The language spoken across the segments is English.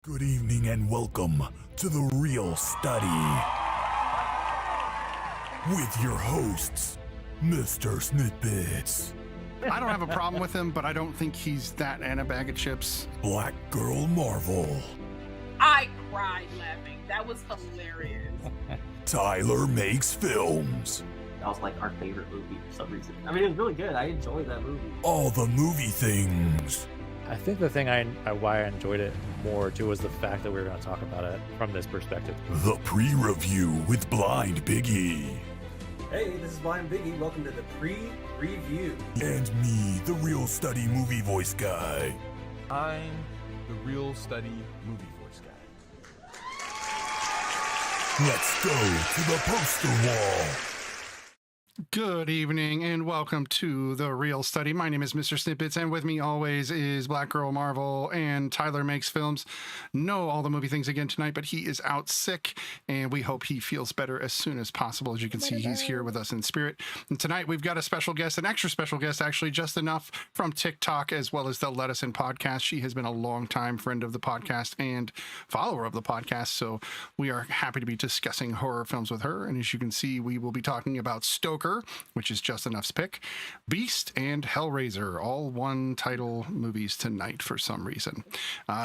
Good evening and welcome to The Real Study with your hosts, MrSniDBitS, I don't have a problem with him, but I don't think he's that and a bag of chips. BlackGirlMarvel, I cried laughing. That was hilarious. Tylermakesfilms, That was like our favorite movie for some reason. I mean, it was really good. I enjoyed that movie. Allthemoviethings, I think the thing why I enjoyed it more too was the fact that we were going to talk about it from this perspective. The Pre-Review with BlindBiggie, Hey, this is BlindBiggie. Welcome to the pre-review. and me, the Real Study movie voice guy. I'm the Real Study movie voice guy. Let's go to the poster wall. Good evening and welcome to The Real Study. My name is MrSniDBitS, and with me always is BlackGirlMarvel and Tylermakesfilms. No all the movie things again tonight, but he is out sick, and we hope he feels better as soon as possible. As you can see, he's here with us in spirit. And tonight we've got a special guest, an extra special guest, actually, just enough from TikTok as well as the Let Us In podcast. She has been a longtime friend of the podcast and follower of the podcast, so we are happy to be discussing horror films with her. And as you can see, we will be talking about Stoker, which is just enough's pick, Beast, and Hellraiser, all one title movies tonight for some reason.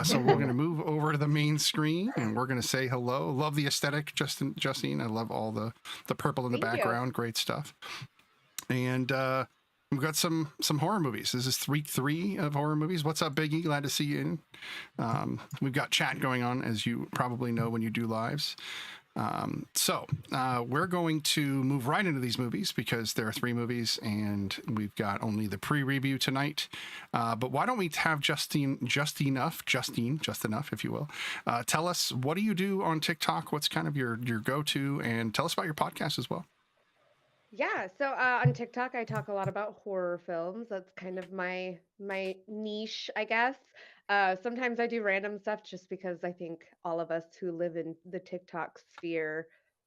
So we're going to move over to the main screen and we're going to say hello. Love the aesthetic, Justine. I love all the purple in the background. Great stuff. And we've got some horror movies. This is week 3 of horror movies. What's up, Biggie? Glad to see you in. We've got chat going on, as you probably know when you do lives. So we're going to move right into these movies because there are 3 movies and we've got only the pre-review tonight. But why don't we have Justine, just enough, if you will, tell us, what do you do on TikTok? What's kind of your go-to, and tell us about your podcast as well. Yeah, so on TikTok, I talk a lot about horror films. That's kind of my niche, I guess. Sometimes I do random stuff just because I think all of us who live in the TikTok sphere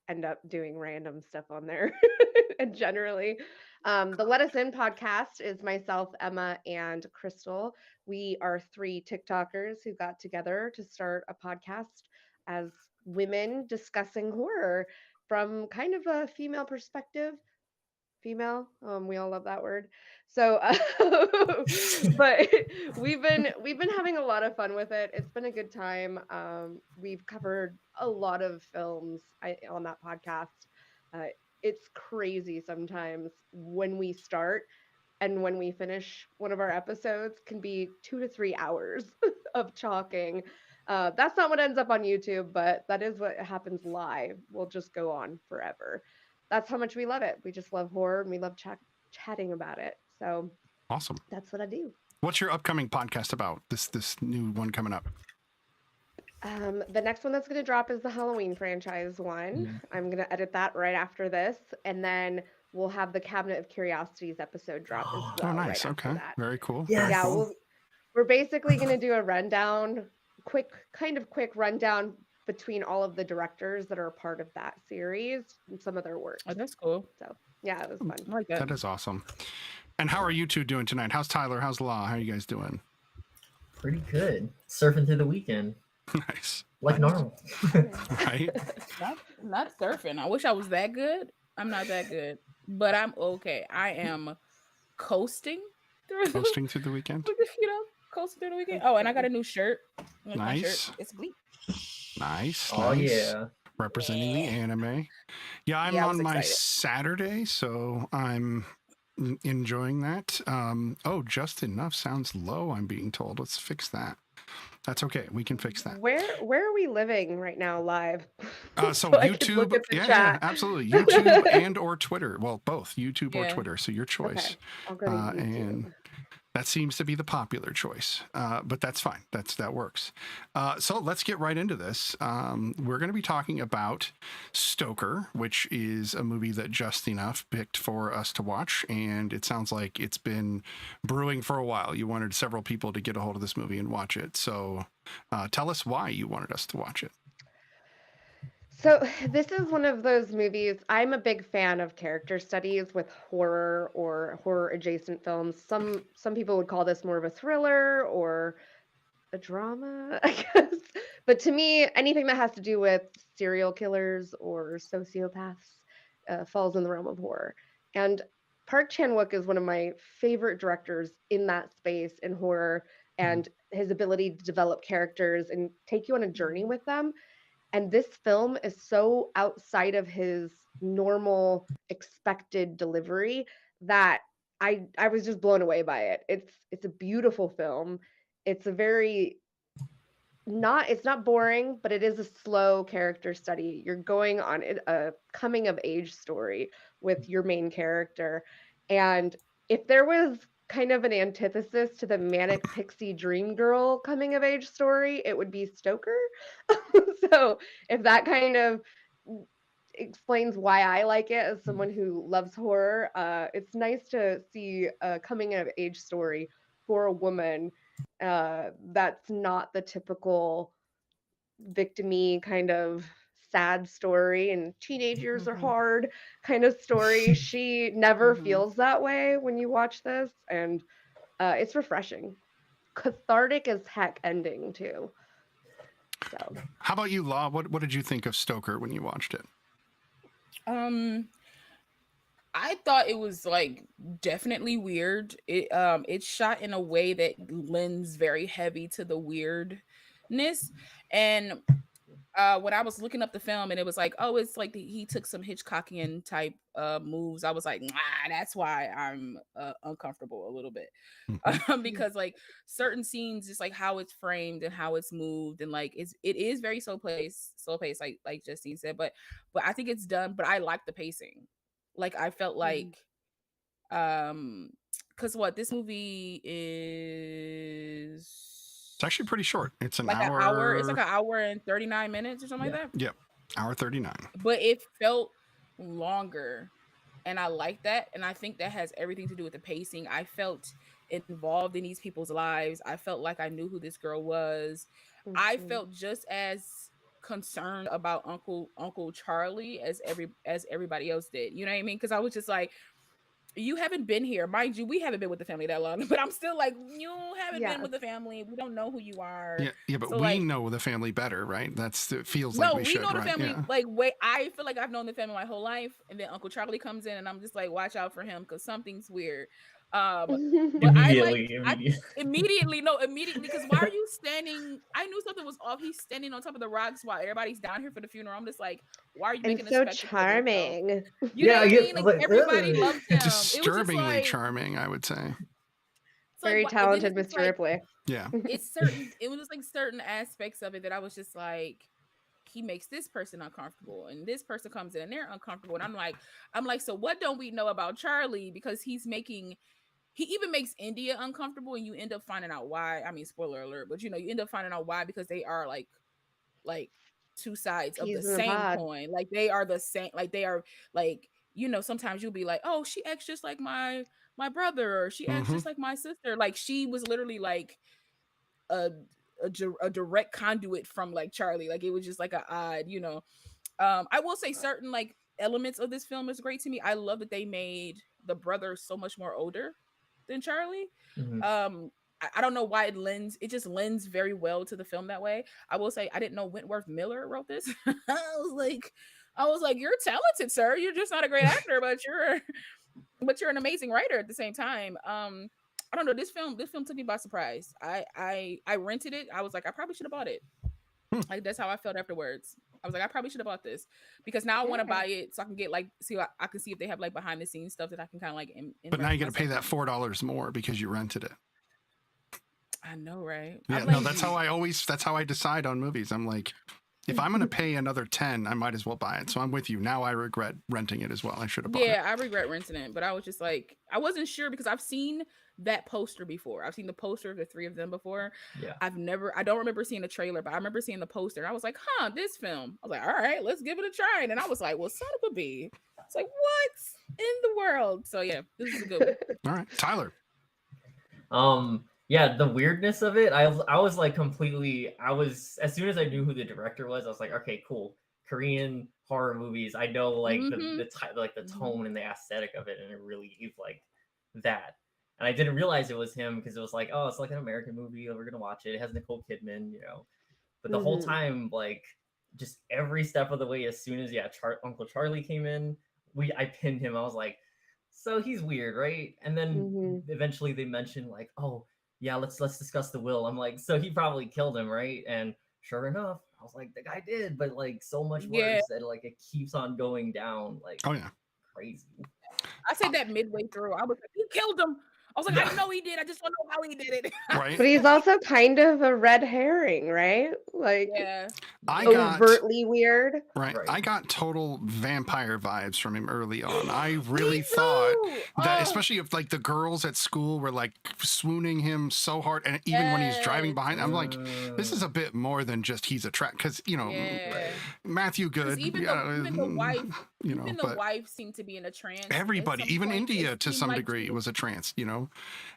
end up doing random stuff on there. And generally, the Let Us In podcast is myself, Emma, and Crystal. We are 3 TikTokers who got together to start a podcast as women discussing horror from kind of a female perspective. Female, we all love that word. So but we've been having a lot of fun with it. It's been a good time. We've covered a lot of films on that podcast. It's crazy sometimes when we start and when we finish one of our episodes can be 2 to 3 hours of talking. That's not what ends up on YouTube, but that is what happens live. We'll just go on forever. That's how much we love it. We just love horror and we love chatting about it. So Awesome. that's what I do. What's your upcoming podcast about? This new one coming up. The next one that's going to drop is the Halloween franchise one. I'm going to edit that right after this, and then we'll have the Cabinet of Curiosities episode drop as well. Oh, nice. Right after Okay. that. Very cool. Yes. Yeah, we're basically going to do a rundown, quick rundown between all of the directors that are a part of that series and some of their work. Oh, that's cool. So yeah, it was fun. I like that. That is awesome. And how are you two doing tonight? How's Tyler? How's Law? How are you guys doing? Pretty good. Surfing through the weekend. Nice. Like normal. Right? Not surfing. I wish I was that good. I'm not that good, but I'm okay. I am coasting through Hosting through the weekend? coasting through the weekend. Oh, and I got a new shirt. I like my Nice. shirt. It's bleak. Nice. Oh, nice. yeah. Representing the anime. Yeah, I'm Yeah, I on was my excited. Saturday, so I'm enjoying that. Oh, just enough sounds low, I'm being told. Let's fix that. That's okay. We can fix that. Where are we living right now live? So I can YouTube, look at the yeah, chat. absolutely. YouTube and or Twitter. Well, both YouTube or Yeah. Twitter. So your choice. Okay, I'll go to YouTube. And that seems to be the popular choice, but that's fine. That works. So let's get right into this. We're going to be talking about Stoker, which is a movie that Just Enough picked for us to watch, and it sounds like it's been brewing for a while. You wanted several people to get a hold of this movie and watch it. So tell us why you wanted us to watch it. So this is one of those movies. I'm a big fan of character studies with horror or horror adjacent films. Some people would call this more of a thriller or a drama, I guess. But to me, anything that has to do with serial killers or sociopaths falls in the realm of horror. And Park Chan-wook is one of my favorite directors in that space in horror, and his ability to develop characters and take you on a journey with them. And this film is so outside of his normal expected delivery that I was just blown away by it. It's a beautiful film. It's a very it's not boring, but it is a slow character study. You're going on a coming of age story with your main character. And if there was kind of an antithesis to the manic pixie dream girl coming of age story, it would be Stoker. So if that kind of explains why I like it as someone who loves horror, it's nice to see a coming of age story for a woman that's not the typical victim-y kind of sad story and teenage years are hard kind of story. She never feels that way when you watch this, and it's refreshing. Cathartic as heck ending too. So How about you, Law? What did you think of Stoker when you watched it? I thought it was like definitely weird. It's shot in a way that lends very heavy to the weirdness. And when I was looking up the film and it was like, oh, it's like he took some Hitchcockian type moves, I was like, nah, that's why I'm uncomfortable a little bit. Because like certain scenes, just like how it's framed and how it's moved, and like it is very slow paced, like Justine said, but I think it's done. But I like the pacing. Like I felt like because what this movie is, It's actually pretty short. It's an like hour. an hour. It's like an hour and 39 minutes or something like that. Yep, hour 39. But it felt longer, and I like that. And I think that has everything to do with the pacing. I felt involved in these people's lives. I felt like I knew who this girl was. I felt just as concerned about Uncle Charlie as everybody else did. You know what I mean? Because I was just like, you haven't been here, mind you. We haven't been with the family that long, but I'm still like, you haven't been with the family. We don't know who you are. Yeah, but so, we like, know the family better, right? It feels no, like we we should, know the right? family. Yeah. Like, wait, I feel like I've known the family my whole life, and then Uncle Charlie comes in, and I'm just like, watch out for him because something's weird. But immediately, because why are you standing? I knew something was off. He's standing on top of the rocks while everybody's down here for the funeral. I'm just like, why are you making and a so spectacle of yourself? charming. You know what I mean? Like everybody loves him. Disturbingly it was just like, charming, I would say. Very talented, Mr. Like, Ripley. Yeah. It was like certain aspects of it that I was just like, he makes this person uncomfortable, and this person comes in and they're uncomfortable, and I'm like, so what don't we know about Charlie? Because he even makes India uncomfortable, and you end up finding out why. I mean, spoiler alert, but you end up finding out why, because they are like two sides of the same coin. Like they are the same. Like they are like, sometimes you'll be like, oh, she acts just like my brother, or she acts just like my sister. Like she was literally like a direct conduit from like Charlie. Like it was just like an odd, I will say certain like elements of this film is great to me. I love that they made the brother so much more older than Charlie. I don't know why it just lends very well to the film that way. I will say I didn't know Wentworth Miller wrote this. I was like, you're talented, sir. You're just not a great actor, but you're an amazing writer at the same time. I don't know. This film took me by surprise. I rented it. I was like, I probably should have bought it. Like that's how I felt afterwards. I was like, I probably should have bought this because now I want to buy it so I can get I can see if they have like behind the scenes stuff that I can kind of like. But now you got to pay that $4 more because you rented it. I know, right? Yeah, no, that's how I decide on movies. I'm like, if I'm going to pay another $10, I might as well buy it. So I'm with you. Now I regret renting it as well. I should have bought it. Yeah, I regret renting it, but I was just like, I wasn't sure because I've seen that poster before. I've seen the poster of the three of them before. Yeah. I don't remember seeing a trailer, but I remember seeing the poster. And I was like, this film. I was like, all right, let's give it a try. And I was like, well, son of a bee. It's like, what in the world? So yeah, this is a good one. All right, Tyler. Yeah, the weirdness of it, I was like as soon as I knew who the director was, I was like, okay, cool. Korean horror movies, I know like the tone and the aesthetic of it, and it really gave like that. And I didn't realize it was him because it was like, oh, it's like an American movie. We're gonna watch it. It has Nicole Kidman, you know. But the whole time, like, just every step of the way, as soon as Uncle Charlie came in, I pinned him. I was like, so he's weird, right? And then eventually they mentioned like, oh yeah, let's discuss the will. I'm like, so he probably killed him, right? And sure enough, I was like, the guy did, but like so much worse that like it keeps on going down, like crazy. I said that midway through. I was like, he killed him. I was like, I know he did. I just don't know how he did it. Right. But he's also kind of a red herring, right? Like overtly weird. Right. I got total vampire vibes from him early on. I really thought that, especially if like the girls at school were like swooning him so hard, and even when he's driving behind, I'm like, this is a bit more than just he's a track, because you know Matthew Good, even the wife, you know, even the wife seemed to be in a trance. Everybody, even India to some degree, was a trance. You know,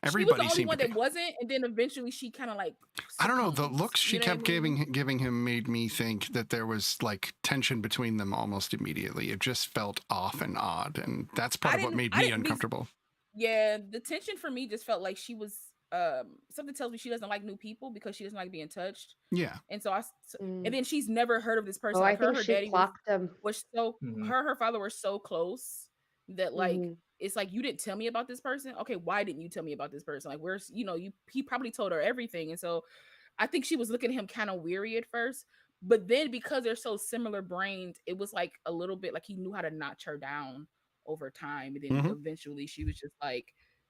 she everybody was the only seemed one to that wasn't, and then eventually she kind of like. I don't know. The looks she kept giving him made me think that there was like tension between them almost immediately. It just felt off and odd, and that's part of what made me uncomfortable. The tension for me just felt like she was. Something tells me she doesn't like new people because she doesn't like being touched. Yeah. And so and then she's never heard of this person. Oh, like I think her she daddy clocked him. was so her father were so close that like it's like, you didn't tell me about this person. Okay, why didn't you tell me about this person? Like, where's, you know, he probably told her everything. And so I think she was looking at him kind of weary at first, but then because they're so similar brained, it was like a little bit like he knew how to notch her down over time. And then eventually she was just like,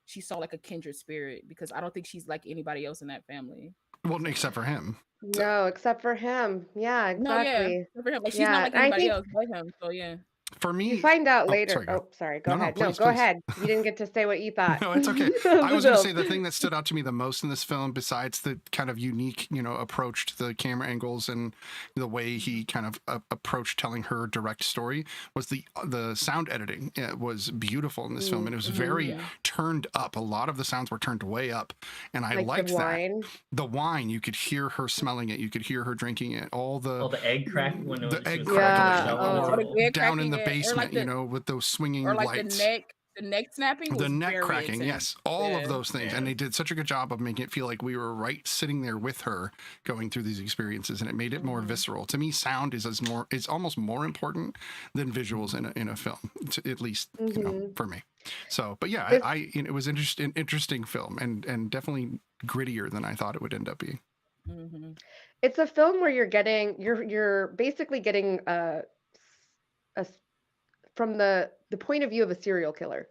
she saw like a kindred spirit, because I don't think she's like anybody else in that family. Well, except for him. No, except for him. Yeah, exactly. No, yeah, except for him. Like, she's not like anybody else but him. So yeah. For me, you find out later. Sorry. Go ahead. Please, go ahead. You didn't get to say what you thought. No, it's okay. I was going to say the thing that stood out to me the most in this film, besides the kind of unique, you know, approach to the camera angles and the way he kind of approached telling her direct story, was the sound editing. It was beautiful in this film, and it was very turned up. A lot of the sounds were turned way up, and I liked that. The wine, you could hear her smelling it, you could hear her drinking it. All the egg crack when the egg crackling, down in the basement, like you know, with those swinging lights. The neck snapping, the neck cracking, yes, all of those things, and they did such a good job of making it feel like we were right sitting there with her, going through these experiences, and it made it more visceral. To me, sound is almost more important than visuals in a film, at least you know, for me. So, but yeah, it was interesting film, and definitely grittier than I thought it would end up being. It's a film where you're basically getting from the point of view of a serial killer,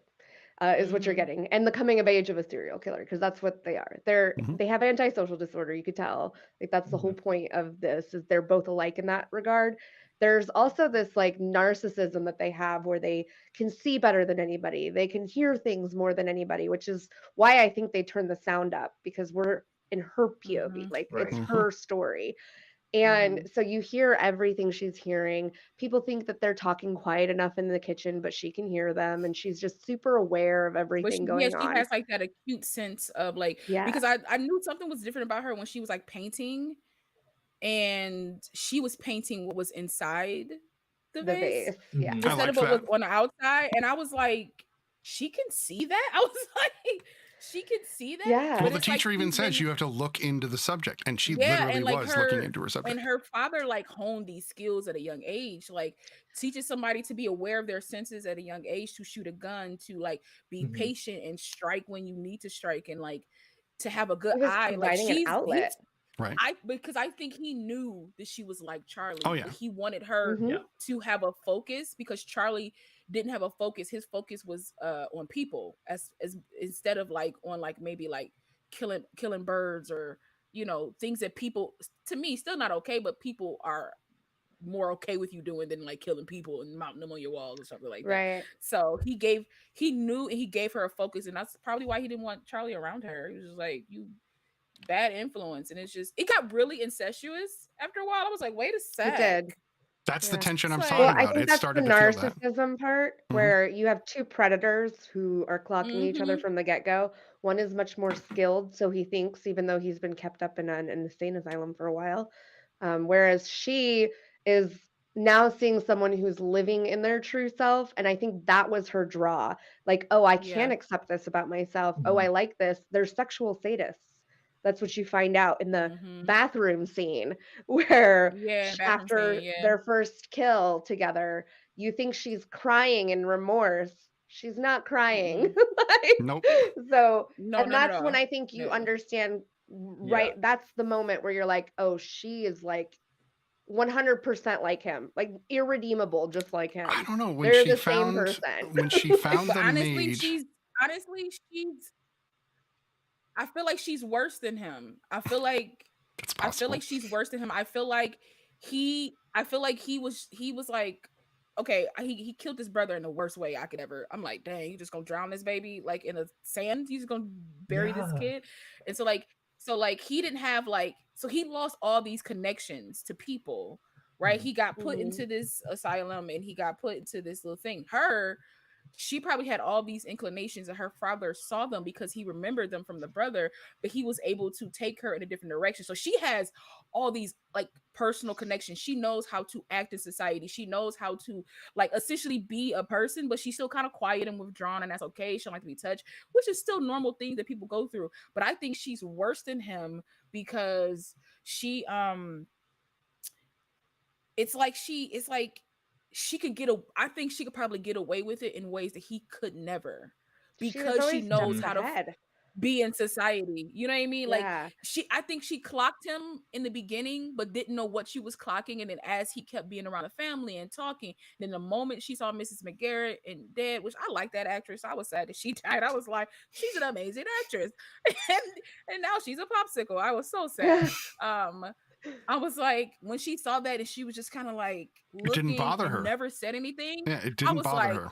is what you're getting, and the coming of age of a serial killer, because that's what they are. They have antisocial disorder. You could tell, like, that's the whole point of this, is they're both alike in that regard. There's also this like narcissism that they have, where they can see better than anybody. They can hear things more than anybody, which is why I think they turn the sound up, because we're in her POV, like it's her story. And so you hear everything she's hearing. People think that they're talking quiet enough in the kitchen, but she can hear them, and she's just super aware of everything going on. She has like that acute sense of like, because I knew something was different about her when she was like painting, and she was painting what was inside the vase. Yeah, instead of what was on the outside. And I was like, she can see that? I was like, she can see that? Yeah. Well, the teacher even says you have to look into the subject, and she literally was looking into her subject. And her father like honed these skills at a young age, like teaches somebody to be aware of their senses at a young age, to shoot a gun, to like be patient and strike when you need to strike, and like to have a good eye. Like, she's an outlet. Right. Because I think he knew that she was like Charlie. Oh, yeah. But he wanted her to have a focus, because Charlie didn't have a focus. His focus was on people, as instead of like on like maybe like killing birds, or you know, things that people, to me, still not okay, but people are more okay with you doing than like killing people and mounting them on your walls or something like that. Right. So he knew, and he gave her a focus, and that's probably why he didn't want Charlie around her. He was just like, you bad influence. And it got really incestuous after a while. I was like, wait a sec. It did. That's the tension I'm talking about. I think that's the narcissism part, where you have two predators who are clocking each other from the get-go. One is much more skilled, so he thinks, even though he's been kept up in an insane asylum for a while. Whereas she is now seeing someone who's living in their true self, and I think that was her draw. Like, oh, I can Yeah. accept this about myself. Oh, I like this. They're sexual sadists. That's what you find out in the bathroom scene, where Yeah, bathroom after scene, yeah. their first kill together, you think she's crying in remorse. She's not crying. Like, Nope. so, No, and not at that's when all. I think you Yeah. understand, right? That's the moment where you're like, oh, she is like 100% like him, like irredeemable, just like him. I don't know, when They're she the same found person. when she found But the honestly, maid. she's I feel like she's worse than him. I feel like It's I feel possible. like she's worse than him. I feel like he was like, okay, he killed his brother in the worst way I could ever. I'm like, dang, you just gonna drown this baby like in the sand? You just gonna bury this kid? And so like he didn't have like, so he lost all these connections to people, right? He got put into this asylum and he got put into this little thing. She probably had all these inclinations and her father saw them because he remembered them from the brother, but he was able to take her in a different direction. So she has all these like personal connections. She knows how to act in society. She knows how to like essentially be a person, but she's still kind of quiet and withdrawn, and that's okay. She don't like to be touched, which is still normal things that people go through. But I think she's worse than him because she it's like she could I think she could probably get away with it in ways that he could never, because she knows how to be in society. You know what I mean? Like I think she clocked him in the beginning, but didn't know what she was clocking. And then as he kept being around the family and talking, then the moment she saw Mrs. McGarrett and dead, which I like that actress. I was sad that she died. I was like, she's an amazing actress. and now she's a popsicle. I was so sad. I was like, when she saw that and she was just kind of like looking, it didn't bother her. Never said anything. Yeah, it didn't bother her.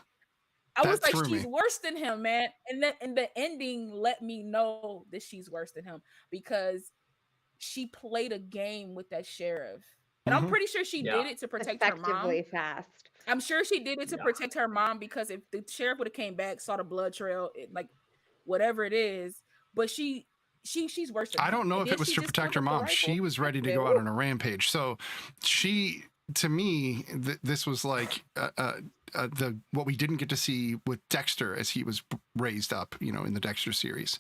I was like, she's worse than him, man. And the ending let me know that she's worse than him because she played a game with that sheriff. And I'm pretty sure she did it to protect her mom. Fast. I'm sure she did it to protect her mom, because if the sheriff would have came back, saw the blood trail, like whatever it is, but she's worse than him. I don't know if it was to protect her mom. She was ready to go out on a rampage. So to me, this was like what we didn't get to see with Dexter as he was raised up, in the Dexter series.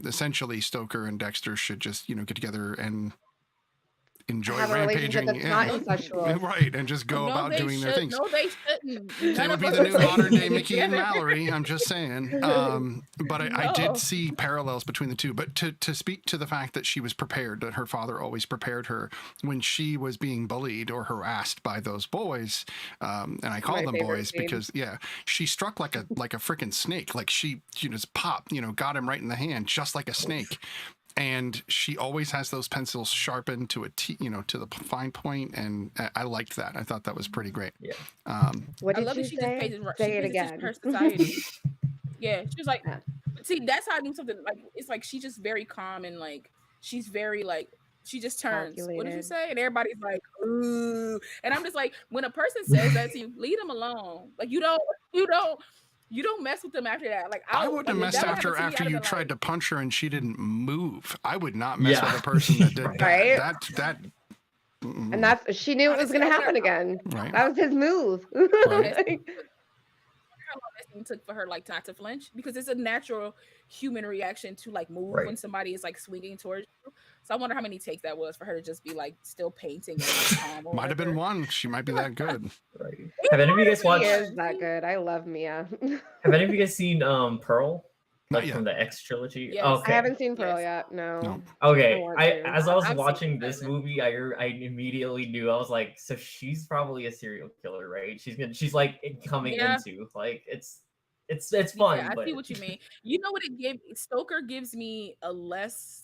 Essentially, Stoker and Dexter should just, get together and enjoy rampaging, right, and just go about doing their things. No, they shouldn't. They would be the new modern day Mickey and Mallory. I'm just saying. But I did see parallels between the two. But to speak to the fact that she was prepared, that her father always prepared her when she was being bullied or harassed by those boys, and I call them boys because she struck like a freaking snake. Like she just popped, got him right in the hand, just like a snake. And she always has those pencils sharpened to to the fine point, and I liked that. I thought that was pretty great. Yeah. What did you say? Say it again. Her society. Yeah, she was like, see, that's how I do something. Like, it's like she's just very calm and like she's very like she just turns. Calculated. What did you say? And everybody's like, ooh. And I'm just like, when a person says that to you, leave them alone. Like you don't mess with them after that. Like I wouldn't have messed after you tried to punch her and she didn't move. I would not mess with a person that did that. Right? That and that's she knew it was going to happen again. Right. That was his move. Right. How long it took for her like not to flinch, because it's a natural human reaction to like move when somebody is like swinging towards you. So I wonder how many takes that was for her to just be like still painting. Might have been one. She might be that good. Right. Have any of you guys watched? She is that good. I love Mia. Have any of you guys seen Pearl? Not yet. From the X trilogy? Yes. Okay. I haven't seen Pearl yet. No. Okay. As I was watching this movie, I immediately knew. I was like, so she's probably a serial killer, right? She's like coming into like it's fun. Yeah, I see what you mean. You know what it gives? Stoker gives me a less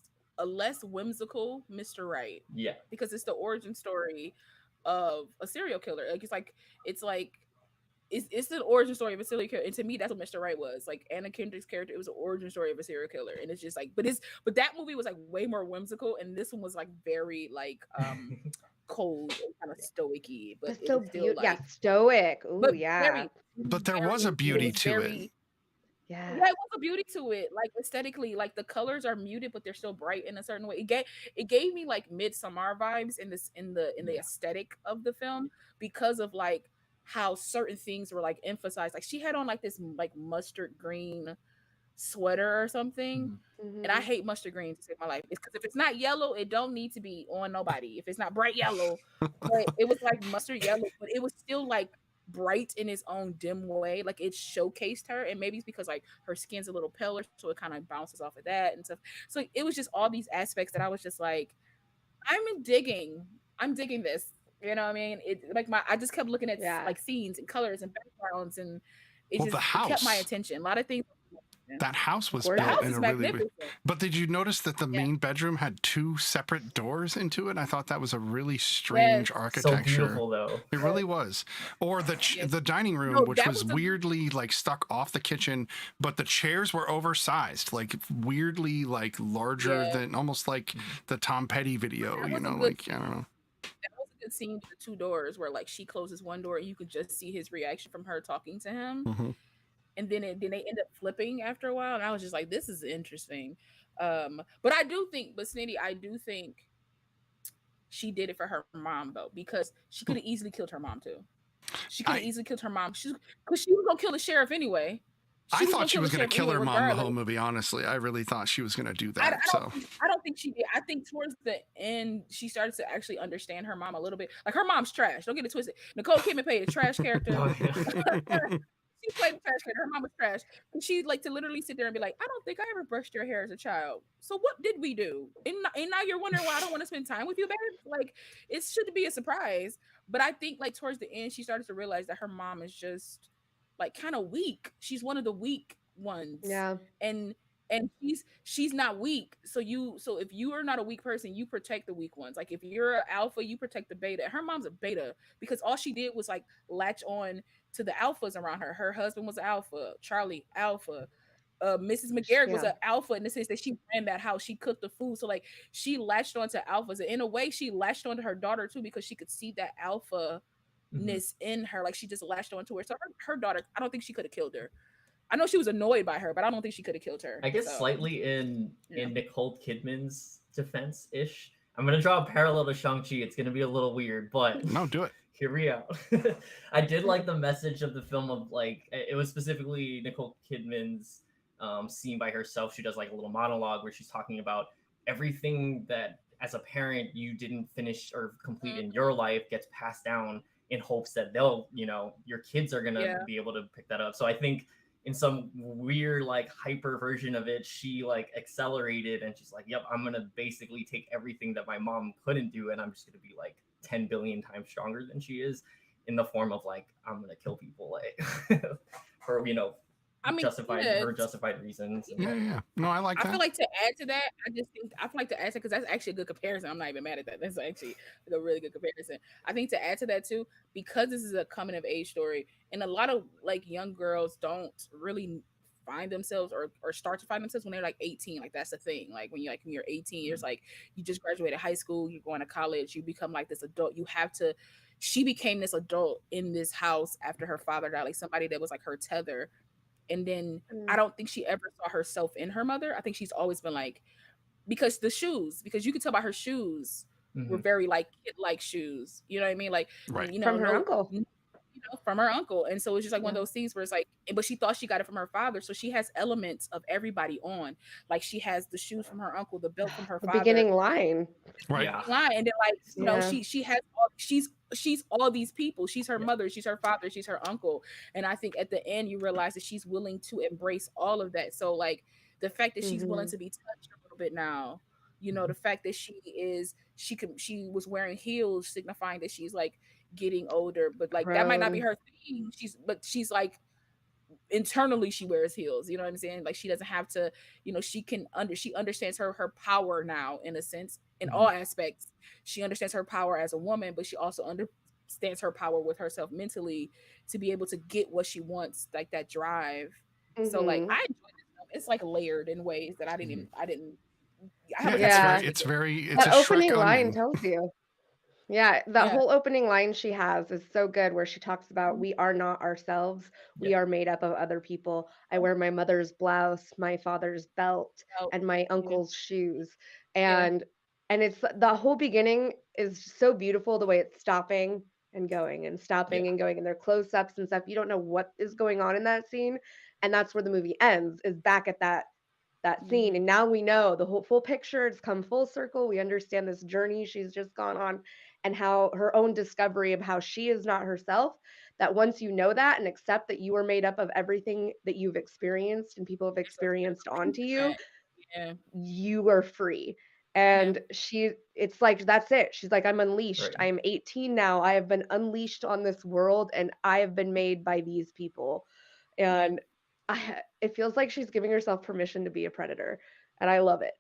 whimsical Mr. Right. Yeah. Because it's the origin story of a serial killer. Like it's the origin story of a serial killer, and to me, that's what Mr. Right was. Like Anna Kendrick's character, it was an origin story of a serial killer, and it's just like, but that movie was like way more whimsical, and this one was like very like cold and kind of stoic-y, but so still like, stoic. Ooh, but but there was a beauty to it. Yeah. Yeah, it was a beauty to it. Like aesthetically, like the colors are muted, but they're still bright in a certain way. It gave me like Midsummer vibes in the aesthetic of the film because of like how certain things were like emphasized. Like she had on like this like mustard green sweater or something. And I Mhm. hate mustard green to save my life. It's because if it's not yellow, it don't need to be on nobody. If it's not bright yellow, but it was like mustard yellow, but it was still like bright in its own dim way. Like it showcased her, and maybe it's because like her skin's a little paler, so it kind of bounces off of that and stuff. So it was just all these aspects that I was just like, I'm digging this. You know what I mean? It like I just kept looking at Yeah. like scenes and colors and backgrounds, and it Well, just the it kept my house. attention. A lot of things. That house was Gorgeous. The built house in is a really magnificent. But did you notice that the Yeah. main bedroom had 2 separate doors into it? I thought that was a really strange Yes. architecture. So beautiful though. It really was. Or Yes. the dining room, No, which that was was a- weirdly like stuck off the kitchen, but the chairs were oversized, like weirdly like larger Yeah. than almost like the Tom Petty video, That you was a know, good- like I don't know. That was a good scene with the 2 doors where like she closes one door and you could just see his reaction from her talking to him. Mhm. And then they end up flipping after a while, and I was just like, this is interesting. But I do think she did it for her mom though, because she could have easily killed her mom too. She could have easily killed her mom. Because she was gonna kill the sheriff anyway. I thought she was going the to kill her sheriff mom the regardless. whole movie. Honestly, I really thought she was going to do I that. don't think she did. I think towards the end, she started to actually understand her mom a little bit. Like her mom's trash. Don't get it twisted. Nicole Kidman played a trash character. Oh, yeah. She played the trash character. Her mom was trash. And she like to literally sit there and be like, I don't think I ever brushed your hair as a child. So what did we do? And now you're wondering why I don't want to spend time with you, babe. Like it should be a surprise. But I think like towards the end, she started to realize that her mom is just like kind of weak. She's one of the weak ones. Yeah. And she's not weak. So if you are not a weak person, you protect the weak ones. Like if you're an alpha, you protect the beta. Her mom's a beta because all she did was like latch on to the alphas around her. Her husband was alpha, Charlie alpha. Mrs. McGarrett was Yeah. an alpha in the sense that she ran that house. She cooked the food. So like she latched onto alphas. And in a way, she latched onto her daughter too because she could see that alpha-ness in her. Like she just latched onto her. So her daughter, I don't think she could have killed her. I know she was annoyed by her, but I don't think she could have killed her. I guess So, slightly in yeah. Nicole Kidman's defense ish. I'm gonna draw a parallel to Shang-Chi. It's gonna be a little weird, but No, do it. hear me out. I did like the message of the film of like it was specifically Nicole Kidman's scene by herself. She does like a little monologue where she's talking about everything that as a parent you didn't finish or complete in your life gets passed down in hopes that they'll, your kids are gonna be able to pick that up. So I think in some weird like hyper version of it, she like accelerated and she's like, yep, I'm gonna basically take everything that my mom couldn't do and I'm just gonna be like 10 billion times stronger than she is, in the form of like I'm gonna kill people like for justified reasons. Yeah. No, I like that. I feel like to add to that, I feel like to add to because that's actually a good comparison. I'm not even mad at that. That's actually a really good comparison. I think to add to that too, because this is a coming of age story, and a lot of like young girls don't really find themselves or start to find themselves when they're like 18. Like that's the thing. Like when you're 18 years, like you just graduated high school, you're going to college, you become like this adult. She became this adult in this house after her father died, like somebody that was like her tether. And then I don't think she ever saw herself in her mother. I think she's always been like, because you could tell by her shoes were very like kid-like shoes. You know what I mean? Like, right. From her uncle. From her uncle. And so it's just like one of those things where it's like, but she thought she got it from her father. So she has elements of everybody on. Like she has the shoes from her uncle, the belt from her father. Beginning line. Right. Yeah. And then like, she has she's all these people. She's her mother, she's her father, she's her uncle. And I think at the end you realize that she's willing to embrace all of that. So like the fact that she's willing to be touched a little bit now, the fact that she was wearing heels, signifying that she's like getting older, but like that might not be her thing. She's like internally she wears heels, you know what I'm saying? Like she doesn't have to, she understands her power now in a sense, in all aspects. She understands her power as a woman, but she also understands her power with herself mentally to be able to get what she wants, like that drive. So like I enjoy this film. It's like layered in ways that I didn't It's the a opening Shrek line onion. tells you. Yeah, that Yeah. whole opening line she has is so good where she talks about we are not ourselves. Yeah. We are made up of other people. I wear my mother's blouse, my father's belt, Oh, and my yeah. uncle's shoes. Yeah. And it's the whole beginning is so beautiful the way it's stopping and going and stopping Yeah. and going and their close-ups and stuff. You don't know what is going on in that scene. And that's where the movie ends, is back at that scene. Mhm. And now we know the whole full picture. It's come full circle. We understand this journey she's just gone on and how her own discovery of how she is not herself. That once you know that and accept that you are made up of everything that you've experienced and people have experienced onto you, 100%. Yeah. you are free. Yeah. And it's like, that's it. She's like, I'm unleashed. Right. I'm 18 now. I have been unleashed on this world and I have been made by these people. Yeah. And it feels like she's giving herself permission to be a predator. And I love it.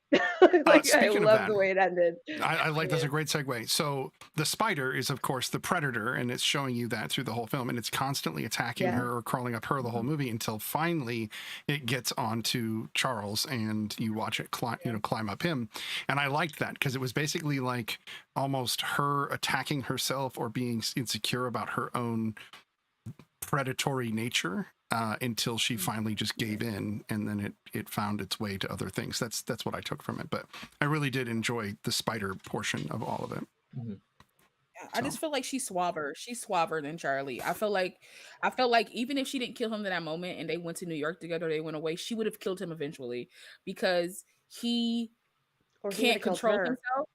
Like, I Speaking of love that, the way it ended. I like that's Yeah. a great segue. So the spider is, of course, the predator, and it's showing you that through the whole film, and it's constantly attacking Yeah. her or crawling up her the whole movie until finally it gets onto Charles, and you watch it climb up him. And I liked that because it was basically like almost her attacking herself or being insecure about her own predatory nature. Until she finally just gave in, and then it found its way to other things. That's what I took from it. But I really did enjoy the spider portion of all of it. Mhm. I just feel like she's suaver. She's suaver than Charlie. I felt like even if she didn't kill him in that moment and they went to New York together, they went away, she would have killed him eventually because he Or he would can't have killed control her. himself.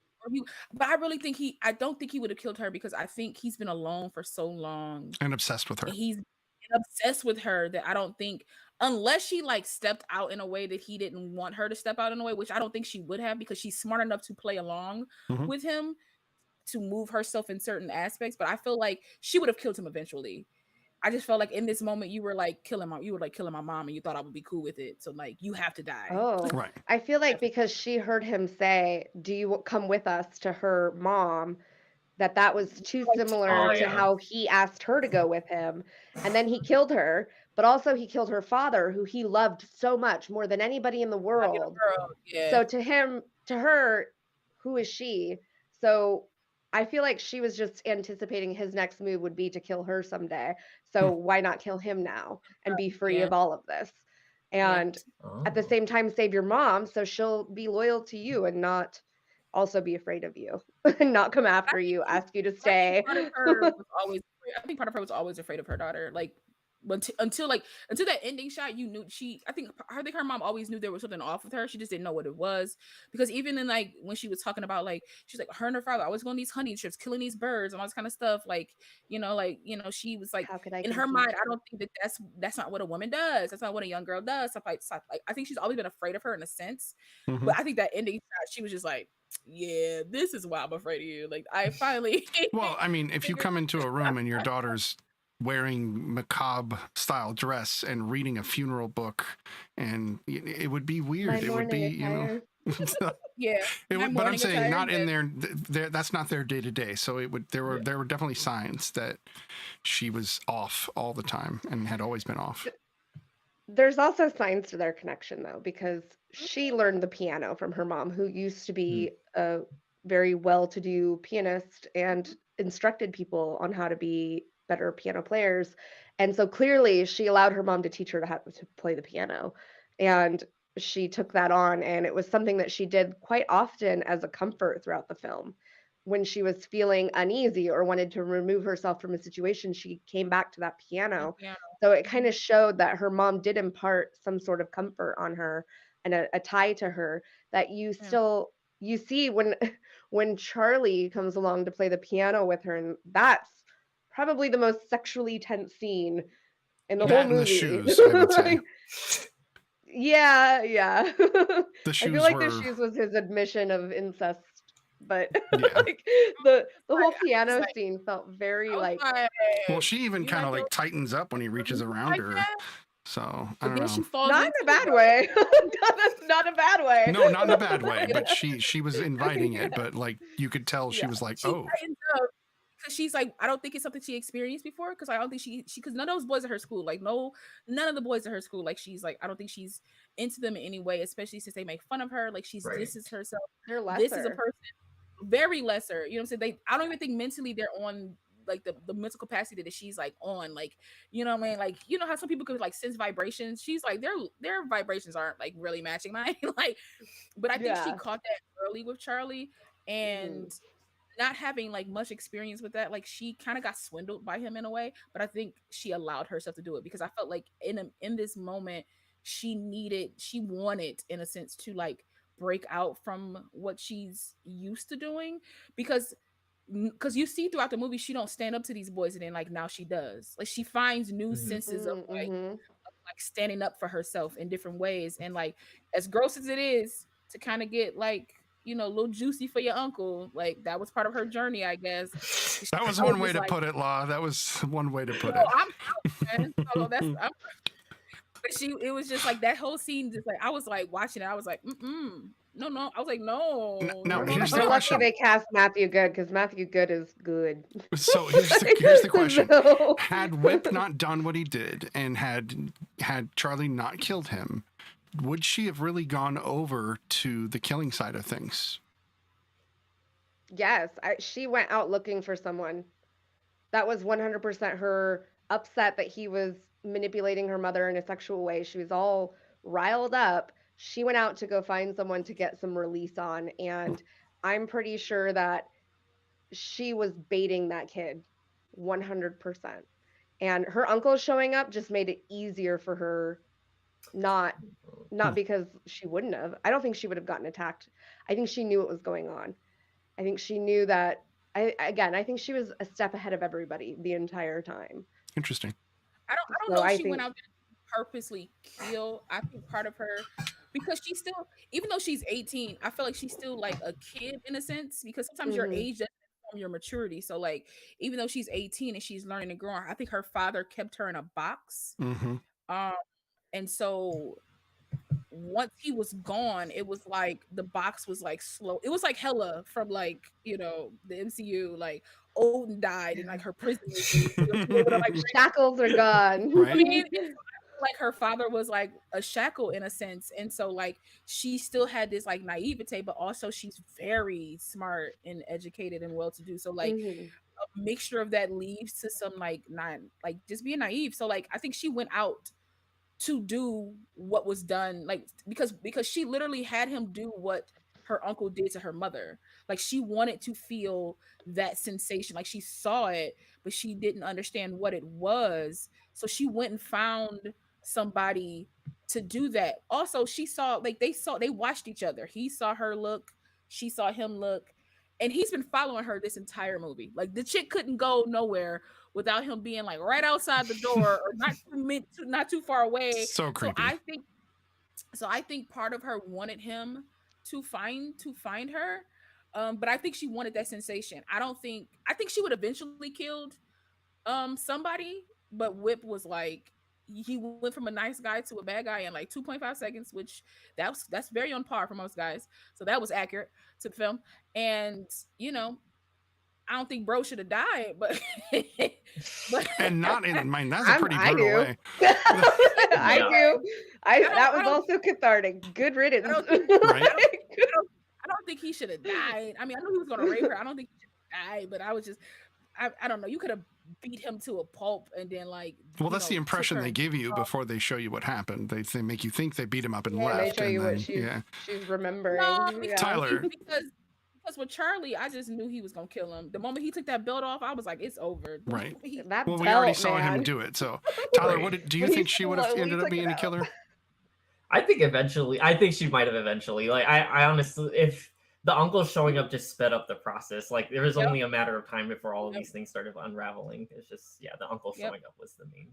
But I don't think he would have killed her because I think he's been alone for so long. And obsessed with her. And he's been obsessed with her that I don't think, unless she like stepped out in a way that he didn't want her to step out in a way, which I don't think she would have because she's smart enough to play along Mhm. with him to move herself in certain aspects. But I feel like she would have killed him eventually. I just felt like in this moment you were like killing my mom and you thought I would be cool with it. So like you have to die. Oh, Right. I feel like because she heard him say, "Do you come with us?" to her mom, that was too similar Oh, to yeah. how he asked her to go with him. And then he killed her, but also he killed her father, who he loved so much more than anybody in the world. Yeah. So to her, who is she? So I feel like she was just anticipating his next move would be to kill her someday. So why not kill him now and be free Yeah. of all of this? Yeah. And at the same time, save your mom so she'll be loyal to you and not also be afraid of you and not come after you, ask you to stay. I think part of her was always afraid of her daughter. Like until that ending shot, you knew I think her mom always knew there was something off with her. She just didn't know what it was. Because even in like when she was talking about like she's like her and her father always going on these hunting trips, killing these birds and all this kind of stuff. Like, she was like How could I in her compete? mind, I don't think that's not what a woman does. That's not what a young girl does. Stuff like I think she's always been afraid of her in a sense. Mhm. But I think that ending shot, she was just like, yeah, this is why I'm afraid of you. Like I finally Well, I mean, if you come into a room and your daughter's wearing macabre style dress and reading a funeral book, and it would be weird. My It would be, morning attire. yeah. But I'm morning saying attire, not in yeah. their that's not their day to day. So there were definitely signs that she was off all the time and had always been off. There's also signs to their connection, though, because she learned the piano from her mom, who used to be a very well-to-do pianist and instructed people on how to be better piano players. And so clearly she allowed her mom to teach her how to play the piano. And she took that on, and it was something that she did quite often as a comfort throughout the film. When she was feeling uneasy or wanted to remove herself from a situation, she came back to that piano. So it kind of showed that her mom did impart some sort of comfort on her and a tie to her that you see when Charlie comes along to play the piano with her, and that's probably the most sexually tense scene in the That whole and the movie. shoes, I would say. Yeah. The I shoes feel like were. the shoes was his admission of incest, but Yeah. like the whole piano like- scene felt very I was like Well, she even You kind of like like tightens up when he reaches around like her. that? So I But don't then know. she falls not in into a bad it. way. Not a bad way. No, not in a bad way, but she was inviting it, but like you could tell she was like, She oh, tightens up because she's like, I don't think it's something she experienced before. Because I don't think she because none of those boys at her school, like none of the boys at her school, like she's like, I don't think she's into them in any way, especially since they make fun of her. Like this is herself. They're This is a lesser. person very lesser. You know what I'm saying? I don't even think mentally they're on like the mental capacity that she's like on. Like, you know what I mean? Like, you know how some people could like sense vibrations? She's like their vibrations aren't like really matching mine. Like, but I think she caught that early with Charlie, and not having like much experience with that, like she kind of got swindled by him in a way, but I think she allowed herself to do it because I felt like in this moment she wanted in a sense to like break out from what she's used to doing, because you see throughout the movie she don't stand up to these boys, and then like now she does. Like she finds new senses of like standing up for herself in different ways, and like as gross as it is to kind of get like, you know, a little juicy for your uncle, like that was part of her journey, I guess. That was one way to put it, Law. That was one way to put it. I'm out, man. So but it was just like that whole scene, just like I was like watching it, I was like, no. I was like, no. Now, here's the They're lucky question. they cast Matthew Good, because Matthew Good is good. So here's the question. Had Whip not done what he did and had Charlie not killed him, would she have really gone over to the killing side of things? Yes, she went out looking for someone. That was 100% her upset that he was manipulating her mother in a sexual way. She was all riled up. She went out to go find someone to get some release on, and I'm pretty sure that she was baiting that kid 100%. And her uncle showing up just made it easier for her, not because she wouldn't have. I don't think she would have gotten attacked. I think she knew what was going on. I think she knew that. I think she was a step ahead of everybody the entire time. Interesting. I don't know if she went out there to purposely kill. I think part of her, because she's still, even though she's 18, I feel like she's still like a kid in a sense, because sometimes your age doesn't inform your maturity. So like, even though she's 18 and she's learning and growing, I think her father kept her in a box. And so once he was gone, it was like the box was like slow. It was like Hella from like, you know, the MCU, like Odin died and like her prison like shackles are gone. Right. I mean, like her father was like a shackle in a sense, and so like she still had this like naivete, but also she's very smart and educated and well to do. So like a mixture of that leads to some like not like just being naive. So like I think she went out to do what was done, like because she literally had him do what her uncle did to her mother. Like she wanted to feel that sensation, like she saw it but she didn't understand what it was, so she went and found somebody to do that. Also she saw, like they watched each other. He saw her look, she saw him look, and he's been following her this entire movie. Like the chick couldn't go nowhere without him being like right outside the door or not too far away. So creepy. So I think part of her wanted him to find her, but I think she wanted that sensation. I think she would eventually killed somebody, but Whip was like, he went from a nice guy to a bad guy in like 2.5 seconds, which that's very on par for most guys. So that was accurate to the film. And you know, I don't think bro should have died, but and not in mind. That's a pretty brutal way. I do. That was also cathartic. Good riddance. I don't think he should have died. I mean, I knew he was going to rape her. I don't think he should have died, but I was just, I don't know. You could have beat him to a pulp and then like. Well, that's the impression they give you before they show you what happened. They make you think they beat him up and left. They show you then, what she's remembering. No, Tyler. Because with Charlie, I just knew he was gonna kill him. The moment he took that belt off, I was like, "It's over." Right. Well, we already saw him do it. So, Tyler, do you think she would have ended up being a killer? I think eventually. I think she might have eventually. Like, I honestly, if the uncle showing up just sped up the process, like there was only a matter of time before all of these things started unraveling. It's just, the uncle showing up was the main.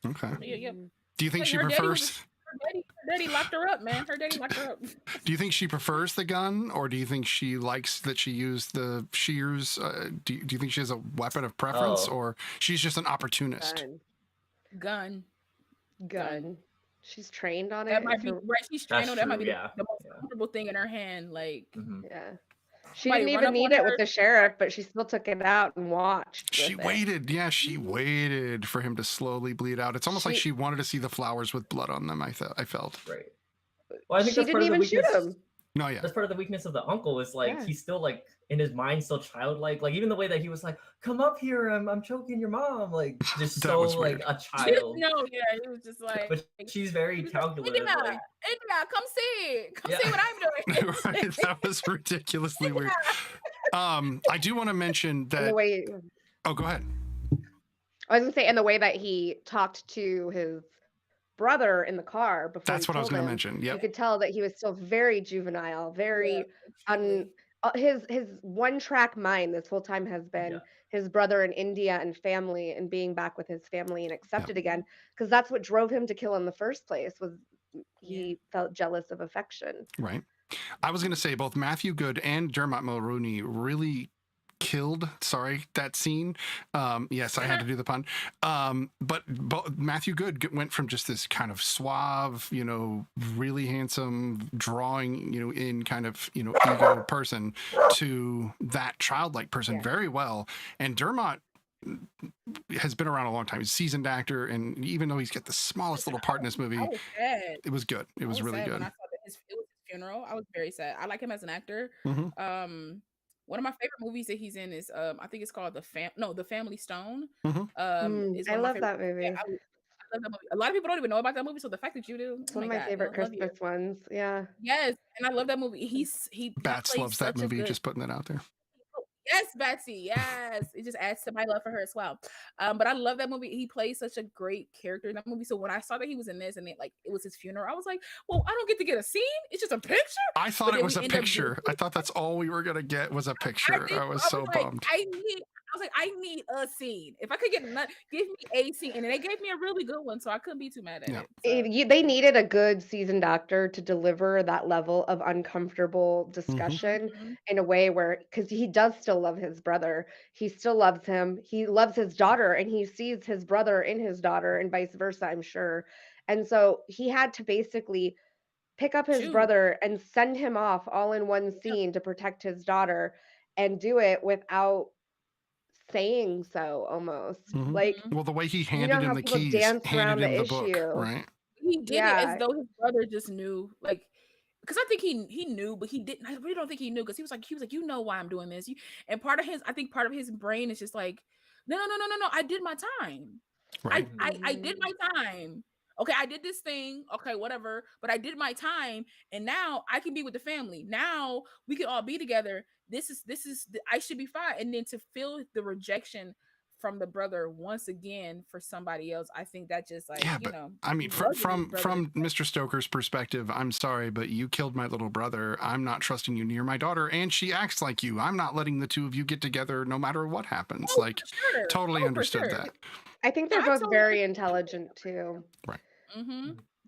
Okay. Do you think she prefers? Her daddy locked her up, man. Her daddy locked her up. Do you think she prefers the gun, or do you think she likes that she used the shears? Do you think she has a weapon of preference, or she's just an opportunist? Gun. She's trained on it. That might be right. She's trained on that. Might be the most comfortable thing in her hand. Like, she didn't even need it with the sheriff, but she still took it out and watched. She waited. Yeah, she waited for him to slowly bleed out. It's almost like she wanted to see the flowers with blood on them. I felt. Right. Well, I think she didn't even shoot him. No, yeah. That's part of the weakness of the uncle is like Yeah. he's still like in his mind still childlike. Like even the way that he was like, "Come up here, I'm choking your mom," like just That so was like weird. a child. No, yeah, it was just like, But she's very he was like, calculative. India, Like India, come see, come Yeah. see what I'm doing. Right, that was ridiculously weird. I do want to mention And the that. way Oh, go ahead. I was gonna say, and the way that he talked to his brother in the car before That's he what I was killed going to him, mention. you Yep. could tell that he was still very juvenile, very extremely. his one track mind this whole time has been Yeah. his brother in India and family and being back with his family and accepted again, because that's what drove him to kill in the first place, was he felt jealous of affection. Right. I was going to say both Matthew Good and Dermot Mulroney really killed that scene. Yes, I had to do the pun. But Matthew Good went from just this kind of suave, really handsome drawing, in kind of, ego person to that childlike person very well. And Dermot has been around a long time. He's a seasoned actor, and even though he's got the smallest little part in this movie, I was sad. it was good. It was really sad good. when I saw that it was his funeral. I was very sad. I like him as an actor. Mhm. One of my favorite movies that he's in is I think it's called The Family Stone. Mhm. Is I one of my love favorite. that Yeah, movie. I love that movie. A lot of people don't even know about that movie, so the fact that you do, It's oh one my of my God, favorite love you. Christmas ones. Yeah. Yes, and I love that movie. He Bats plays loves that such a movie. good. Just putting that out there. Yes, Betsy. Yes, it just adds to my love for her as well. But I love that movie. He plays such a great character in that movie. So when I saw that he was in this and it was his funeral, I was like, well, I don't get to get a scene. It's just a picture. I thought But it then was a we end up picture. I thought that's all we were gonna get was a I picture. did. I was I so was like, bummed. I need a scene. If I could give me a scene, and then they gave me a really good one, so I couldn't be too mad at Yeah. it. So. They needed a good seasoned actor to deliver that level of uncomfortable discussion in a way where, because he does still love his brother, he still loves him, he loves his daughter, and he sees his brother in his daughter, and vice versa, I'm sure. And so he had to basically pick up his Choose. brother and send him off all in one scene to protect his daughter, and do it without saying so, almost. Like, Well, the way he you handed know him how the people keys, dance around handed him the the book, issue. right? He did it Yeah. as though his brother just knew, like, because I think he knew, but he didn't. I really don't think he knew, because he was like, you know why I'm doing this. And part of his brain is just like, no, I did my time. Right. I did my time. Okay, I did this thing. Okay, whatever. But I did my time, and now I can be with the family. Now we can all be together. This is I should be fine. And then to feel the rejection from the brother once again for somebody else, I think that just like, Yeah, you but know, I mean, he wasn't his from brother. Mr. Stoker's perspective, I'm sorry, but you killed my little brother. I'm not trusting you near my daughter, and she acts like you. I'm not letting the two of you get together, no matter what happens. Oh, Like, for sure. totally Oh, for understood sure. that. I think they're I both totally very intelligent too. Right.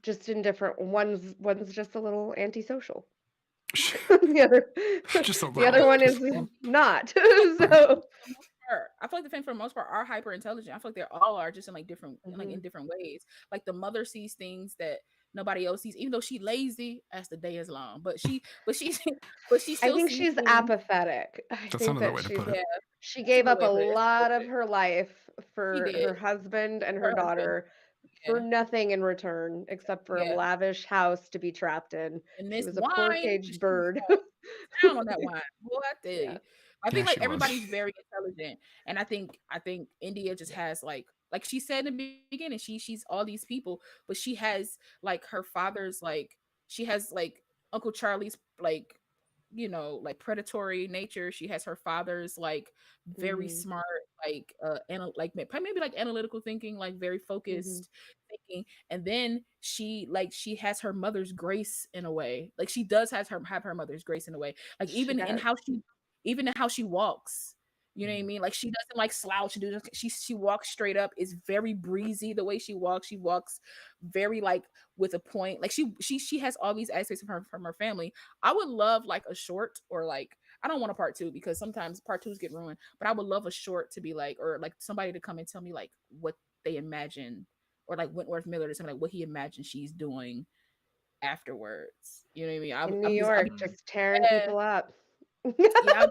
Just in different one's just a little antisocial. the other Just a the other little. one is not. So I feel like the fans for the most part are hyper intelligent. I feel like they all are, just in like different in different ways. Like the mother sees things that nobody else sees, even though she's lazy as the day is long. But she still I think sees she's things. apathetic. I That's think another that way to put it. she gave good up way a to put it. lot of her life for did. her husband and her Her husband. daughter for nothing in return except for a lavish house to be trapped in. And She this was a poor wine, caged she bird. down on that wine. Boy, I tell you. I think Yeah, like she was. everybody's very intelligent, and I think India just has like she said in the beginning, she's all these people, but she has like her father's, like she has like Uncle Charlie's, like, you know, like predatory nature. She has her father's like very smart, like maybe like analytical thinking, like very focused thinking, and then she has her mother's grace in a way. Like she does have her mother's grace in a way. Like even in how she walks. You know what I mean? Like she doesn't like slouch. She walks straight up. It's very breezy the way she walks. She walks very like with a point. Like she has all these aspects of her from her family. I would love like a short, or like, I don't want a part 2 because sometimes part 2s get ruined. But I would love a short to be like, or like somebody to come and tell me like what they imagine, or like Wentworth Miller to tell me like what he imagines she's doing afterwards. You know what I mean? In New York, just tearing people up. Yeah,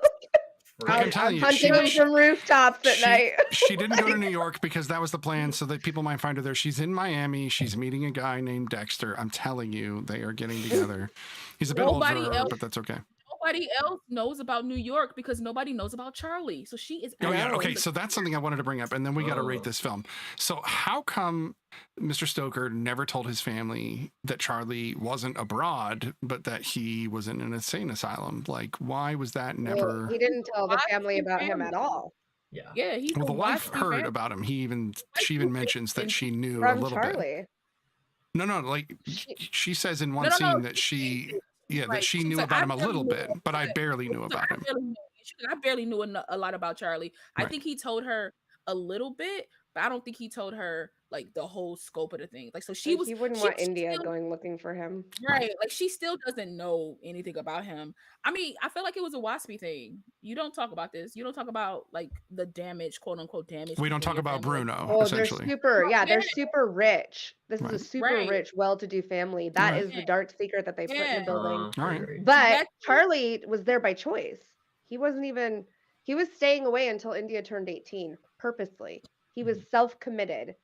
I'm telling you, punching them from rooftops at night. She didn't go to New York because that was the plan, so that people might find her there. She's in Miami. She's meeting a guy named Dexter. I'm telling you, they are getting together. He's a bit older, but that's okay. Nobody else knows about New York because nobody knows about Charlie. So she is. Oh yeah, okay. So that's something I wanted to bring up, and then we got to rate this film. So how come Mr. Stoker never told his family that Charlie wasn't abroad, but that he was in an insane asylum? Like, why was that never? Well, he didn't tell the family about him at all. Yeah. He's well, the wife heard about him. She even mentions that she knew a little bit. No, like she says in one scene that she. Yeah, that she knew about him a little bit, but I barely knew about him. I barely knew a lot about Charlie. I think he told her a little bit, but I don't think he told her like the whole scope of the thing. Like, so he wouldn't want India going looking for him. Right. Like, she still doesn't know anything about him. I mean, I feel like it was a waspy thing. You don't talk about this. You don't talk about like the damage, quote unquote damage. We don't talk about Bruno. Oh, they're super rich. This is a super rich, well-to-do family. That is the dark secret that they put in the building. But Charlie was there by choice. He was staying away until India turned 18 purposely. He was self-committed.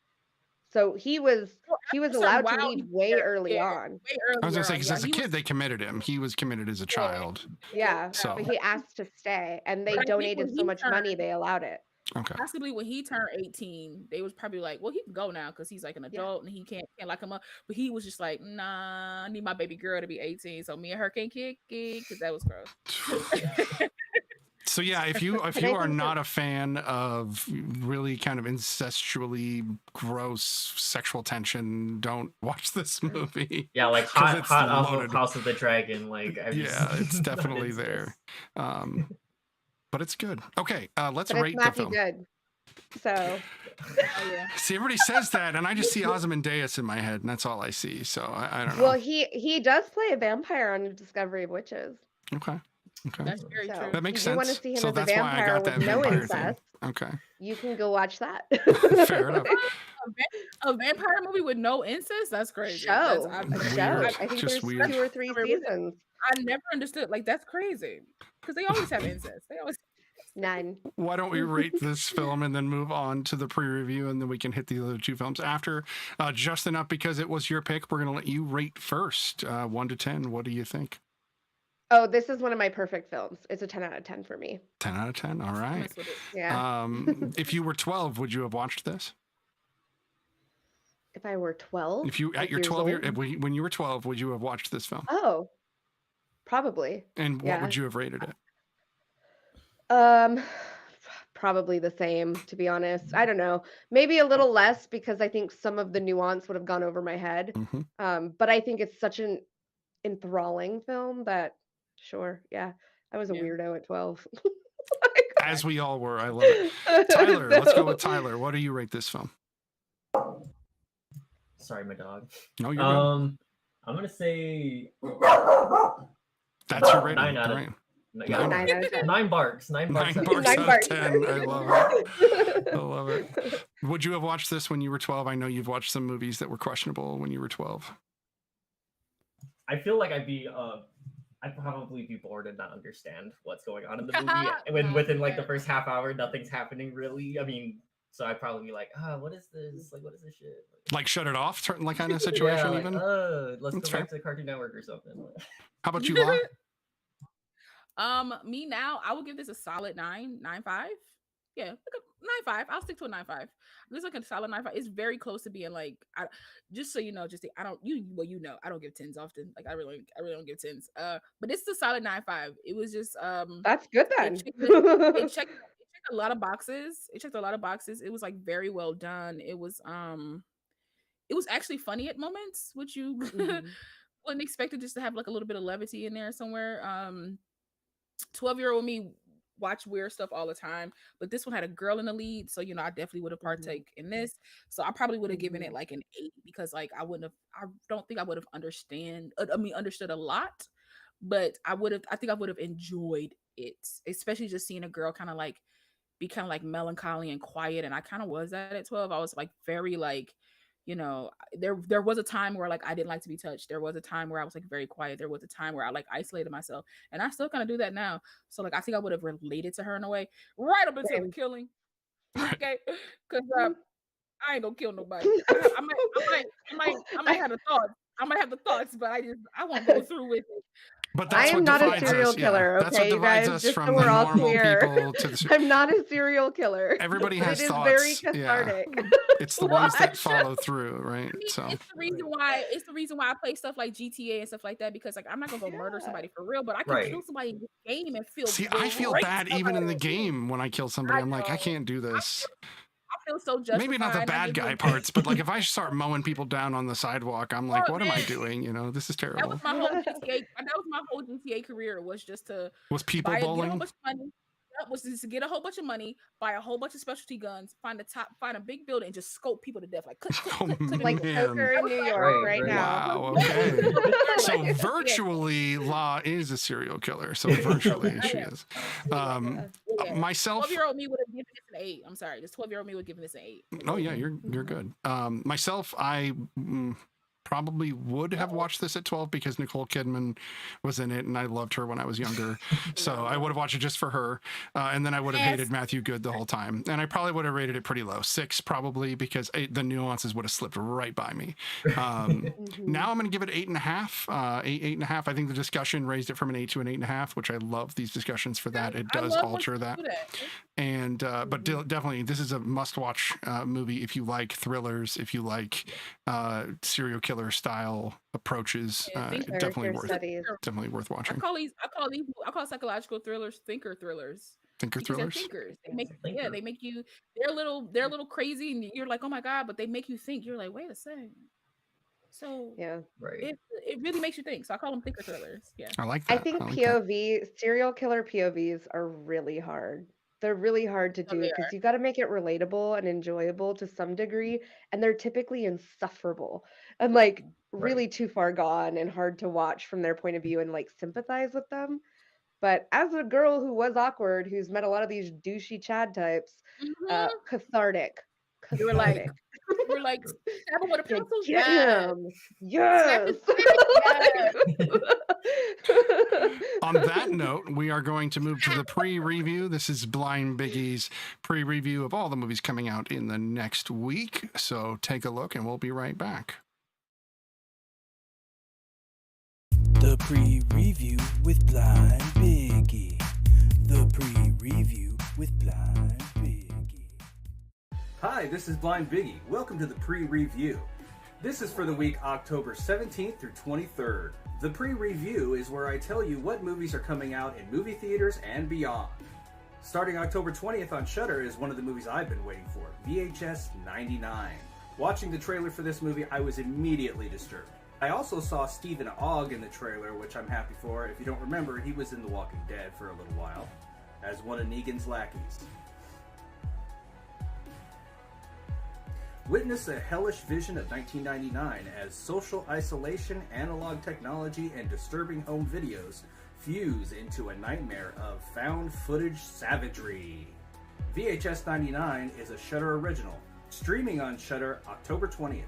So he was allowed to leave way early on. I was gonna say, because as a kid they committed him. He was committed as a child. Yeah. So but he asked to stay, and they donated so much money they allowed it. Okay. Possibly when he turned 18, they was probably like, well, he can go now because he's like an adult and he can't lock him up. But he was just like, nah, I need my baby girl to be 18 so me and her can kick it, because that was gross. So yeah, if you are not a fan of really kind of incestually gross sexual tension, don't watch this movie. Yeah, like hot off of House of the Dragon. Like, it's definitely there. But it's good. Okay, let's rate the film. Good. So see, everybody says that, and I just see Ozymandias in my head, and that's all I see. So I don't know. Well, he does play a vampire on The Discovery of Witches. Okay. That's very true. That makes if sense. You want to see him so as a that's why I vampire got that with no vampire incest. thing. Okay. You can go watch that. Fair enough. A vampire movie with no incest? That's crazy. Show. I think Just there's weird. 2 or 3 seasons. I never understood. Like, that's crazy. Because they always have incest. They always. None. Why don't we rate this film and then move on to the pre-review, and then we can hit the other 2 films after. Justin, up because it was your pick, we're going to let you rate first. 1 to 10. What do you think? Oh, this is one of my perfect films. It's a 10 out of 10 for me. 10 out of 10. All right. Yeah. If you were 12, would you have watched this? If I were 12? If you at your 12 year, when you were 12, would you have watched this film? Oh, probably. And what would you have rated it? Probably the same, to be honest. I don't know. Maybe a little less because I think some of the nuance would have gone over my head. But I think it's such an enthralling film that, sure, yeah. I was a weirdo at 12. As we all were. I love it. Tyler, let's go with Tyler. What do you rate this film? Sorry, my dog. No, you're good. I'm gonna say that's your rating. 9 out of 10. 9 out of 10. 9 barks. 9 barks. 9 barks out of 10. I love it. I love it. Would you have watched this when you were 12? I know you've watched some movies that were questionable when you were 12. I feel like I'd probably be bored and not understand what's going on in the movie. When within like the first half hour, nothing's happening really. I mean, so I'd probably be like, what is this? Like, what is this shit? Like shut it off, like kind of situation, like, even. Let's go back to Cartoon Network or something. How about you, Law? Me now, I would give this a solid 9.5. Yeah, like a 9.5. I'll stick to a 9.5. This is like a solid 9.5. It's very close to being like, just so you know, I don't give 10s often. Like I really don't give 10s. But this is a solid 9.5. It was just that's good then. It checked a lot of boxes. It checked a lot of boxes. It was like very well done. It was actually funny at moments, which you wouldn't expect it, just to have like a little bit of levity in there somewhere. 12-year-old me watch weird stuff all the time, but this one had a girl in the lead, so I definitely would have partake in this. So I probably would have given it like an 8, because like I don't think I would have understood a lot, but I think I would have enjoyed it, especially just seeing a girl kind of like melancholy and quiet, and I kind of was that at 12. I was like very like you know, there was a time where like I didn't like to be touched. There was a time where I was like very quiet. There was a time where I like isolated myself, and I still kind of do that now. So like I think I would have related to her in a way, right up until the killing. Okay, because I ain't gonna kill nobody. I might have the thoughts. I might have the thoughts, but I won't go through with it. But that's I am what not a divides serial us. killer, Yeah. That's what okay, you divides guys, us just from so the we're all normal clear. people to the. I'm not a serial killer. Everybody but has it is thoughts. very Yeah. cathartic. It's the ones that What? follow through, right? I mean, So it's the reason why I play stuff like GTA and stuff like that, because like I'm not gonna go murder somebody for real, but I can kill somebody in this game and feel see, I feel great bad even in the about it. game when I kill somebody. I'm like, I can't do this. I feel so justified. Maybe not the I bad give guy you- parts, but like if I start mowing people down on the sidewalk, I'm like, Oh, what am I man. doing? You know, this is That terrible. was my whole GTA. That was my whole GTA career, was just to Was people get a whole bowling? bunch of money. That was just to get a whole bunch of money, buy a whole bunch of specialty guns, find a big building, and just scope people to death. Like, click, click, Oh, click, click, Like man. Stoker in New York right now. Wow. Okay. So virtually, Law is a serial killer. So virtually, she is. Myself. 12-year-old me would have given this an 8. I'm sorry, this 12-year-old me would have given this an 8. Oh yeah, you're good. Myself, I probably would have watched this at 12 because Nicole Kidman was in it and I loved her when I was younger. So I would have watched it just for her. And then I would have hated Matthew Good the whole time. And I probably would have rated it pretty low, 6 probably, because the nuances would have slipped right by me. Now I'm going to give it 8.5. 8.5. I think the discussion raised it from an 8 to an 8.5, which I love these discussions for that. It does alter that. And but definitely, this is a must-watch movie if you like thrillers, if you like serial killer style approaches. Definitely worth watching. I call psychological thrillers thinker thrillers. Thinker Because they're thrillers. thinkers. They make you. They're a little crazy, and you're like, oh my god, but they make you think. You're like, wait a second. So yeah, it really makes you think. So I call them thinker thrillers. Yeah, I like that. I think POV serial killer POVs are really hard. They're really hard to do because you got to make it relatable and enjoyable to some degree, and they're typically insufferable and like really too far gone and hard to watch from their point of view and like sympathize with them. But as a girl who was awkward, who's met a lot of these douchey Chad types, cathartic. You were like, stab him with a pencil. Get him. Yes. On that note, we are going to move to the pre-review. This is BlindBiggie's pre-review of all the movies coming out in the next week. So take a look and we'll be right back. The pre-review with BlindBiggie. The pre-review with BlindBiggie. Hi, this is BlindBiggie. Welcome to the pre-review. This is for the week October 17th through 23rd. The pre-review is where I tell you what movies are coming out in movie theaters and beyond. Starting October 20th on Shudder is one of the movies I've been waiting for, VHS 99. Watching the trailer for this movie, I was immediately disturbed. I also saw Stephen Ogg in the trailer, which I'm happy for. If you don't remember, he was in The Walking Dead for a little while, as one of Negan's lackeys. Witness a hellish vision of 1999 as social isolation, analog technology, and disturbing home videos fuse into a nightmare of found footage savagery. VHS 99 is a Shudder original, streaming on Shudder October 20th.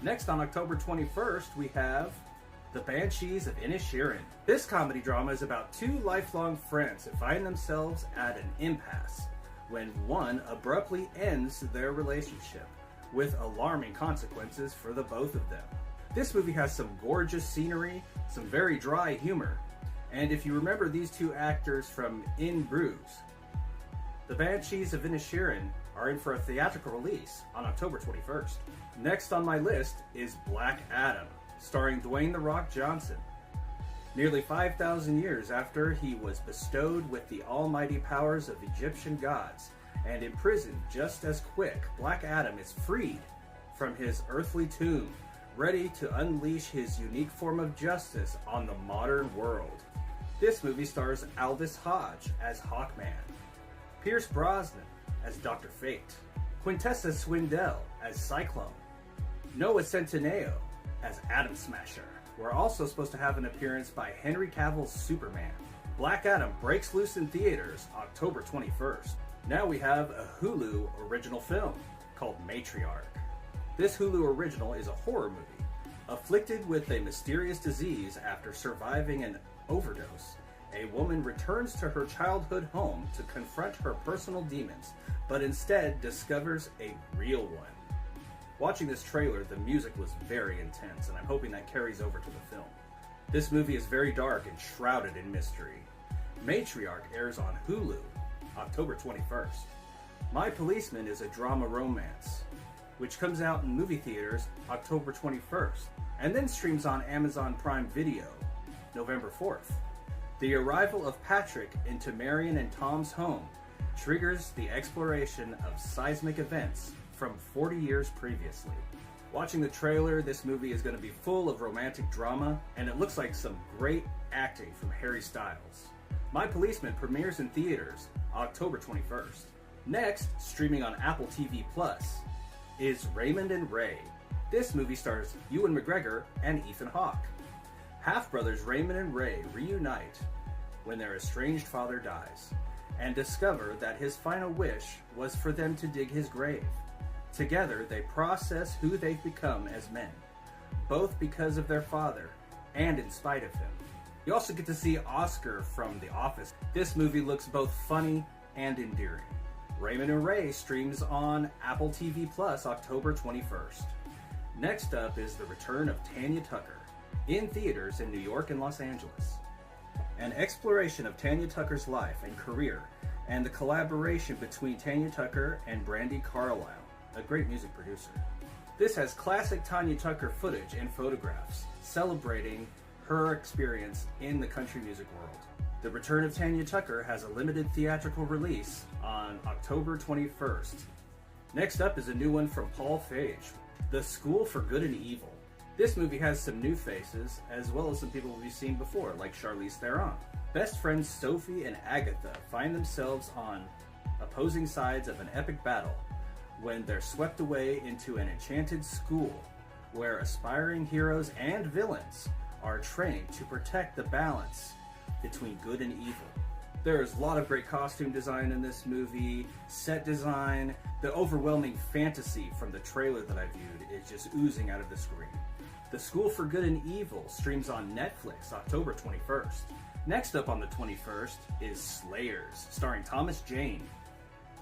Next on October 21st, we have The Banshees of Inisherin. This comedy drama is about two lifelong friends that find themselves at an impasse when one abruptly ends their relationship, with alarming consequences for the both of them. This movie has some gorgeous scenery, some very dry humor, and if you remember these two actors from In Bruges, The Banshees of Inisherin are in for a theatrical release on October 21st. Next on my list is Black Adam, starring Dwayne "The Rock" Johnson. Nearly 5,000 years after he was bestowed with the almighty powers of Egyptian gods, and imprisoned just as quick, Black Adam is freed from his earthly tomb, ready to unleash his unique form of justice on the modern world. This movie stars Aldous Hodge as Hawkman, Pierce Brosnan as Dr. Fate, Quintessa Swindell as Cyclone, Noah Centineo as Atom Smasher. We're also supposed to have an appearance by Henry Cavill's Superman. Black Adam breaks loose in theaters October 21st. Now we have a Hulu original film called Matriarch. This Hulu original is a horror movie. Afflicted with a mysterious disease after surviving an overdose, a woman returns to her childhood home to confront her personal demons, but instead discovers a real one. Watching this trailer, the music was very intense, and I'm hoping that carries over to the film. This movie is very dark and shrouded in mystery. Matriarch airs on Hulu, October 21st. My Policeman is a drama romance, which comes out in movie theaters October 21st, and then streams on Amazon Prime Video, November 4th. The arrival of Patrick into Marion and Tom's home triggers the exploration of seismic events from 40 years previously. Watching the trailer, this movie is going to be full of romantic drama, and it looks like some great acting from Harry Styles. My Policeman premieres in theaters October 21st. Next, streaming on Apple TV Plus, is Raymond and Ray. This movie stars Ewan McGregor and Ethan Hawke. Half-brothers Raymond and Ray reunite when their estranged father dies, and discover that his final wish was for them to dig his grave. Together, they process who they've become as men, both because of their father and in spite of him. You also get to see Oscar from The Office. This movie looks both funny and endearing. Raymond and Ray streams on Apple TV Plus October 21st. Next up is the return of Tanya Tucker, in theaters in New York and Los Angeles. An exploration of Tanya Tucker's life and career, and the collaboration between Tanya Tucker and Brandi Carlile, a great music producer. This has classic Tanya Tucker footage and photographs celebrating her experience in the country music world. The Return of Tanya Tucker has a limited theatrical release on October 21st. Next up is a new one from Paul Feig, The School for Good and Evil. This movie has some new faces, as well as some people we've seen before, like Charlize Theron. Best friends Sophie and Agatha find themselves on opposing sides of an epic battle when they're swept away into an enchanted school where aspiring heroes and villains are trained to protect the balance between good and evil. There's a lot of great costume design in this movie, set design. The overwhelming fantasy from the trailer that I viewed is just oozing out of the screen. The School for Good and Evil streams on Netflix October 21st. Next up on the 21st is Slayers, starring Thomas Jane.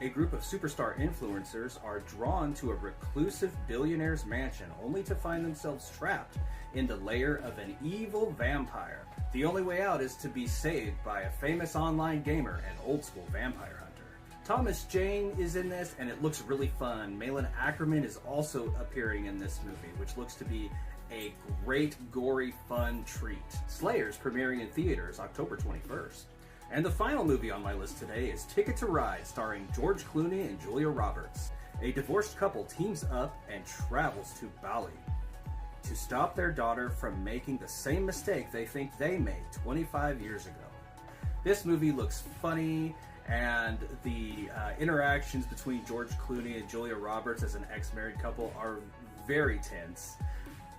A group of superstar influencers are drawn to a reclusive billionaire's mansion only to find themselves trapped in the lair of an evil vampire. The only way out is to be saved by a famous online gamer and old-school vampire hunter. Thomas Jane is in this, and it looks really fun. Malin Ackerman is also appearing in this movie, which looks to be a great, gory, fun treat. Slayers premiering in theaters October 21st. And the final movie on my list today is Ticket to Ride, starring George Clooney and Julia Roberts. A divorced couple teams up and travels to Bali to stop their daughter from making the same mistake they think they made 25 years ago. This movie looks funny, and the interactions between George Clooney and Julia Roberts as an ex-married couple are very tense.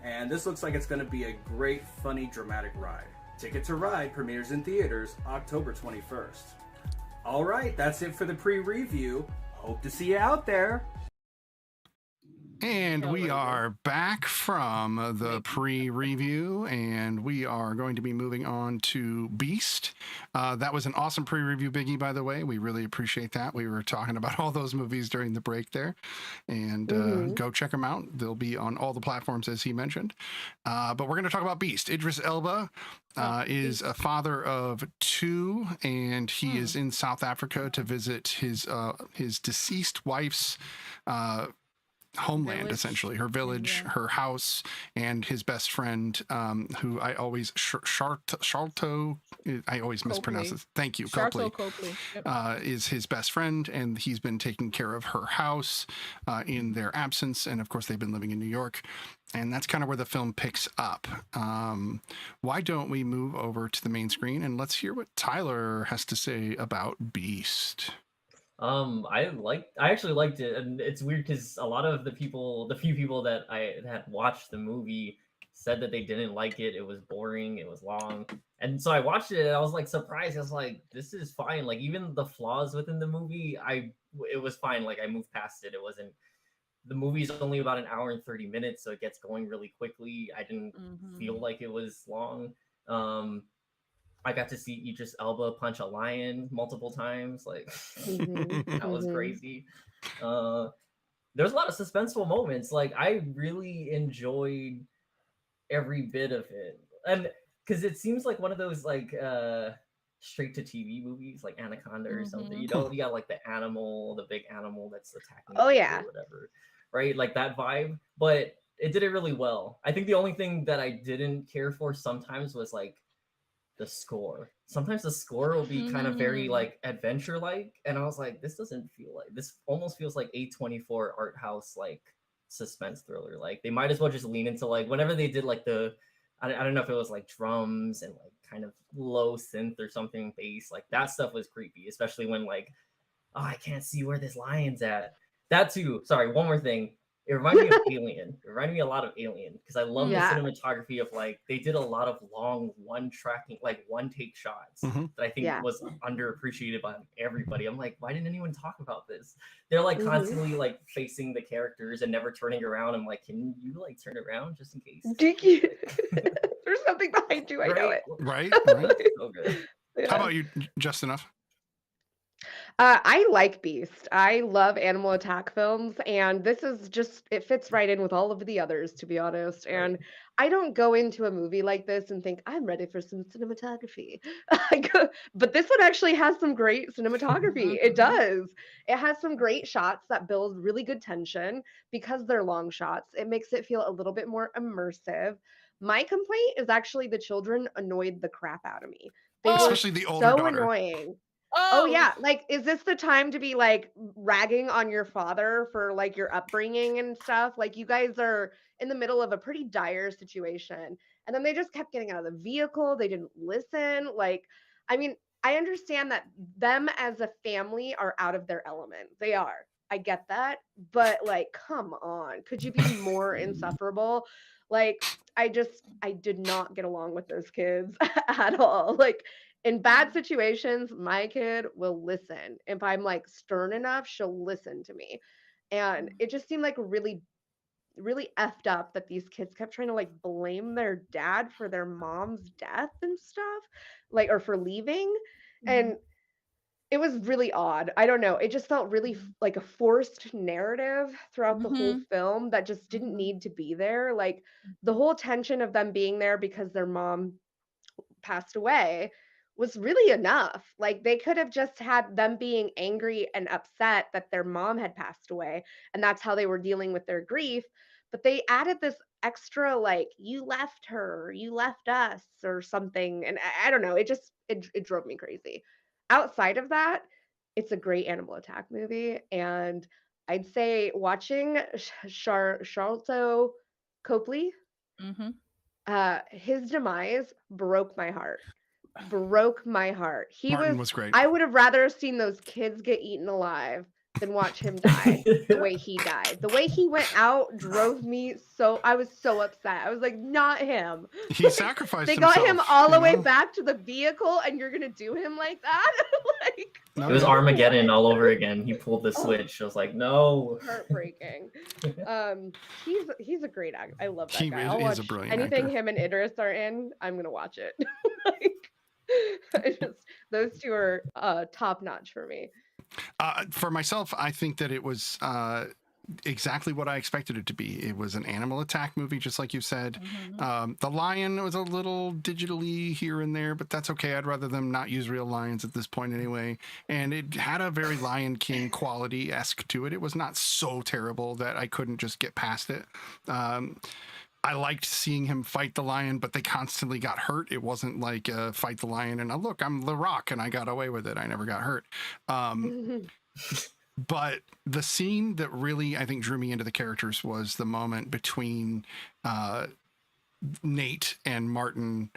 And this looks like it's going to be a great, funny, dramatic ride. Ticket to Ride premieres in theaters October 21st. All right, that's it for the pre-review. Hope to see you out there. And we are back from the pre-review, and we are going to be moving on to Beast. That was an awesome pre-review, Biggie, by the way. We really appreciate that. We were talking about all those movies during the break there, and go check them out. They'll be on all the platforms, as he mentioned. But we're going to talk about Beast. Idris Elba is a father of two, and he is in South Africa to visit his deceased wife's homeland, village. Essentially her village, her house, and his best friend, who I always Sharlto, I always mispronounce it. Thank you, Copley. Yep. Is his best friend, and he's been taking care of her house in their absence, and of course they've been living in New York, and that's kind of where the film picks up. Why don't we move over to the main screen and let's hear what Tyler has to say about Beast. I actually liked it, and it's weird because a lot of the few people that I had watched the movie said that they didn't like it. It was boring, it was long, and so I watched it and I was like surprised. I was like, this is fine. Like even the flaws within the movie, it was fine. Like I moved past it. It wasn't the movie's only about an hour and 30 minutes, so it gets going really quickly. I didn't feel like it was long. I got to see Idris Elba punch a lion multiple times. Like that was crazy. There's a lot of suspenseful moments. Like I really enjoyed every bit of it, and because it seems like one of those like straight to TV movies, like Anaconda or something. You know, you got like the big animal that's attacking. Oh yeah, or whatever, right? Like that vibe. But it did it really well. I think the only thing that I didn't care for sometimes was like the score. Sometimes the score will be kind of very like adventure like, and I was like, this doesn't feel like this. Almost feels like A24 art house like suspense thriller. Like they might as well just lean into like whenever they did like the I don't know if it was like drums and like kind of low synth or something bass, like that stuff was creepy, especially when like, oh, I can't see where this lion's at. That too. Sorry, one more thing. It reminded me of Alien. It reminded me a lot of Alien because I love the cinematography of like they did a lot of long one take shots that I think was underappreciated by everybody. I'm like, why didn't anyone talk about this? They're like constantly like facing the characters and never turning around. I'm like, can you like turn around just in case? There's something behind you. I know it. Right. So good. How about you, Just Enough? I like Beast. I love animal attack films, and this is just, it fits right in with all of the others, to be honest. And I don't go into a movie like this and think, I'm ready for some cinematography. But this one actually has some great cinematography. It does. It has some great shots that build really good tension because they're long shots. It makes it feel a little bit more immersive. My complaint is actually the children annoyed the crap out of me. They were especially the older so daughter. annoying. Oh yeah, like is this the time to be like ragging on your father for like your upbringing and stuff? Like you guys are in the middle of a pretty dire situation. And then they just kept getting out of the vehicle. They didn't listen. Like, I mean, I understand that them as a family are out of their element. They are. I get that. But like, come on. Could you be more insufferable? Like, I did not get along with those kids at all. Like, in bad situations, my kid will listen. If I'm like stern enough, she'll listen to me. And it just seemed like really, really effed up that these kids kept trying to like blame their dad for their mom's death and stuff, like, or for leaving. And it was really odd. I don't know. It just felt really like a forced narrative throughout the whole film that just didn't need to be there. Like the whole tension of them being there because their mom passed away was really enough. Like they could have just had them being angry and upset that their mom had passed away and that's how they were dealing with their grief, but they added this extra like you left her, you left us or something, and I don't know, it drove me crazy. Outside of that, it's a great animal attack movie, and I'd say watching Charlton Copley, his demise broke my heart. He Martin was great. I would have rather seen those kids get eaten alive than watch him die the way he died. The way he went out drove me so, I was so upset. I was like, not him. He sacrificed They himself. got him all the way back to the vehicle and you're going to do him like that? Like, it was Armageddon all over again. He pulled the switch. I was like, no. Heartbreaking. He's a great actor. I love that He guy. is I'll watch a brilliant anything actor. him and Idris are in. I'm going to watch it. Those two are top notch for me. For myself, I think that it was exactly what I expected it to be. It was an animal attack movie, just like you said. The lion was a little digitally here and there, but that's okay. I'd rather them not use real lions at this point anyway. And it had a very Lion King quality-esque to it. It was not so terrible that I couldn't just get past it. I liked seeing him fight the lion, but they constantly got hurt. It wasn't like fight the lion and look, I'm The Rock and I got away with it. I never got hurt. But the scene that really, I think, drew me into the characters was the moment between Nate and Martin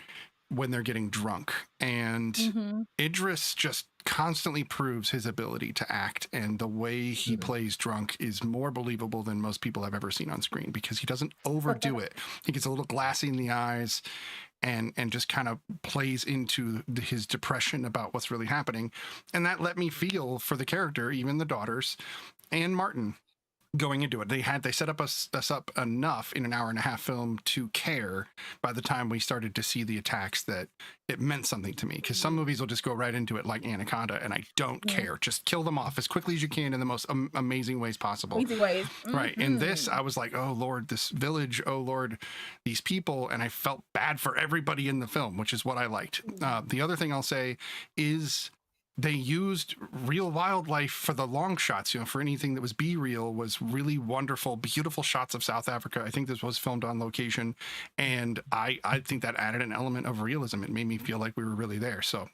when they're getting drunk. And Idris just constantly proves his ability to act, and the way he plays drunk is more believable than most people I've ever seen on screen because he doesn't overdo it. He gets a little glassy in the eyes and just kind of plays into his depression about what's really happening. And that let me feel for the character, even the daughters and Martin. going into it. They set us up enough in an hour and a half film to care by the time we started to see the attacks that it meant something to me. Because some movies will just go right into it like Anaconda, and I don't care. Just kill them off as quickly as you can in the most amazing ways possible. Easy ways. Right. In this, I was like, oh Lord, this village, oh Lord, these people, and I felt bad for everybody in the film, which is what I liked. The other thing I'll say is they used real wildlife for the long shots, for anything that was B-reel was really wonderful, beautiful shots of South Africa. I think this was filmed on location, and I think that added an element of realism. It made me feel like we were really there. So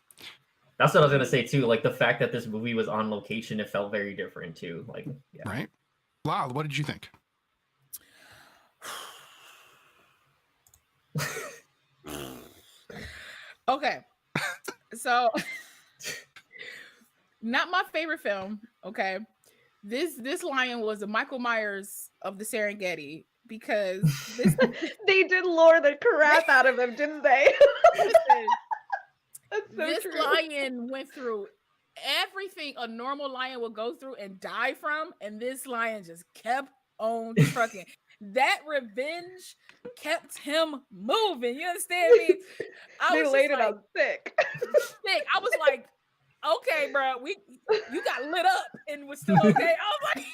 that's what I was gonna say too. Like the fact that this movie was on location, it felt very different too. Like, yeah. Right. Wow. What did you think? Okay. So not my favorite film. Okay. This lion was a Michael Myers of the Serengeti because they did lure the crap out of him, didn't they? That's so this true. lion went through everything a normal lion would go through and die from, and this lion just kept on trucking. That revenge kept him moving. You understand me? They laid it on thick. Thick. I was like, okay, bro, you got lit up and was still okay. I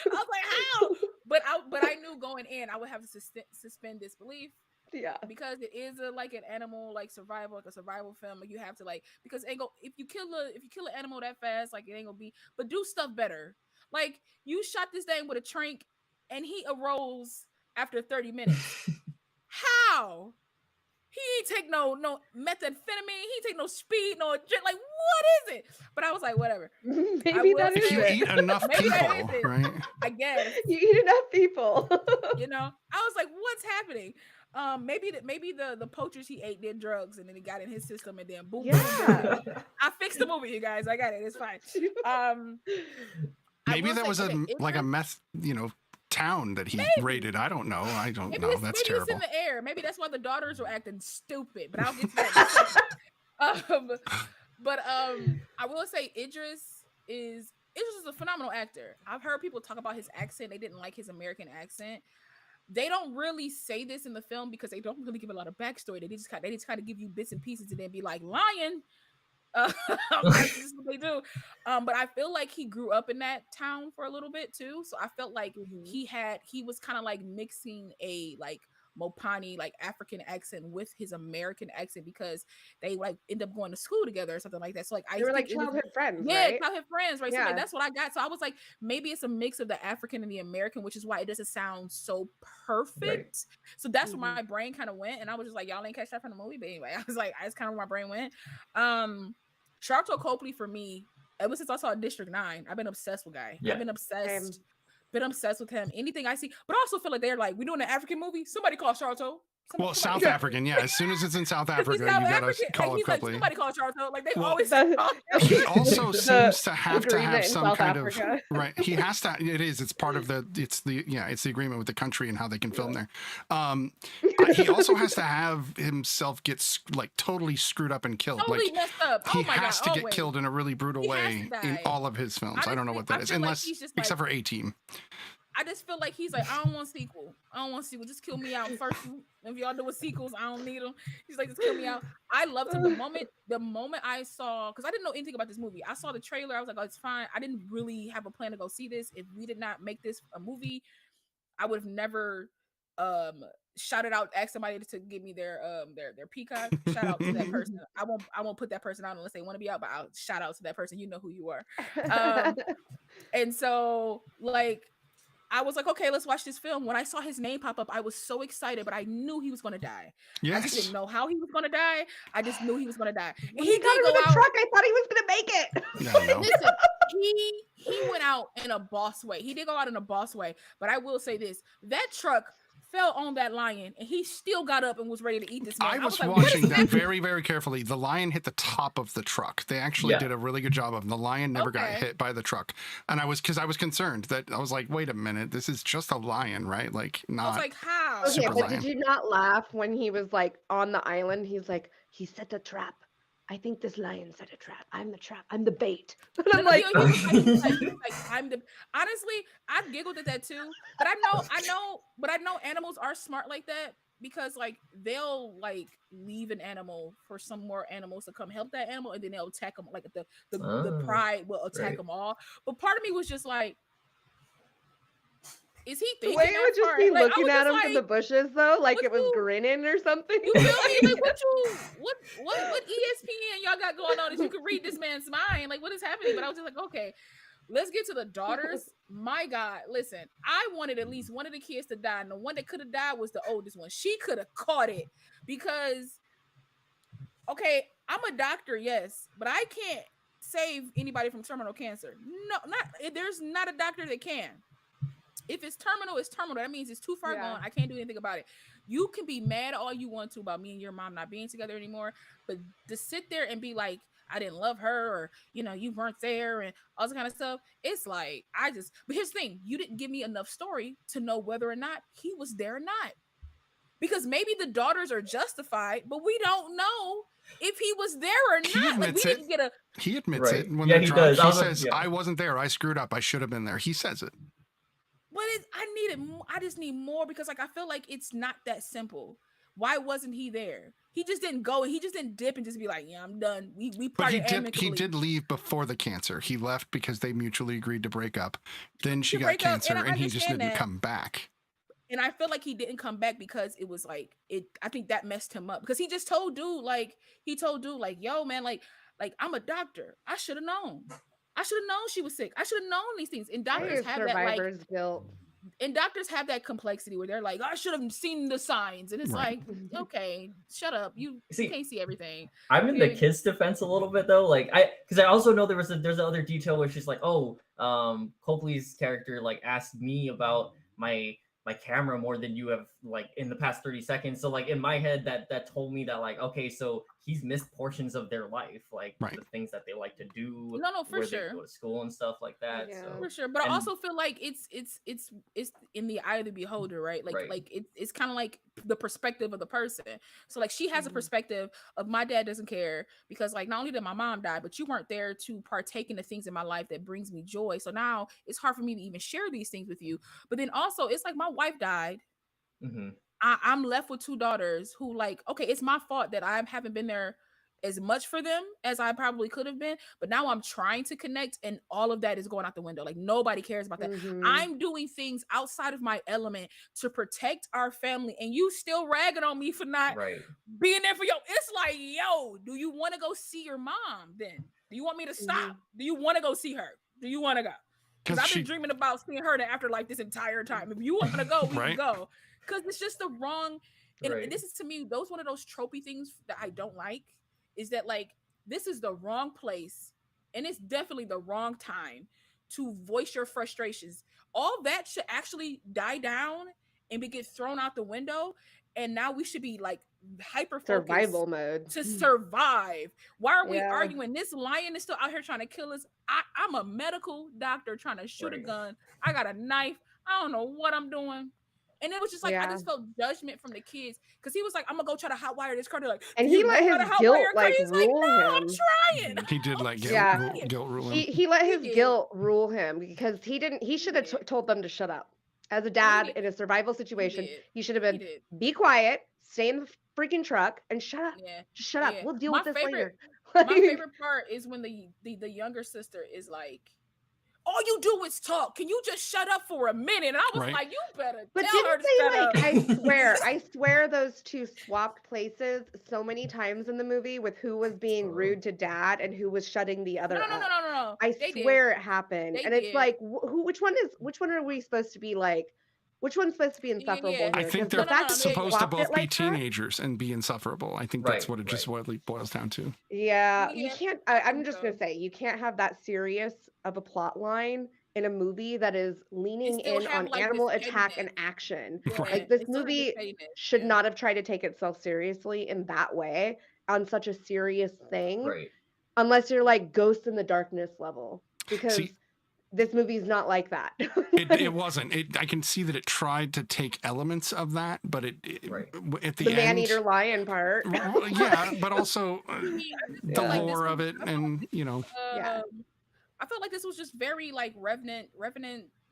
was like, how? But I knew going in I would have to suspend disbelief. Yeah, because it is like an animal like survival, like a survival film. Like you have to because if you kill an animal that fast, like it ain't gonna be. But do stuff better. Like you shot this thing with a trank, and he arose after 30 minutes. How? He ain't take no methamphetamine. He ain't take no speed, no drink. Like what is it? But I was like, whatever. Maybe that is if you it. eat enough people, right? I guess you eat enough people. I was like, what's happening? Maybe the poachers he ate did drugs and then he got in his system and then boom. Yeah. Boom. I fixed the movie, you guys. I got it. It's fine. Maybe that was a meth, town that he raided. I don't know. That's maybe terrible. It's in the air. Maybe that's why the daughters were acting stupid. But I'll get to that. I will say Idris is a phenomenal actor. I've heard people talk about his accent. They didn't like his American accent. They don't really say this in the film because they don't really give a lot of backstory. They just kind of give you bits and pieces and then be like, lion. That's just what they do. But I feel like he grew up in that town for a little bit too. So I felt like he was kind of like mixing a like Mopani like African accent with his American accent because they like end up going to school together or something like that. So like they were like childhood friends, yeah, right? childhood friends, right? Yeah. So like, that's what I got. So I was like, maybe it's a mix of the African and the American, which is why it doesn't sound so perfect. Right. So that's where my brain kind of went, and I was just like, y'all ain't catch that from the movie, but anyway, I was like, that's kind of where my brain went. Sharlto Copley for me, ever since I saw District 9, I've been obsessed with guy. Yeah. I've been obsessed. Been obsessed with him. Anything I see, but I also feel like they're like, we're doing an African movie. Somebody call Sharlto. South African, yeah. As soon as it's in South Africa, you gotta call it Copley. Somebody call Sharlto. Like they always. He also seems to have some kind Africa. of right. He has to. It's part of the. It's the agreement with the country and how they can film there. He also has to have himself get like totally screwed up and killed. Totally like messed up. He has to get killed in a really brutal way in all of his films. I don't know what that is, unless except for A-Team. I just feel like he's like, I don't want sequel. Just kill me out first. If y'all do sequels, I don't need them. He's like, just kill me out. I loved him the moment I saw, because I didn't know anything about this movie. I saw the trailer. I was like, oh, it's fine. I didn't really have a plan to go see this. If we did not make this a movie, I would have never shouted out, asked somebody to give me their peacock. Shout out to that person. I won't put that person out unless they want to be out, but I'll shout out to that person. You know who you are. And so like, I was like, okay, let's watch this film. When I saw his name pop up, I was so excited, but I knew he was going to die. Yes. I just didn't know how he was going to die. I just knew he was going to die. When he got into the truck, I thought he was going to make it. No. Listen, he went out in a boss way. He did go out in a boss way, but I will say this: that truck fell on that lion, and he still got up and was ready to eat this man. I was watching that very, very carefully. The lion hit the top of the truck. They actually did a really good job of it. The lion never got hit by the truck. And I was concerned that I was like, wait a minute, this is just a lion, right? Like, not. I was like, how? Okay, but did you not laugh when he was like on the island? He's like, he set the trap. I think this lion set a trap. I'm the trap. I'm the bait. And No, I'm no, like, he was like, I'm the. Honestly, I giggled at that too. But I know animals are smart like that because like they'll like leave an animal for some more animals to come help that animal, and then they'll attack them. Like the pride will attack them all. But part of me was just like, is he the thinking way it that would just far? be Like I looking was at just him from the like, bushes, though, like what it was you grinning or something. you feel me? Like what ESPN y'all got going on that you can read this man's mind? Like what is happening? But I was just like, okay, let's get to the daughters. My God, listen, I wanted at least one of the kids to die, and the one that could have died was the oldest one. She could have caught it because, okay, I'm a doctor, yes, but I can't save anybody from terminal cancer. No, there's not a doctor that can. If it's terminal, it's terminal. That means it's too far gone. I can't do anything about it. You can be mad all you want to about me and your mom not being together anymore, but to sit there and be like, I didn't love her, or you weren't there, and all that kind of stuff. It's like but here's the thing: you didn't give me enough story to know whether or not he was there or not. Because maybe the daughters are justified, but we don't know if he was there or not. He admits it. He admits it when they're drunk. He says, "I wasn't there. I screwed up. I should have been there." He says it. But I just need more because like I feel like it's not that simple. Why wasn't he there? He just didn't go and he just didn't dip and just be like, yeah, I'm done. We parted amicably. He did leave before the cancer. He left because they mutually agreed to break up. Then she got cancer and he just didn't come back. And I feel like he didn't come back because it was like I think that messed him up because he just told dude like yo man, like I'm a doctor. I should have known. I should have known she was sick. I should have known these things. And doctors have survivor's guilt. And doctors have that complexity where they're like, I should have seen the signs. And it's like, okay, shut up. You can't see everything. I'm in the kid's defense a little bit though. Like because I also know there's another detail where she's like, oh, Copley's character like asked me about my camera more than you have like in the past 30 seconds. So like in my head that told me that like, okay, so he's missed portions of their life, like the things that they like to do. No, for sure. They go to school and stuff like that. Yeah. So for sure. But I also feel like it's in the eye of the beholder, right? Like it's kind of like the perspective of the person. So like she has a perspective of my dad doesn't care because like not only did my mom die, but you weren't there to partake in the things in my life that brings me joy. So now it's hard for me to even share these things with you. But then also it's like my wife died. Mm-hmm. I'm left with two daughters who like, okay, it's my fault that I haven't been there as much for them as I probably could have been, but now I'm trying to connect and all of that is going out the window. Like nobody cares about that. I'm doing things outside of my element to protect our family and you still ragging on me for not being there for it's like, yo, do you want to go see your mom then? Do you want me to stop? Do you want to go see her? Do you want to go? Because I've been dreaming about seeing her in the afterlife this entire time. If you want to go, we can go. Because it's just the wrong, and this is to me, one of those tropey things that I don't like is that like, this is the wrong place and it's definitely the wrong time to voice your frustrations. All that should actually die down and get thrown out the window. And now we should be like hyper survival mode to survive. Why are we arguing? This lion is still out here trying to kill us. I'm a medical doctor trying to shoot a gun. I got a knife. I don't know what I'm doing. And it was just like I just felt judgment from the kids because he was like, "I'm gonna go try to hotwire this car." They're like, and he let his guilt like rule him. I'm trying. He did let guilt rule him. He let his guilt rule him because he didn't. He should have told them to shut up. As a dad in a survival situation, he should have been be quiet, stay in the freaking truck, and shut up. Just shut up. We'll deal with this later. My favorite part is when the younger sister is like, all you do is talk. Can you just shut up for a minute? And I was like, you better tell her to shut up. I swear those two swapped places so many times in the movie with who was being rude to dad and who was shutting the other up. No. I swear it happened. And it's like, which one are we supposed to be like? Which one's supposed to be insufferable? Here? I think they're supposed to both be teenagers and be insufferable. I think that's what it just boils down to. Yeah, you can't. I'm just gonna say you can't have that serious of a plot line in a movie that is leaning in on like animal attack and action. Like this movie should not have tried to take itself seriously in that way on such a serious thing, unless you're like Ghost in the Darkness level, because. this movie's not like that. It wasn't. I can see that it tried to take elements of that, but at the The end, man-eater lion part. yeah, but also the like this lore of was- it, and Yeah. I felt like this was just very like Revenant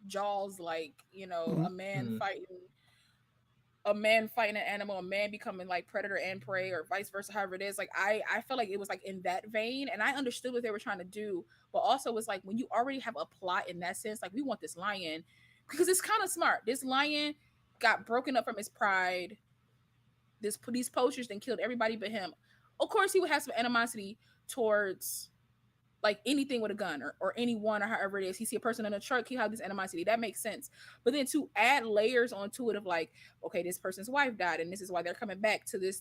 Jaws, like, you know, a man fighting an animal, a man becoming like predator and prey, or vice versa, however it is. Like I felt like it was like in that vein, and I understood what they were trying to do, but also it's like when you already have a plot in that sense, like we want this lion because it's kind of smart. This lion got broken up from his pride. These poachers then killed everybody but him. Of course, he would have some animosity towards like anything with a gun, or anyone, or however it is. He see a person in a truck, he have this animosity. That makes sense. But then to add layers onto it of like, okay, this person's wife died, and this is why they're coming back to this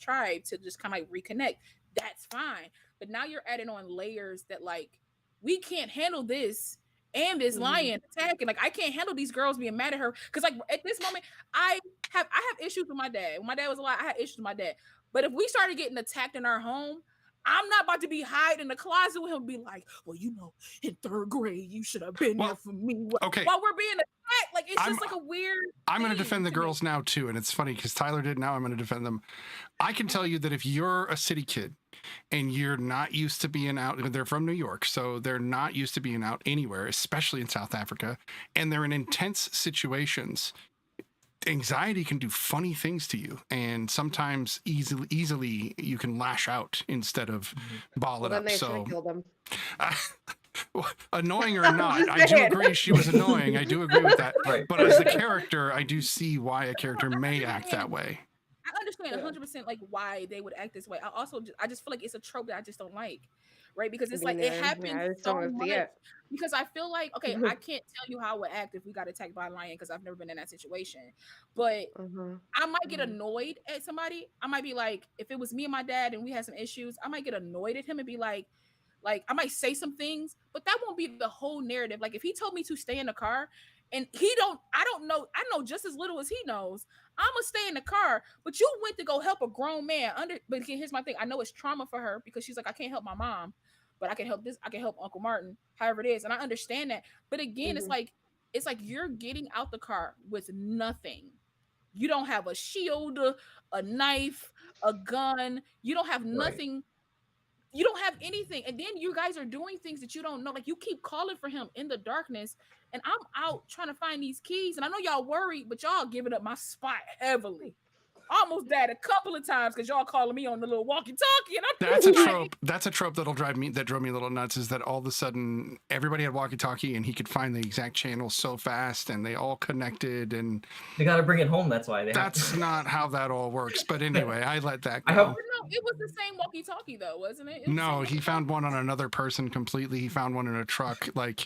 tribe to just kind of like reconnect. That's fine. But now you're adding on layers that like we can't handle this. And this lion attacking, like I can't handle these girls being mad at her because like at this moment I have issues with my dad. When my dad was alive, I had issues with my dad. But if we started getting attacked in our home, I'm not about to be hiding in the closet with him and be like, well, you know, in 3rd grade, you should have been there for me. Okay. While we're being attacked. Like, it's just like a weird. I'm going to defend the girls now, too. And it's funny because Tyler did. Now I'm going to defend them. I can tell you that if you're a city kid and you're not used to being out, they're from New York, so they're not used to being out anywhere, especially in South Africa, and they're in intense situations. Anxiety can do funny things to you, and sometimes easily you can lash out instead of ball it Then up. they So should kill them. annoying or not, I do agree she was annoying. I do agree with that. Right. But as a character, I do see why a character may act that way. I understand 100% like why they would act this way. I just feel like it's a trope that I just don't like, right? Because it's like it happens I just so don't want to much. see it. Because I feel like, okay, I can't tell you how I would act if we got attacked by a lion because I've never been in that situation. But I might get annoyed at somebody. I might be like, if it was me and my dad and we had some issues, I might get annoyed at him and be like I might say some things, but that won't be the whole narrative. Like if he told me to stay in the car and I don't know, I know just as little as he knows, I'm gonna stay in the car, but you went to go help a grown man but here's my thing. I know it's trauma for her because she's like, I can't help my mom, but I can help this. I can help Uncle Martin, however it is. And I understand that. But again, it's like you're getting out the car with nothing. You don't have a shield, a knife, a gun. You don't have nothing. Right. You don't have anything. And then you guys are doing things that you don't know. Like you keep calling for him in the darkness. And I'm out trying to find these keys. And I know y'all worried, but y'all giving up my spot heavily. Almost died a couple of times because y'all calling me on the little walkie-talkie, and that's a trope. That's a trope that drove me a little nuts. Is that all of a sudden everybody had walkie-talkie and he could find the exact channel so fast, and they all connected, and they got to bring it home. That's why that's not how that all works. But anyway, I let that go. No, it was the same walkie-talkie though, wasn't it? No, he found one on another person completely. He found one in a truck. Like,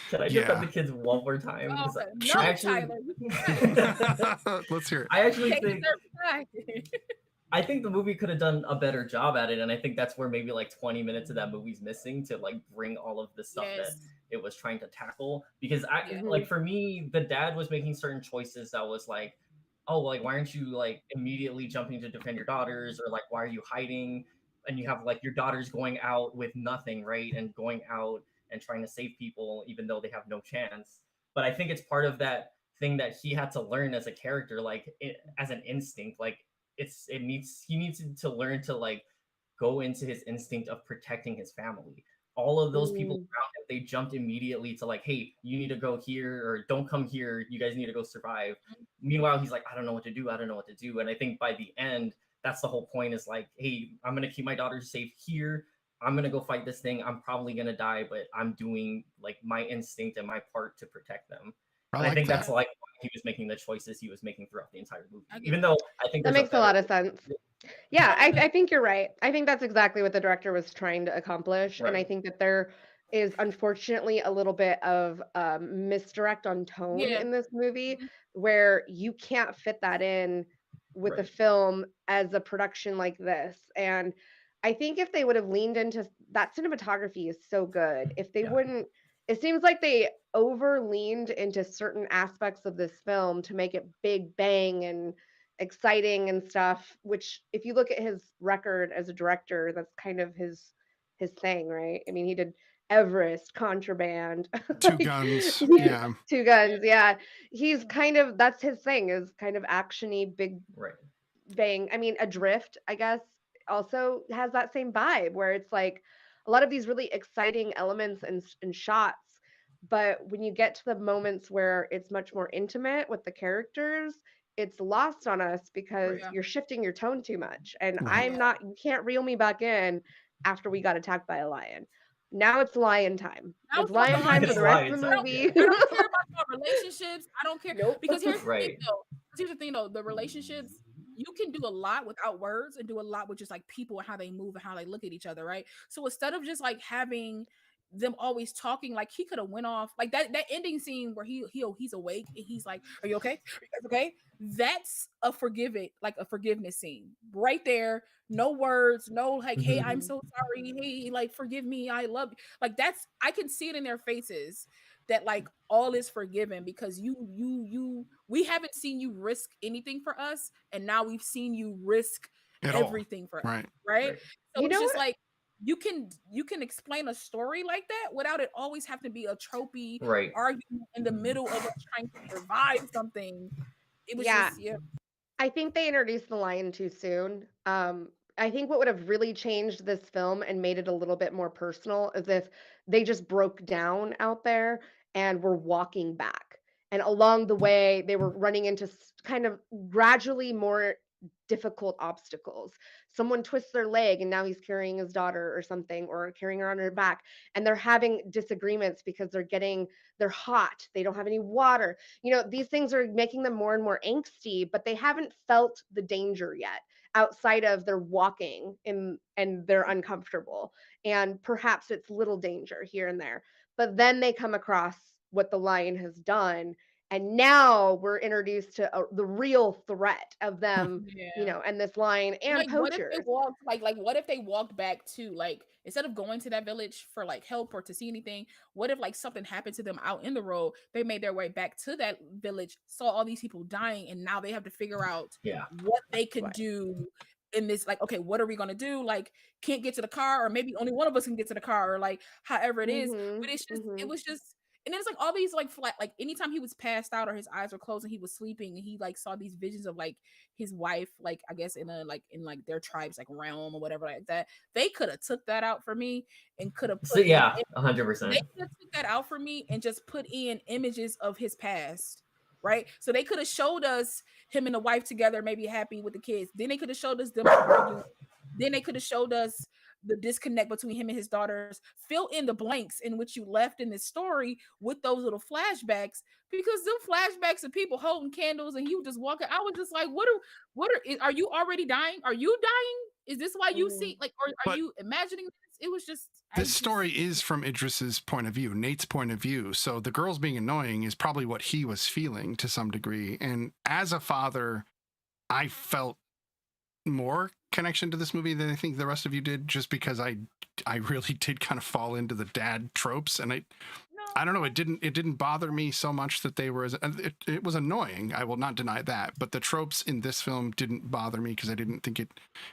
can I just have the kids one more time? Oh, sure. Tyler. Let's hear it. I actually think. I think the movie could have done a better job at it, and I think that's where maybe like 20 minutes of that movie's missing to like bring all of the stuff that it was trying to tackle. Because like for me, the dad was making certain choices that was like, oh, like why aren't you like immediately jumping to defend your daughters, or like why are you hiding? And you have like your daughters going out with nothing, right? And going out and trying to save people even though they have no chance. But I think it's part of that thing that he had to learn as a character, like as an instinct, like he needs to learn to like go into his instinct of protecting his family. All of those people around him, they jumped immediately to like, hey, you need to go here, or don't come here, you guys need to go survive. Meanwhile, he's like, I don't know what to do. And I think by the end, that's the whole point, is like, hey, I'm gonna keep my daughters safe here, I'm gonna go fight this thing, I'm probably gonna die, but I'm doing like my instinct and my part to protect them. I think that's like he was making the choices he was making throughout the entire movie. Even though I think that makes a lot of sense. Yeah, I think you're right. I think that's exactly what the director was trying to accomplish. Right. And I think that there is unfortunately a little bit of misdirect on tone in this movie, where you can't fit that in with a film as a production like this. And I think if they would have leaned into that, cinematography is so good. If they wouldn't, it seems like they over leaned into certain aspects of this film to make it big bang and exciting and stuff, which if you look at his record as a director, that's kind of his thing, right? I mean, he did Everest, Contraband, Two like, guns. he's Yeah. Two Guns, yeah. He's kind of that's his thing is kind of actiony, big Right. bang. I mean, Adrift, I guess, also has that same vibe where it's like a lot of these really exciting elements and shots, but when you get to the moments where it's much more intimate with the characters, it's lost on us because Yeah. you're shifting your tone too much. And Right. you can't reel me back in after we got attacked by a lion. Now it's lion time. Now It's it's about lion the time for It's the lion. rest of the lion time, movie. I don't care about your relationships. I don't care Nope. because here's the thing Right. though. Here's the thing though. The relationships, you can do a lot without words and do a lot with just like people and how they move and how they look at each other, right? So instead of just like having them always talking, like he could have went off like that ending scene where he's awake and he's like, "Are you okay? Are you guys okay?" That's a forgiveness scene right there. No words, no like, "Hey, I'm so sorry. Hey, like forgive me. I love you." Like that's I can see it in their faces that like all is forgiven because we haven't seen you risk anything for us and now we've seen you risk At all. everything for us, Right. right? Right. So You it's know just what? like you can explain a story like that without it always have to be a tropey Right. argument in the middle of us trying to survive something. It was Yeah, just yeah. I think they introduced the lion too soon. I think what would have really changed this film and made it a little bit more personal is if they just broke down out there and were walking back. And along the way, they were running into kind of gradually more difficult obstacles. Someone twists their leg and now he's carrying his daughter or something, or carrying her on her back. And they're having disagreements because they're hot. They don't have any water. These things are making them more and more angsty, but they haven't felt the danger yet outside of their walking and they're uncomfortable. And perhaps it's little danger here and there. But then they come across what the lion has done. And now we're introduced to the real threat of them, Yeah. and this lion and Like what if they poachers. walked like what if they walked back to like instead of going to that village for like help or to see anything, what if like something happened to them out in the road, they made their way back to that village, saw all these people dying, and now they have to figure out Yeah. what they could Right. do in this like, okay, what are we gonna do? Like can't get to the car, or maybe only one of us can get to the car, or like however it is. But Mhm. it's just it Mhm. was just and then it's like all these like flat like anytime he was passed out or his eyes were closed and he was sleeping and he like saw these visions of like his wife, like I guess in their tribes like realm or whatever like that. They could have took that out for me and could have So put yeah, in 100%. they could have took that out for me and just put in images of his past. Right. So they could have showed us him and the wife together, maybe happy with the kids. Then they could have showed us them arguing. Then they could have showed us the disconnect between him and his daughters. Fill in the blanks in which you left in this story with those little flashbacks, because them flashbacks of people holding candles and you just walking. I was just like, are you already dying? Are you dying? Is this why you see like, or are But- you imagining this? It was just This story is from Idris's point of view, Nate's point of view. So the girls being annoying is probably what he was feeling to some degree. And as a father, I felt more connection to this movie than I think the rest of you did, just because I really did kind of fall into the dad tropes, and I don't know, it didn't bother me so much that they were it was annoying. I will not deny that, but the tropes in this film didn't bother me because I didn't think it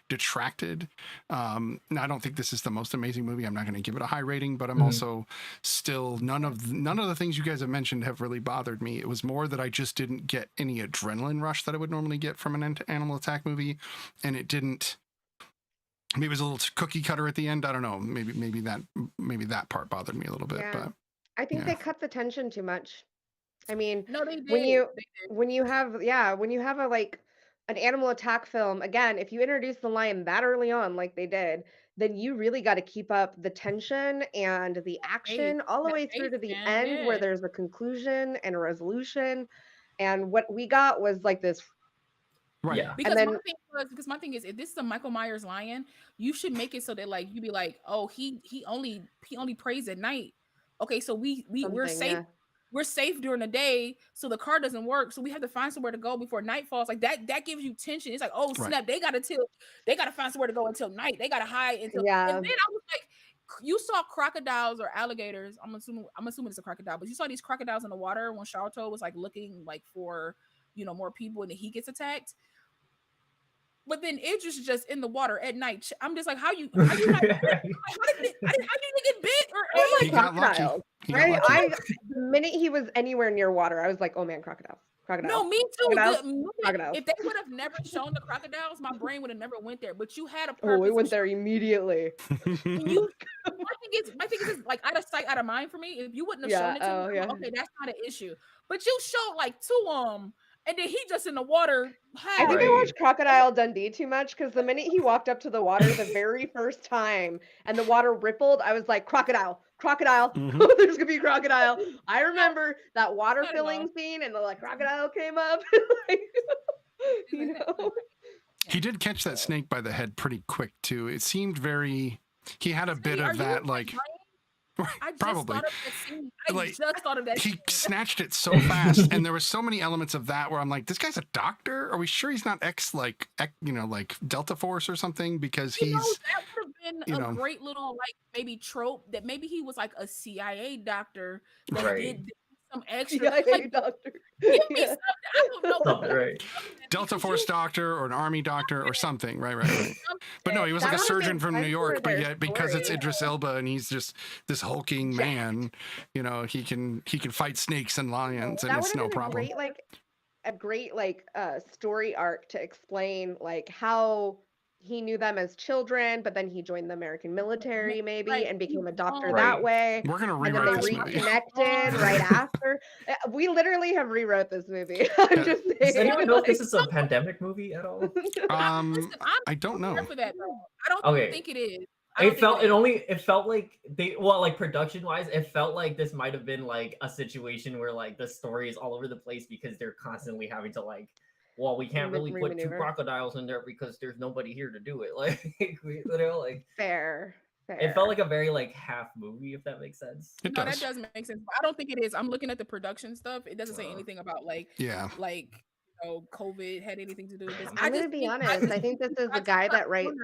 detracted. I don't think this is the most amazing movie. I'm not going to give it a high rating, but I'm also still none of the things you guys have mentioned have really bothered me. It was more that I just didn't get any adrenaline rush that I would normally get from an animal attack movie, and it didn't. Maybe it was a little cookie cutter at the end. I don't know. Maybe that part bothered me a little bit, Yeah. but. I think Yeah. they cut the tension too much. I mean, no, they did. when you They did. when you have a like an animal attack film, again, if you introduce the lion that early on like they did, then you really got to keep up the tension and the action all the That way through to faith, the man, end where yeah. there's a conclusion and a resolution. And what we got was like this. Right. Yeah. Because then- my thing is, if this is a Michael Myers lion, you should make it so that like you be like, oh, he only prays at night. Okay, so we're Something, safe. yeah. We're safe during the day, so the car doesn't work. So we have to find somewhere to go before night falls. Like that gives you tension. It's like, oh Right. snap, they gotta find somewhere to go until night. They gotta hide until. Yeah. And then I was like, you saw crocodiles or alligators. I'm assuming it's a crocodile, but you saw these crocodiles in the water when Charlotte was like looking like for more people, and then he gets attacked. But then Idris is just in the water at night. I'm just like, how you not, how did you get bit or Oh He ate? got lucky. crocodiles. He got lucky. The minute he was anywhere near water, I was like, oh man, crocodiles. No, me too. Crocodiles. If they would have never shown the crocodiles, my brain would have never went there. But you had a purpose. Oh, it went there immediately. My thing is like out of sight, out of mind for me. If you wouldn't have shown it to me, okay, that's not an issue. But you showed like two of them, and then he just in the water. I think I watched Crocodile Dundee too much because the minute he walked up to the water the very first time and the water rippled, I was like, crocodile. There's gonna be a crocodile. I remember that water filling scene and the like crocodile came up. You know. He did catch that snake by the head pretty quick too. It seemed very. He had a bit of that like. Probably. I just thought of that. He snatched it so fast, and there were so many elements of that where I'm like, this guy's a doctor. Are we sure he's not like Delta Force or something? Because he's. That would have been a great little like maybe trope that maybe he was like a CIA doctor that did some extra. CIA doctor. Give me something. I don't know. Delta Force doctor or an army doctor or something. Right. But no, he was like a surgeon from New York, but yet because it's Idris Elba and he's just this hulking man, you know, he can fight snakes and lions and it's no problem. A great story arc to explain like how he knew them as children, but then he joined the American military maybe and became a doctor that way. We're gonna and then rewrite they this movie. reconnected right after. We literally have rewrote this movie. I'm just saying. Does anyone know if this is a pandemic movie at all? I don't know. For that, I don't think it is. It felt like production wise, it felt like this might have been like a situation where like the story is all over the place because they're constantly having to like, well, we can't really put two crocodiles in there because there's nobody here to do it. Like fair. It felt like a very like half movie, if that makes sense. That does make sense. But I don't think it is. I'm looking at the production stuff. It doesn't say anything about COVID had anything to do with this. I'm gonna be honest. I think this is a guy that writes.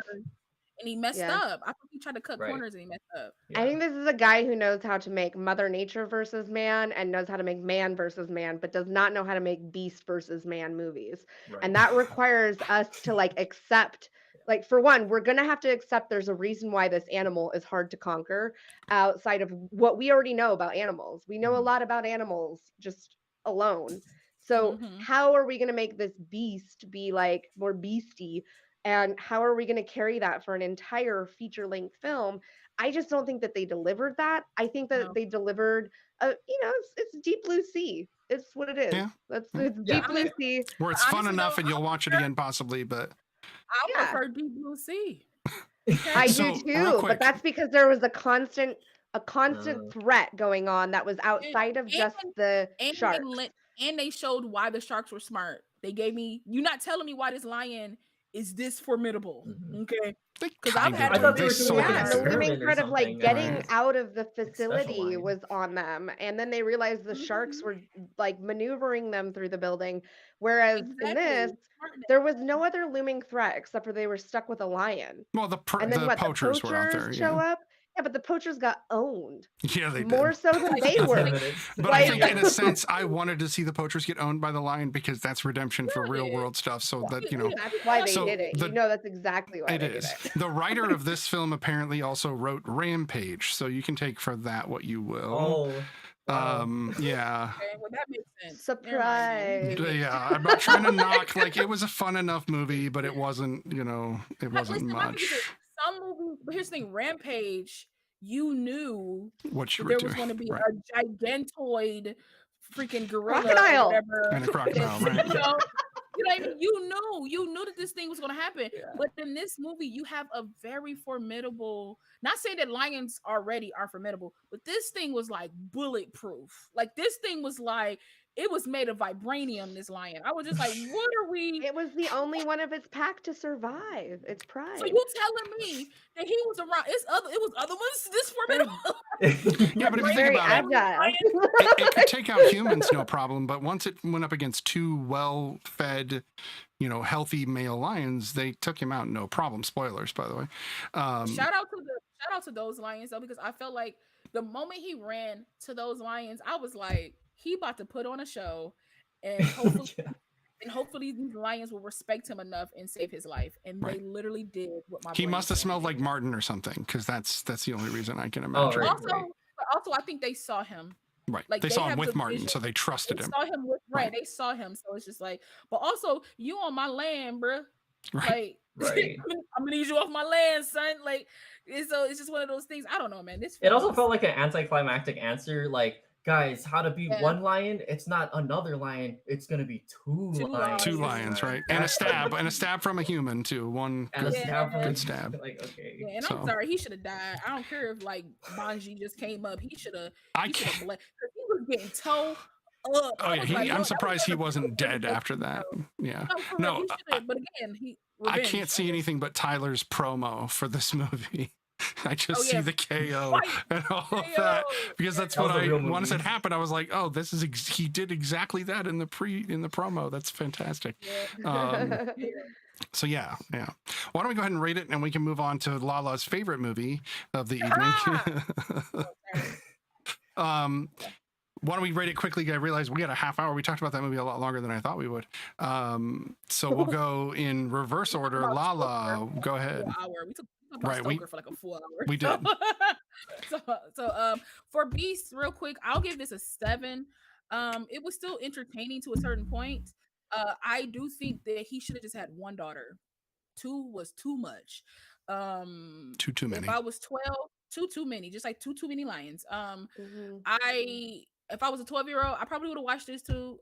And he messed up. I thought he tried to cut corners and he messed up. I think this is a guy who knows how to make Mother Nature versus man and knows how to make man versus man, but does not know how to make beast versus man movies. And that requires us to like accept, like for one, we're going to have to accept there's a reason why this animal is hard to conquer outside of what we already know about animals. We know a lot about animals just alone. So how are we going to make this beast be like more beastie? And how are we going to carry that for an entire feature-length film? I just don't think that they delivered that. I think that they delivered, it's Deep Blue Sea. It's what it is. Yeah. It's Deep Blue Sea. Where it's fun enough and you'll watch it again possibly, but... I prefer Deep Blue Sea. I do too, but that's because there was a constant threat going on that was outside of just the sharks. And they showed why the sharks were smart. They gave me, you're not telling me why this lion is this formidable, okay? Because I thought they were doing the looming threat of like getting out of the facility was on them, and then they realized the sharks were like maneuvering them through the building. Whereas in this, there was no other looming threat except for they were stuck with a lion. Well, the poachers were out there. Show up. Yeah, but the poachers got owned. Yeah, they did. More so than they were. But I think in a sense, I wanted to see the poachers get owned by the lion because that's redemption for real world stuff. So that, you know. That's why they did it. That's exactly why they did it. The writer of this film apparently also wrote Rampage. So you can take for that what you will. Yeah. Okay, well, that makes sense. Surprise. Yeah, I'm not trying to knock. Like, it was a fun enough movie, but it wasn't, it wasn't much. Some movies, but here's the thing, Rampage, you knew what you there were was going to be right. a gigantoid freaking gorilla crocodile. Or whatever. And a crocodile, right? You know what I mean? You knew that this thing was going to happen. Yeah. But in this movie, you have a very formidable, not saying that lions already are formidable, but this thing was like bulletproof. Like this thing was like, it was made of vibranium, this lion. I was just like, what are we? It was the only one of its pack to survive. Its pride. So you telling me that he was around? It was other ones this formidable. Yeah, but if you think about it could take out humans, no problem. But once it went up against two well-fed, healthy male lions, they took him out, no problem. Spoilers, by the way. Shout out to those lions though, because I felt like the moment he ran to those lions, I was like, he about to put on a show, and hopefully, And hopefully these lions will respect him enough and save his life. And they literally did what my He brain must have said. smelled like Martin or something, because that's the only reason I can Oh, imagine. right, Also, but also I think they saw him. Right. Like They saw him have with the Martin, vision. so they trusted They him. saw him with Right. They saw him, so it's just like. But also, you on my land, bruh. Right. Like, Right. I'm gonna need you off my land, son. Like, so it's just one of those things. I don't know, man. This It film also is- felt like an anticlimactic answer. Like, guys, how to beat Yeah. one lion? It's not another lion. It's gonna be two lions. Two lions, right? And a stab from a human too. One And a good, stab from a- good stab. Like, okay. Yeah, and So- I'm sorry, he should have died. I don't care if like Bonji just came up. He should have. I He should have can't. bled because he was getting toe up. Oh I yeah, was like, I'm yo, surprised he that was wasn't dead never- after that. Yeah. No, for real, No, he should've, but again, I revenge, can't see guess. anything but Tyler's promo for this movie. I just Oh, see yeah. the KO Right. and all of that, because that's That what was a real once movie. it happened, I was like, oh, this is he did exactly that in the promo. That's fantastic. Yeah. So yeah. Why don't we go ahead and rate it, and we can move on to Lala's favorite movie of the evening. Why don't we rate it quickly? I realized we had a half hour. We talked about that movie a lot longer than I thought we would. So we'll go in reverse order. Lala, go ahead. Full hour. We talked about Right, we- Stoker for like a full hour. we did. So for Beast, real quick, I'll give this a 7. It was still entertaining to a certain point. I do think that he should have just had one daughter. 2 was too much. Too many. If I was 12, too many, just like too many lions. Mhm. If I was a 12-year-old, I probably would have watched this too.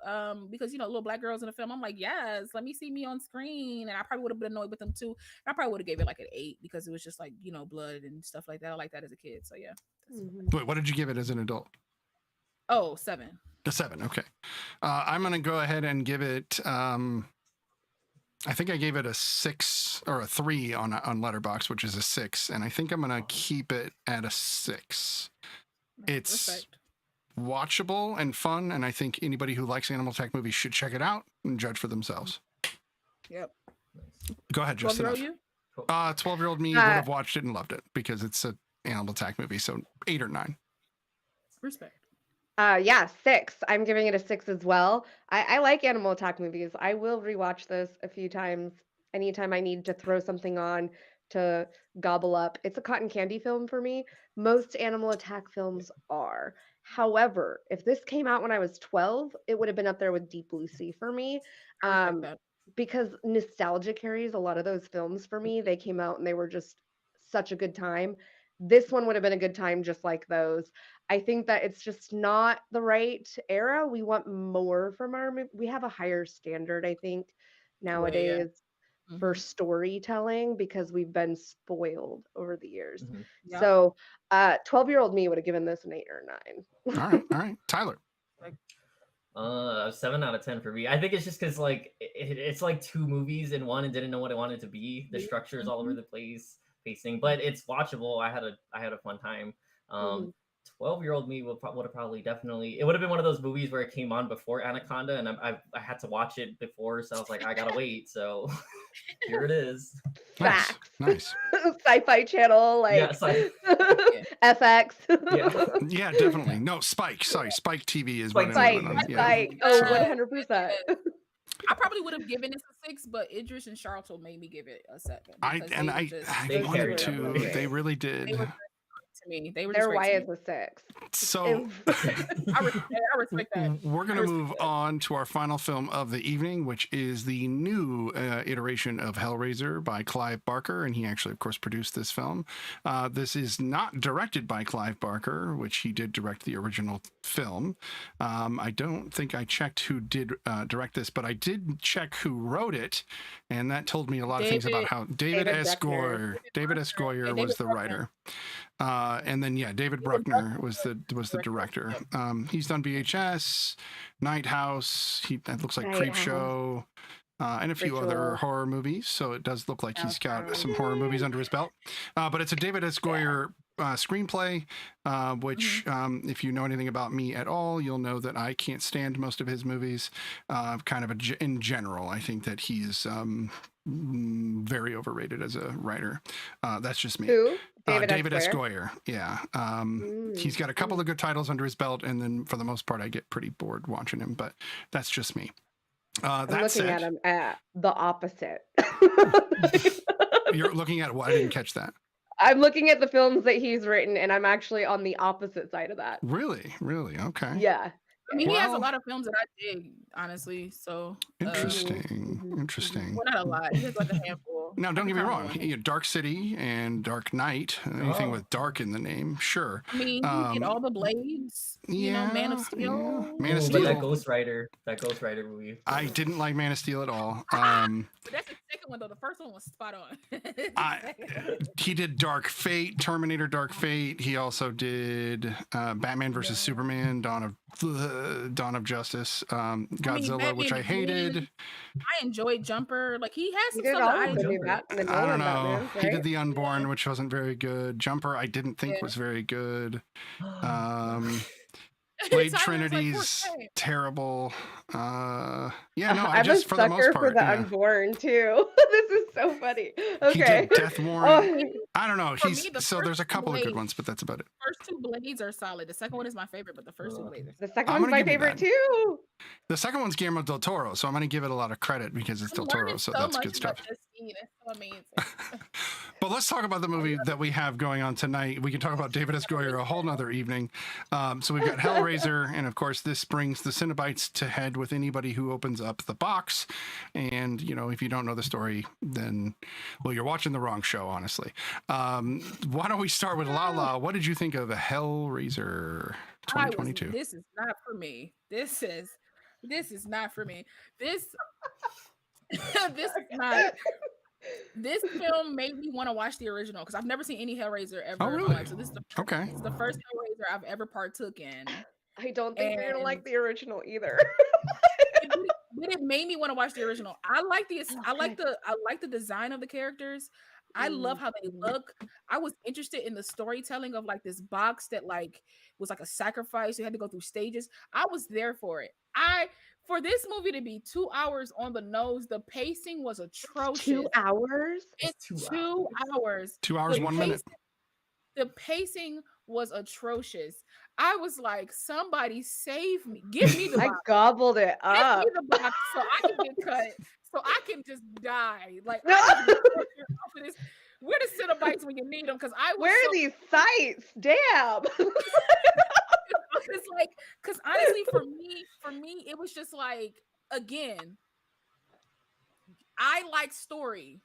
Because little black girls in the film, I'm like, yes, let me see me on screen. And I probably would have been annoyed with them too. And I probably would have gave it like an 8 because it was just like, blood and stuff like that. I like that as a kid. So yeah. Wait, what did you give it as an adult? Oh, 7. A 7. Okay. I'm gonna go ahead and give it. I think I gave it a 6 or a 3 on Letterboxd, which is a 6, and I think I'm gonna keep it at a 6. It's Respect. watchable and fun, and I think anybody who likes animal attack movies should check it out and judge for themselves. Yep. Go ahead, Justin. 12-year-old you? 12-year-old me would have watched it and loved it because it's an animal attack movie. So 8 or 9. Respect. Yeah, 6. I'm giving it a 6 as well. I like animal attack movies. I will rewatch this a few times anytime I need to throw something on to gobble up. It's a cotton candy film for me. Most animal attack films are. However, if this came out when I was 12, it would have been up there with Deep Blue Sea for me. I respect that. Because nostalgia carries a lot of those films for me. They came out and they were just such a good time. This one would have been a good time just like those. I think that it's just not the right era. We want more from our movie. We have a higher standard, I think, nowadays for storytelling because we've been spoiled over the years. Yep. So 12-year-old me would have given this an 8 or 9. All right. Tyler. 7 out of 10 for me. I think it's just because like it's like 2 movies in one and didn't know what it wanted to be. The structure is all over the place, pacing, but it's watchable. I had a fun time. 12-year-old me would have probably definitely. It would have been one of those movies where it came on before Anaconda, and I had to watch it before, so I was like, I gotta wait. So here it is. Nice. Facts. Nice. Sci-Fi Channel, like Yeah, FX. Yeah, definitely. No, Spike. Sorry, Spike TV is what Spike. it was on. Yeah. Spike. Oh, 100%. I probably would have given this a 6, but Idris and Charlton made me give it a 7. I because they wanted carried to. that movie. They really did. They were to me. They were Their just why great is to me. a 6. So I respect that. we're going to move on to our final film of the evening, which is the new iteration of Hellraiser by Clive Barker. And he actually, of course, produced this film. This is not directed by Clive Barker, which he did direct the original film. I don't think I checked who did direct this, but I did check who wrote it. And that told me a lot of things about how David S. Goyer was the writer. And then David Bruckner was the director. He's done VHS, Night House. That looks like Creep Show, and a few other horror movies. So it does look like he's got some horror movies under his belt. But it's a David S. Goyer screenplay, which if you know anything about me at all, you'll know that I can't stand most of his movies. In general, I think that he's very overrated as a writer. That's just me. Who? David S. Goyer. Yeah. He's got a couple of good titles under his belt, and then for the most part, I get pretty bored watching him, but that's just me. I'm That looking at said, him at the opposite. you're looking at what? I didn't catch that. I'm looking at the films that he's written, and I'm actually on the opposite side of that. Really? Okay. Yeah. I mean, he has a Well- lot of films that I dig, honestly. So Interesting. well, not a lot. He has like a handful. Now, don't I get me can wrong. count on one. Dark City and Dark Knight, anything Oh. with dark in the name, sure. I mean, you get all the Blades. You know, Man of Steel. Man of Ooh, Steel. but that Ghost Rider movie. I didn't like Man of Steel at all. But that's the second one though. The first one was spot on. He did Dark Fate, Terminator Dark Fate. He also did Batman versus Superman, Dawn of Justice, Godzilla, which I hated. I enjoyed Jumper. Like he has He some did stuff all that I of the new enjoyed. the I don't Nolan know. Batmans, He right? did The Unborn, which wasn't very good. Jumper, I didn't think was very good. Blade Tyler's like, Trinity's "4K." terrible. Yeah, no, I I'm just a for the most sucker part. for the yeah. Unborn too. This is so funny. He Okay. did Death Warrant. Oh, I don't know. For He's me, the so first there's a couple of good Blade- ones, but that's about it. First two Blades are solid. The second one is my favorite, but the first two Blades are the second I'm one's gonna my give you favorite that. too. The second one's Guillermo del Toro, so I'm going to give it a lot of credit because it's I'm del Toro, learning so so that's much good stuff. about this scene. It's so amazing. But let's talk about the movie that we have going on tonight. We can talk about David S. Goyer a whole nother evening. So we've got Hellraiser, and of course, this brings the Cenobites to head with anybody who opens up the box. And, you know, if you don't know the story, then, well, you're watching the wrong show, honestly. Why don't we start with Lala? What did you think of Hellraiser 2022? This is not for me. This is not for me. This this is not. This film made me want to watch the original because I've never seen any Hellraiser ever. Oh, in my really? life. So this is Okay. the first Hellraiser I've ever partook in. I don't think you're gonna like the original either. But it made me want to watch the original. I like the design of the characters. I love how they look. I was interested in the storytelling of like this box that like was like a sacrifice. You had to go through stages. I was there for it. For this movie to be 2 hours on the nose, the pacing was atrocious. 2 hours? It's 2 hours. 2 hours, The 1 minute. The pacing was atrocious. I was like, somebody save me. Give me the I box. gobbled it Give up. me the box so I can get cut. So I can just die. Like, No. I can get tortured off of this. Where the Cenobites when you need them? Because I was Where are these sites? Damn. It's like, because honestly, for me, it was just like, again, I like story.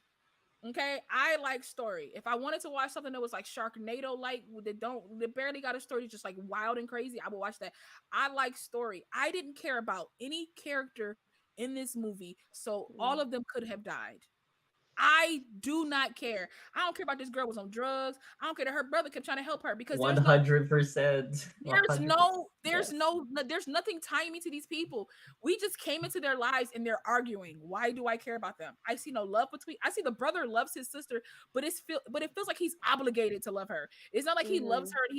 Okay, I like story. If I wanted to watch something that was like Sharknado, like that barely got a story, just like wild and crazy, I would watch that. I like story. I didn't care about any character in this movie, so all of them could have died. I do not care. I don't care about this girl was on drugs. I don't care that her brother kept trying to help her because 100%. there's nothing tying me to these people. We just came into their lives and they're arguing. Why do I care about them? I see no love between. I see the brother loves his sister, but it feels like he's obligated to love her. It's not like he loves her and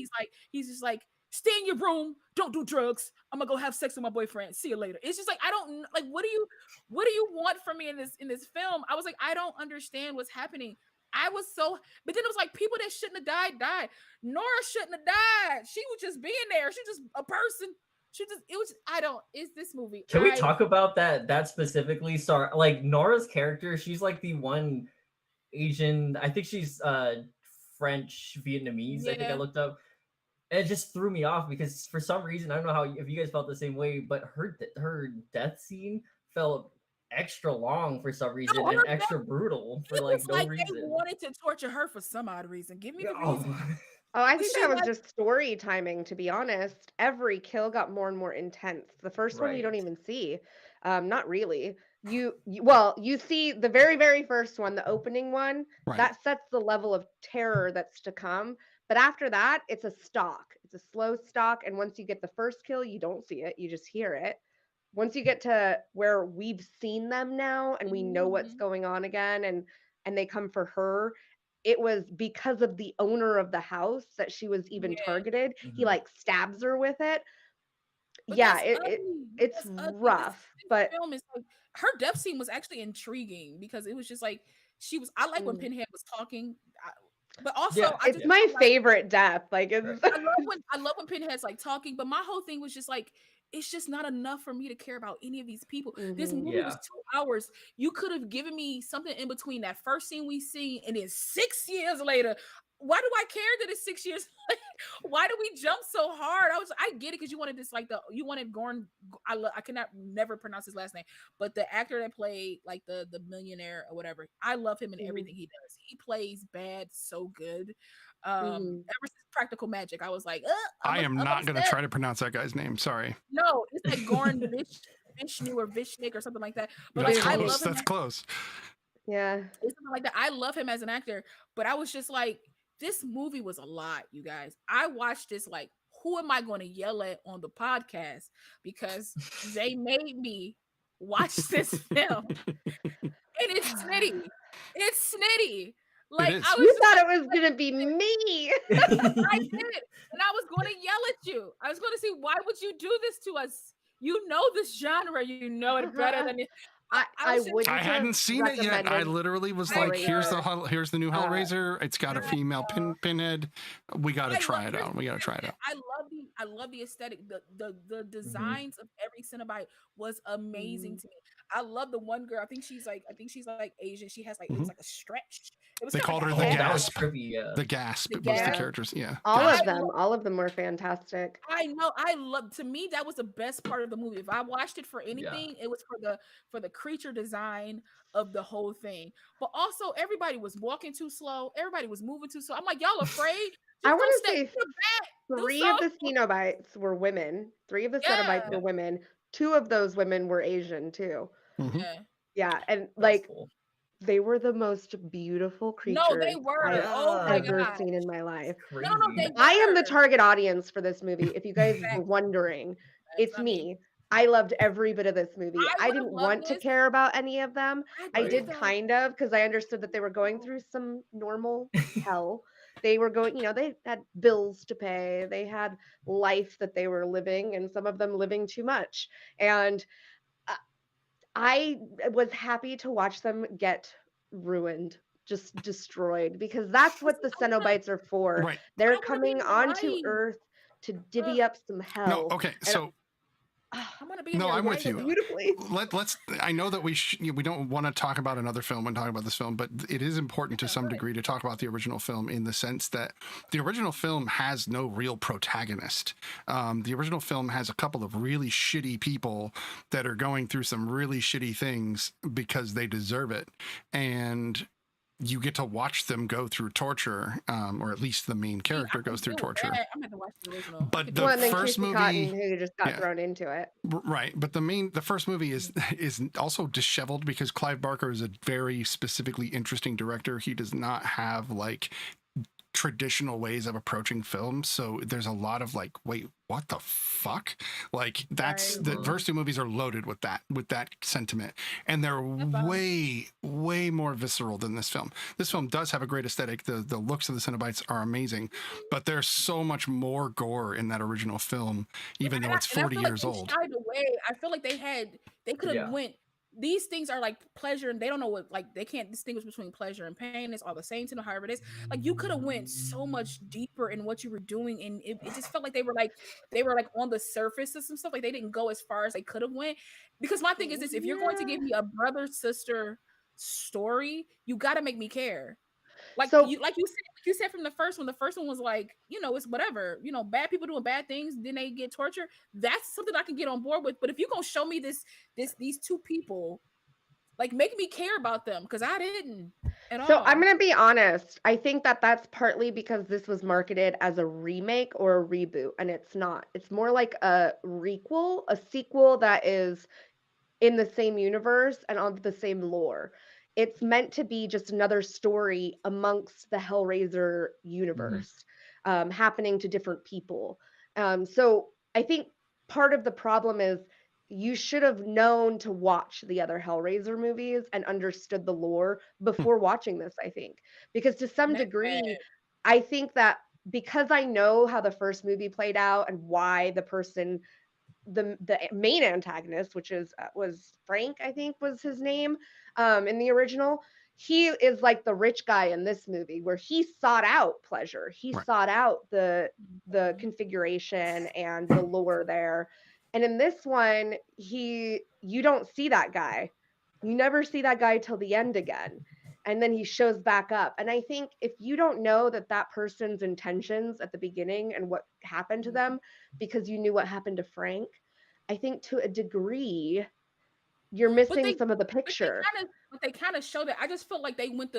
he's just like, stay in your room, don't do drugs. I'm gonna go have sex with my boyfriend. See you later. It's just like, I don't like, what do you want from me in this film? I was like, I don't understand what's happening. But then it was like people that shouldn't have died. Nora shouldn't have died. She was just being there. She just a person. It's this movie. Can we talk about that specifically? Sorry, like Nora's character, she's like the one Asian, I think she's French, Vietnamese, I think I looked up. And it just threw me off because for some reason, I don't know if you guys felt the same way, but her death scene felt extra long for some reason and extra brutal for like no reason. They wanted to torture her for some odd reason. Give me the reason. Oh, I think that was just story timing, to be honest. Every kill got more and more intense. The first one you don't even see. Not really. You see the very, very first one, the opening one, that sets the level of terror that's to come. But after that, it's a stalk. It's a slow stalk. And once you get the first kill, you don't see it. You just hear it. Once you get to where we've seen them now and we know what's going on again and they come for her, it was because of the owner of the house that she was even targeted. He like stabs her with it. But it's rough. But film is like, her death scene was actually intriguing because it was just like I like when Pinhead was talking. But also, it's my favorite death. Like, I love when Pinhead's like talking. But my whole thing was just like, it's just not enough for me to care about any of these people. This Mhm. movie was Yeah. 2 hours. You could have given me something in between that first scene we see, and then 6 years later. Why do I care that it's 6 years? Why do we jump so hard? I get it because you wanted this like you wanted Gorn. I cannot never pronounce his last name, but the actor that played like the millionaire or whatever, I love him in Mhm. everything he does. He plays bad so good. Mhm. Ever since Practical Magic, I was like, I am I'm not going to upset. try to pronounce that guy's name. Sorry. No, it's like Gorn Vishnu or Vishnik or something like that. But That's like, I Vishnik. close. love him. That's close. Yeah. It's something like that. I love him as an actor, but I was just like, this movie was a lot, you guys. I watched this like, who am I going to yell at on the podcast? Because they made me watch this film, and it's snitty. It's snitty. Like is. I was You just thought like, it was gonna be me. I did, and I was going to yell at you. I was going to say, why would you do this to us? You know this genre. You know it better than it. I was just- wouldn't I have hadn't seen it yet. I recommended literally was I like, here's Hellraiser. here's the new Hellraiser. It's got a female pinhead. We got to I try love- it out. We got to try it out. I love the aesthetic. The designs of every Cenobite was amazing to me. I love the one girl. I think she's like Asian. She has like it was like a stretch. It was They kinda called like her a the head. That was Gasp. trippy. Yeah. The Gasp The was the Gasp. characters. Yeah. All Gasp. of them were fantastic. I know. I love. To me, that was the best part of the movie. If I watched it for anything, it was for the creature design of the whole thing. But also, everybody was walking too slow. Everybody was moving too slow. I'm like, y'all afraid? I Just want don't to stay say in the back. Do 3 of the something. Cenobites were women. 3 of the Cenobites Yeah. were women. 2 of those women were Asian too. Mhm. Yeah. Yeah, and That was like cool. they were the most beautiful creatures No, they were. I've Oh my ever god. seen in my life. Crazy. No, they I am the were. target audience for this movie. If you guys were Facts. wondering, Facts. it's me. I loved every bit of this movie. I I would've didn't loved want to this. care about any of them. I agree, did though. kind of because I understood that they were going through some normal hell. They were going, they had bills to pay. They had life that they were living, and some of them living too much. And I was happy to watch them get ruined, just destroyed, because that's what the Cenobites are for. Right. They're I wanna be coming in onto light. Earth to divvy up some hell. No. Okay. And So I'm gonna be in no, there I'm with right you. now. beautifully. Let's. I know that we don't want to talk about another film when talking about this film, but it is important to some degree to talk about the original film in the sense that the original film has no real protagonist. The original film has a couple of really shitty people that are going through some really shitty things because they deserve it, and you get to watch them go through torture, or at least the main character goes through torture. I'm gonna have to watch the original. But the Well, and then first Casey movie, Cotton, who just got yeah. thrown into it. right? But the first movie is also disheveled because Clive Barker is a very specifically interesting director. He does not have like traditional ways of approaching films, so there's a lot of like, wait, what the fuck? Like that's Right. the first 2 movies are loaded with that sentiment, and they're way more visceral than this film. This film does have a great aesthetic. The looks of the Cenobites are amazing, but there's so much more gore in that original film, even though it's 40 years old. Shied away. I feel like they could have Yeah. went. These things are like pleasure, and they don't know what, like they can't distinguish between pleasure and pain. It's all the same to them, however it is. Like you could have went so much deeper in what you were doing, and it just felt like they were like on the surface of some stuff. Like they didn't go as far as they could have went. Because my thing is this: if you're going to give me a brother sister story, you got to make me care. Like So- you said from the first one. The first one was like, it's whatever. Bad people doing bad things, then they get tortured. That's something I can get on board with. But if you're gonna show me these 2 people, like make me care about them, because I didn't at all. So I'm going to be honest. I think that that's partly because this was marketed as a remake or a reboot, and it's not. It's more like a requel, a sequel that is in the same universe and on the same lore. It's meant to be just another story amongst the Hellraiser universe, happening to different people. So I think part of the problem is you should have known to watch the other Hellraiser movies and understood the lore before watching this, I think. Because to some That's degree, bad. I think that because I know how the first movie played out and why the person, the main antagonist, which was Frank, I think was his name, in the original, he is like the rich guy in this movie where he sought out pleasure. He Right. sought out the configuration and the lore there. And in this one, you don't see that guy. You never see that guy till the end again. And then he shows back up. And I think if you don't know that person's intentions at the beginning and what happened to them because you knew what happened to Frank, I think to a degree you're missing some of the picture. But they kind of showed it. I just felt like they went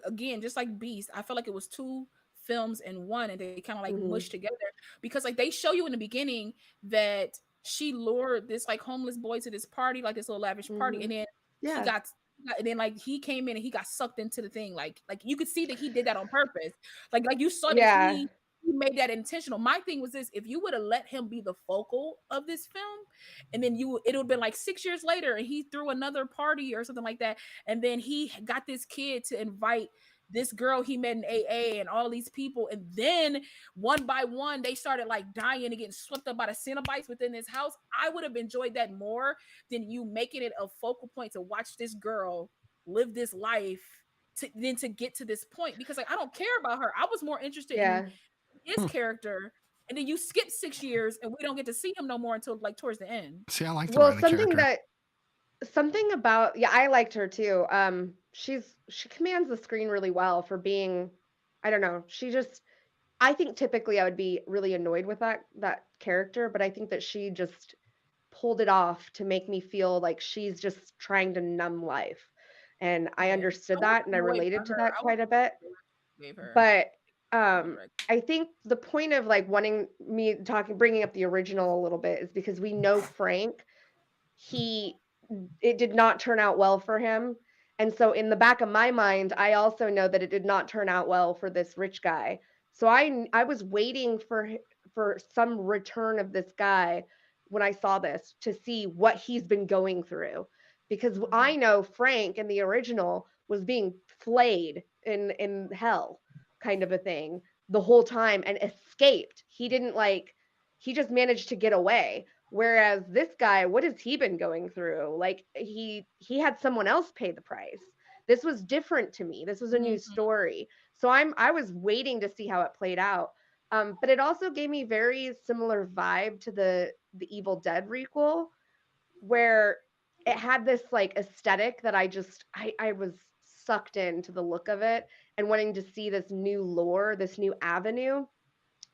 again, just like Beast. I felt like it was two films in one, and they kind of like mushed together, because like they show you in the beginning that she lured this like homeless boy to this party, like this little lavish party, and then like he came in and he got sucked into the thing. Like you could see that he did that on purpose. Like you saw that he made that intentional. My thing was this: if you would have let him be the focal of this film, and then it would have been like 6 years later and he threw another party or something like that, and then he got this kid to invite this girl he met in AA and all these people, and then one by one they started like dying and getting swept up by the Cenobites within his house, I would have enjoyed that more than you making it a focal point to watch this girl live this life to get to this point, because like I don't care about her. I was more interested in his character, and then you skip 6 years and we don't get to see him no more until like towards the end. See, I like the character. Something about I liked her too. She commands the screen really well for being, I don't know, I think typically I would be really annoyed with that character, but I think that she just pulled it off to make me feel like she's just trying to numb life. And I understood that and I related to that quite a bit. But I think the point of like wanting me bringing up the original a little bit is because we know Frank, it did not turn out well for him. And so in the back of my mind, I also know that it did not turn out well for this rich guy. So I was waiting for some return of this guy when I saw this, to see what he's been going through. Because I know Frank in the original was being flayed in hell, kind of a thing, the whole time, and escaped. He just managed to get away. Whereas this guy, what has he been going through? Like he had someone else pay the price. This was different to me. This was a new story. So I was waiting to see how it played out. But it also gave me very similar vibe to the Evil Dead requel, where it had this like aesthetic that I was sucked into the look of it and wanting to see this new lore, this new avenue,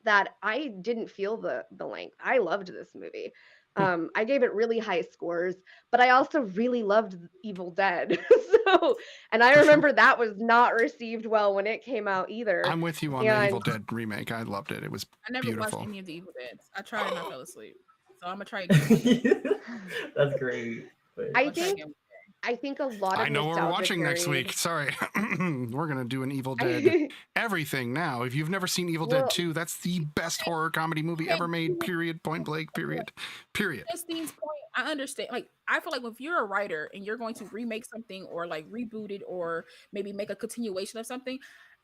that I didn't feel the length. I loved this movie. I gave it really high scores, but I also really loved Evil Dead. And I remember that was not received well when it came out either. I'm with you on the Evil Dead remake. I loved it. It was beautiful. Watched any of the Evil Deads. I tried and I fell asleep. So I'm gonna try again. That's great. I think a lot of I know we're watching next week. Sorry. We're going to do an Evil Dead everything now. If you've never seen Evil Dead 2, that's the best horror comedy movie ever made, period, point blank, period. Justine's point, I understand. Like, I feel like if you're a writer and you're going to remake something or like reboot it or maybe make a continuation of something,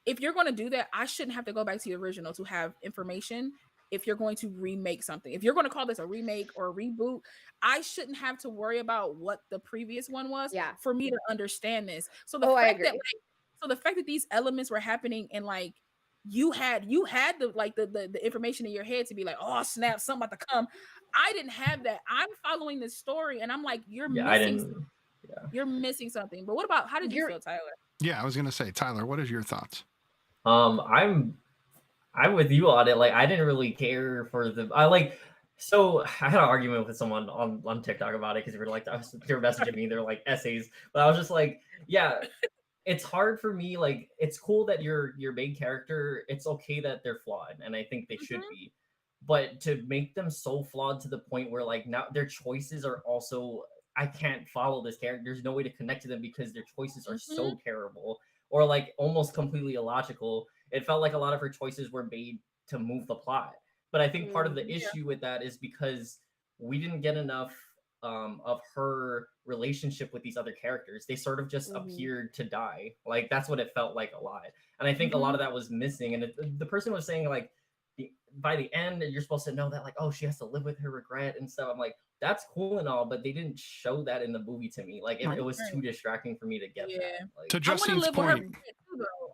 if you're going to do that, I shouldn't have to go back to the original to have information. If you're going to remake something, if you're going to call this a remake or a reboot, I shouldn't have to worry about what the previous one was for me to understand this. So the fact that these elements were happening and like you had the information in your head to be like, oh snap, something about to come. I didn't have that. I'm following this story and I'm like, you're missing something. But what about, how did you feel, Tyler? Yeah, I was gonna say, Tyler, what is your thoughts? I'm with you on it. Like, I didn't really care for so I had an argument with someone on TikTok about it because they were messaging me. They're like essays, but I was just like, yeah, it's hard for me. Like, it's cool that your main character, it's okay that they're flawed, and I think they should be, but to make them so flawed to the point where like now their choices are also, I can't follow this character. There's no way to connect to them because their choices are so terrible or like almost completely illogical. It felt like a lot of her choices were made to move the plot. But I think part of the issue with that is because we didn't get enough of her relationship with these other characters. They sort of just appeared to die. Like, that's what it felt like a lot. And I think a lot of that was missing. And the person was saying, like, by the end, you're supposed to know that, like, oh, she has to live with her regret and stuff. I'm like, that's cool and all, but they didn't show that in the movie to me. Like, it was too distracting for me to get that. Like, to Justine's point,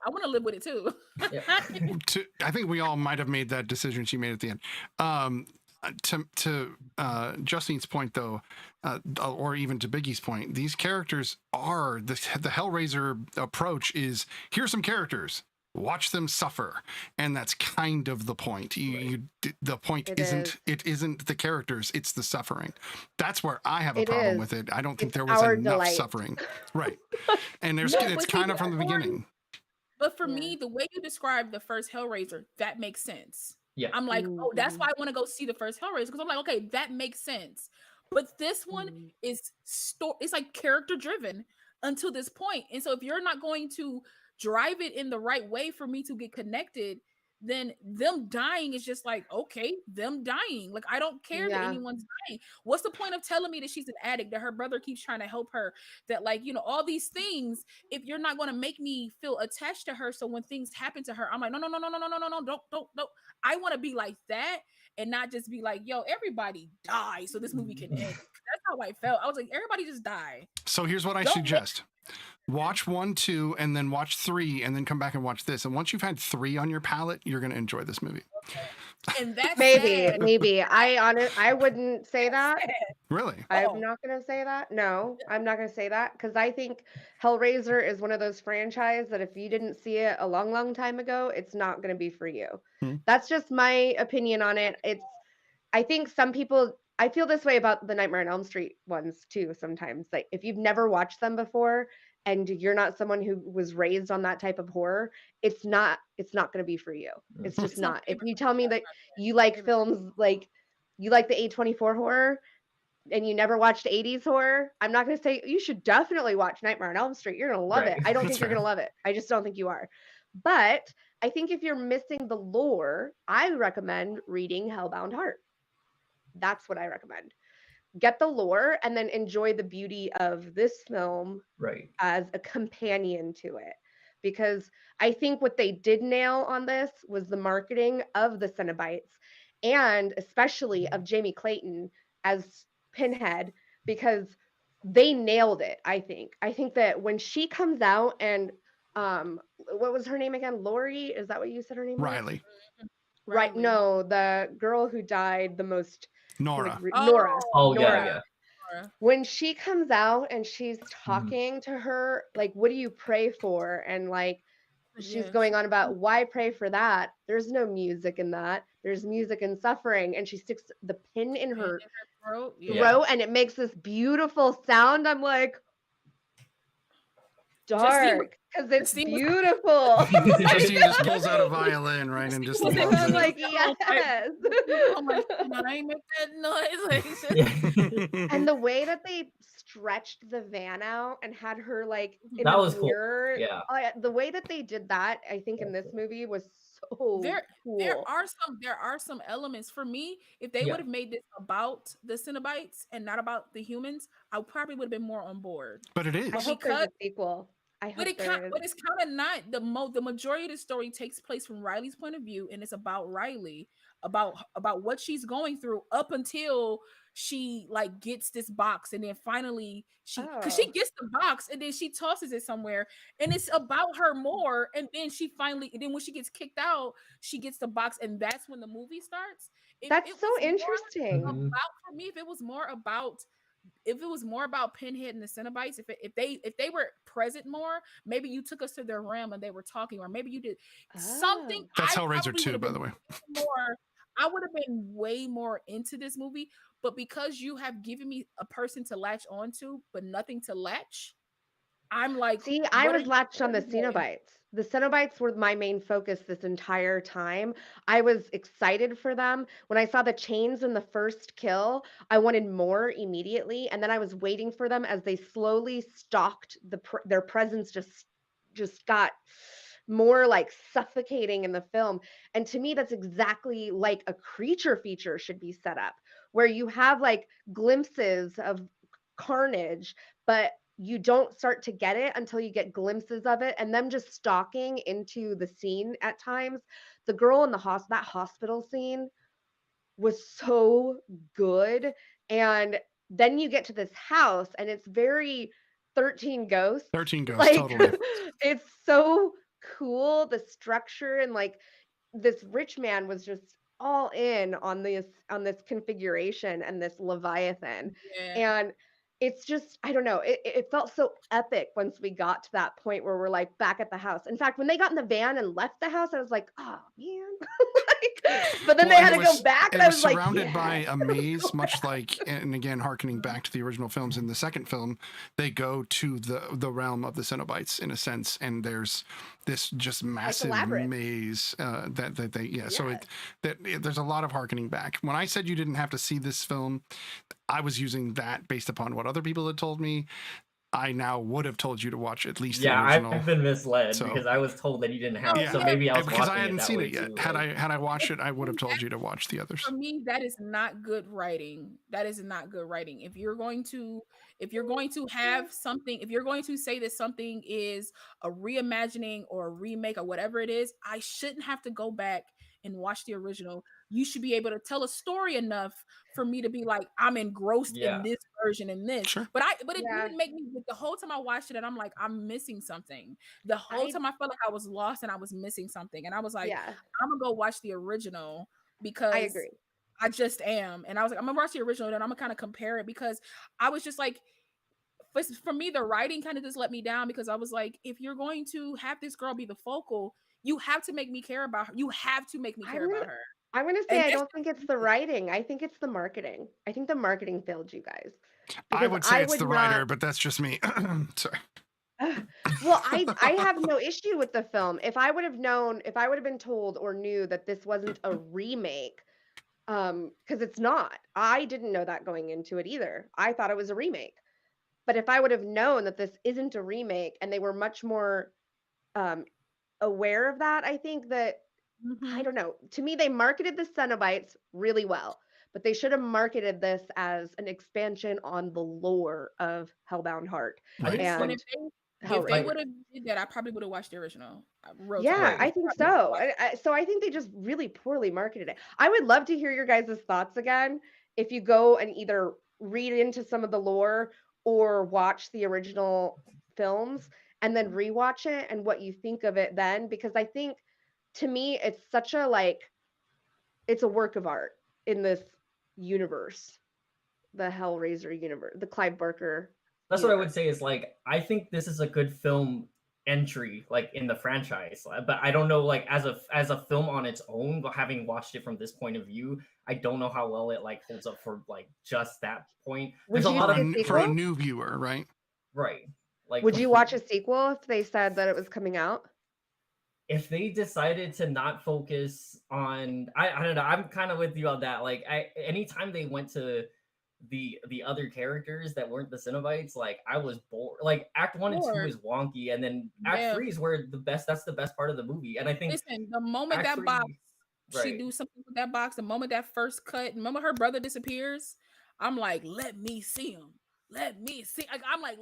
I want to live with it too. I think we all might have made that decision she made at the end. to Justine's point, though, or even to Biggie's point, these characters are the Hellraiser approach is here's some characters, watch them suffer, and that's kind of the point. The point isn't the characters, it's the suffering. That's where I have a problem with it. I don't think there was enough suffering, right? And it's kind of from the beginning. But for me, the way you described the first Hellraiser, that makes sense. Yeah. I'm like, oh, that's why I want to go see the first Hellraiser, because I'm like, okay, that makes sense. But this one is it's like character driven until this point. And so if you're not going to drive it in the right way for me to get connected, then them dying is just like, okay, them dying. Like, I don't care that anyone's dying. What's the point of telling me that she's an addict, that her brother keeps trying to help her, that, like, you know, all these things, if you're not going to make me feel attached to her, so when things happen to her, I'm like, no, don't. I want to be like that and not just be like, yo, everybody die so this movie can end. That's how I felt. I was like, everybody just die. So here's what I suggest. Watch 1, 2, and then watch 3, and then come back and watch this. And once you've had 3 on your palate, you're going to enjoy this movie. Okay. And that's maybe. I wouldn't say that. Really? I'm not going to say that. No, I'm not going to say that, because I think Hellraiser is one of those franchises that if you didn't see it a long, long time ago, it's not going to be for you. That's just my opinion on it. I think some people, I feel this way about the Nightmare on Elm Street ones too sometimes. Like, if you've never watched them before and you're not someone who was raised on that type of horror, it's not going to be for you. It's just not. If you tell me that you like films, like you like the A24 horror and you never watched 80s horror, I'm not going to say you should definitely watch Nightmare on Elm Street. You're going to love it. I don't think you're going to love it. I just don't think you are. But I think if you're missing the lore, I recommend reading Hellbound Heart. That's what I recommend. Get the lore and then enjoy the beauty of this film as a companion to it. Because I think what they did nail on this was the marketing of the Cenobites, and especially of Jamie Clayton as Pinhead, because they nailed it, I think. I think that when she comes out and what was her name again? Lori? Is that what you said her name was? Riley. Right. No, the girl who died the most. Nora. Nora. Yeah. When she comes out and she's talking to her, like, what do you pray for? And like, she's going on about why pray for that. There's no music in that. There's music in suffering. And she sticks the pin in her throat and it makes this beautiful sound. I'm like, dark, because it's beautiful. She just pulls out a violin, right, and just I'm like, yes. I ain't make that noise. And the way that they stretched the van out and had her like in that the was mirror, cool. Yeah, the way that they did that, I think in this movie was so cool. There are some elements for me. If they would have made this about the Cenobites and not about the humans, I probably would have been more on board. But it is. I hope there's a sequel. But it's kind of not. The majority of the story takes place from Riley's point of view, and it's about Riley, about what she's going through up until she like gets this box, and then finally because she gets the box and then she tosses it somewhere, and it's about her more, and then when she gets kicked out, she gets the box, and that's when the movie starts. That's so interesting. For me, if it was more about Pinhead and the Cenobites, if they were present more, maybe you took us to their realm and they were talking, or maybe you did something. That's Hellraiser 2, by the way. I would have been way more into this movie, but because you have given me a person to latch onto, but nothing to latch, I'm like, see, I was latched on the Cenobites. The Cenobites were my main focus this entire time. I was excited for them. When I saw the chains in the first kill, I wanted more immediately, and then I was waiting for them as they slowly stalked their presence just got more like suffocating in the film. And to me, that's exactly like a creature feature should be set up, where you have like glimpses of carnage, but you don't start to get it until you get glimpses of it, and them just stalking into the scene at times. The girl in that hospital scene was so good. And then you get to this house and it's very 13 Ghosts. 13 Ghosts, like, totally. It's so cool, the structure, and like this rich man was just all in on this configuration and this Leviathan. Yeah. And it's just, I don't know, it felt so epic once we got to that point where we're like back at the house. In fact, when they got in the van and left the house, I was like, oh man. But then they had to go back, and I was like, surrounded yeah. by a maze, much like, and again, harkening back to the original films. In the second film, they go to the realm of the Cenobites in a sense, and there's this just massive maze that they So there's a lot of harkening back. When I said you didn't have to see this film, I was using that based upon what other people had told me. I now would have told you to watch at least the original. I've been misled because I was told that you didn't have it, so maybe I was because I watching hadn't that seen way it yet. too, Had like- I watched it, I would have told you to watch the others. For me, that is not good writing. That is not good writing. If you're going to have something, if you're going to say that something is a reimagining or a remake or whatever it is, I shouldn't have to go back and watch the original. You should be able to tell a story enough for me to be like, I'm engrossed in this version and this. Sure. But it didn't make me, the whole time I watched it, and I'm like, I'm missing something. The whole time I felt like I was lost and I was missing something. And I was like, I'm gonna go watch the original because I agree. I just am. And I was like, I'm gonna watch the original and I'm gonna kind of compare it, because I was just like, for me, the writing kind of just let me down, because I was like, if you're going to have this girl be the focal, you have to make me care about her. You have to make me care about her. I'm going to say, I don't think it's the writing. I think it's the marketing. I think the marketing failed you guys. I would say it's the writer, but that's just me. Sorry. Well, I have no issue with the film. If I would have been told or knew that this wasn't a remake, because it's not. I didn't know that going into it either. I thought it was a remake. But if I would have known that this isn't a remake, and they were much more aware of that, I think that, I don't know. To me, they marketed the Cenobites really well, but they should have marketed this as an expansion on the lore of Hellbound Heart. Right. And if they would have did that, I probably would have watched the original. I think so. So I think they just really poorly marketed it. I would love to hear your guys' thoughts again if you go and either read into some of the lore or watch the original films and then rewatch it, and what you think of it then, because I think, to me, it's such a, like, it's a work of art in this universe, the Hellraiser universe, the Clive Barker. That's what I would say is, like, I think this is a good film entry, like, in the franchise, but I don't know, like, as a film on its own, but having watched it from this point of view, I don't know how well it, like, holds up for, like, just that point. There's a lot of for a new viewer, right? Right. Like, would you watch a sequel if they said that it was coming out? If they decided to not focus on, I don't know, I'm kind of with you on that. Like, anytime they went to the other characters that weren't the Cenobites, like, I was bored. Like, Act 1 and 2 is wonky, and then Act 3 is where that's the best part of the movie. And I think, listen, the moment that box, she do something with that box, the moment that first cut, the moment her brother disappears, I'm like, let me see him. Let me see. I'm like,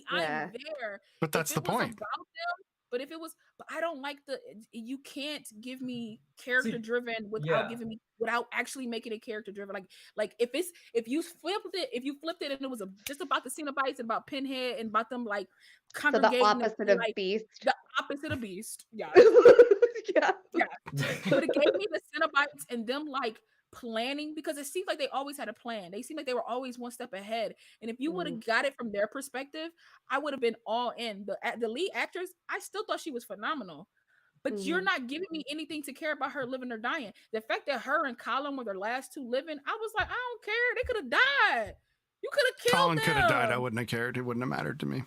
I'm there. But that's the point. But if it was, but I don't like you can't give me character driven without actually making it character driven. Like if you flipped it and it was just about the Cenobites and about Pinhead and about them like congregating. So the opposite of like, Beast. The opposite of Beast. Yeah. yeah. But it gave me the Cenobites and them like planning, because it seemed like they always had a plan. They seemed like they were always one step ahead. And if you would have got it from their perspective, I would have been all in. The lead actress, I still thought she was phenomenal. But you're not giving me anything to care about her living or dying. The fact that her and Colin were their last two living, I was like, I don't care. They could have died. You could have killed Colin them. could have died. I wouldn't have cared. It wouldn't have mattered to me.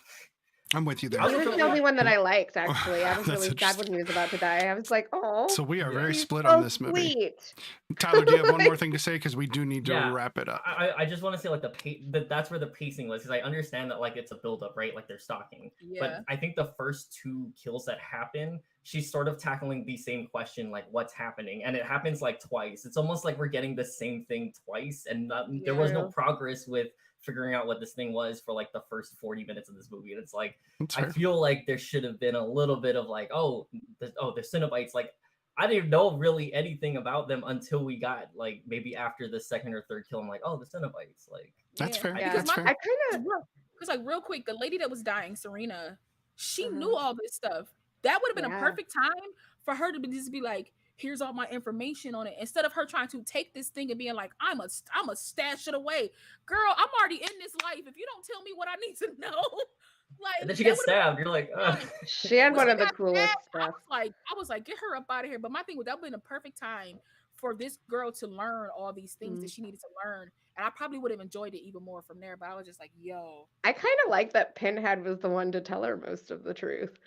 I'm with you there. He was the only one that I liked, actually. I was really sad when he was about to die. I was like, oh. So we are very split on this movie. Sweet. Tyler, do you have one more thing to say? Because we do need to wrap it up. I just want to say, like, that's where the pacing was, because I understand that, like, it's a build-up, right? Like, they're stalking. Yeah. But I think the first two kills that happen, she's sort of tackling the same question, like, what's happening? And it happens, like, twice. It's almost like we're getting the same thing twice, and there was no progress with figuring out what this thing was for like the first 40 minutes of this movie. And it's like, I feel like there should have been a little bit of like, the Cenobites, like, I didn't know really anything about them until we got like maybe after the second or third kill. I'm like, oh, the Cenobites, like, that's fair. Yeah. That's fair. I kind of, because like real quick, the lady that was dying, Serena, she knew all this stuff. That would have been a perfect time for her to just be like, here's all my information on it. Instead of her trying to take this thing and being like, I'm a stash it away. Girl, I'm already in this life. If you don't tell me what I need to know, like, And then she gets stabbed. You're like, She had one of the coolest I stuff. was like, get her up out of here. But my thing was, that would have been a perfect time for this girl to learn all these things that she needed to learn. And I probably would have enjoyed it even more from there. But I was just like, yo. I kind of like that Pinhead was the one to tell her most of the truth.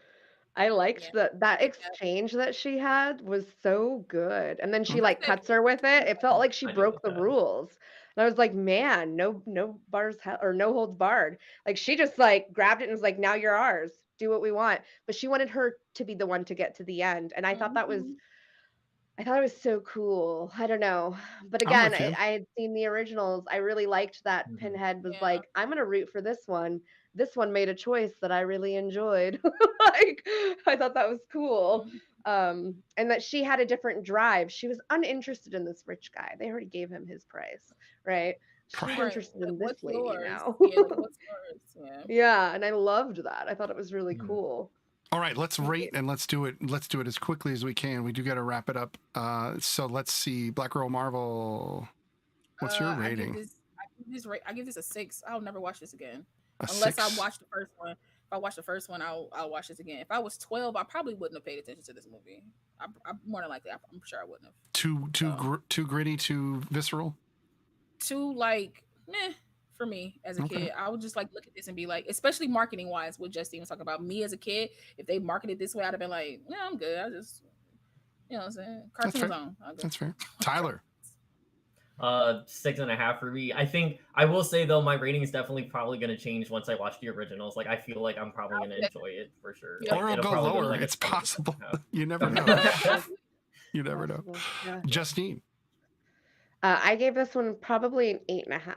I liked that exchange that she had was so good. And then she like cuts her with it. It felt like she broke the rules. And I was like, man, no bars or no holds barred. Like she just like grabbed it and was like, now you're ours. Do what we want. But she wanted her to be the one to get to the end. And I thought it was so cool. I don't know. But again, I had seen the originals. I really liked that Pinhead was like, I'm going to root for this one. This one made a choice that I really enjoyed. Like, I thought that was cool. And that she had a different drive. She was uninterested in this rich guy. They already gave him his price, right? She's interested in this lady now. What's yours? Yeah, and I loved that. I thought it was really cool. All right, let's rate and let's do it as quickly as we can. We do got to wrap it up. So let's see, BlackGirlMarvel. What's your rating? I give this a 6. I'll never watch this again. Unless I watch the first one. If I watch the first one, I'll watch this again. If I was 12, I probably wouldn't have paid attention to this movie. I more than likely, I'm sure I wouldn't have. Too gritty, too visceral. Too like meh for me as a kid. I would just like look at this and be like, especially marketing wise, what Justine was talking about. Me as a kid, if they marketed this way, I'd have been like, yeah, I'm good. I just, you know what I'm saying? Cartoons on. That's fair. Tyler. 6.5 for me. I think I will say though, my rating is definitely probably going to change once I watch the originals. Like I feel like I'm probably going to enjoy it for sure. Or it'll go lower. Like it's possible. You never know. You never know. Yeah. Justine. I gave this one probably an 8.5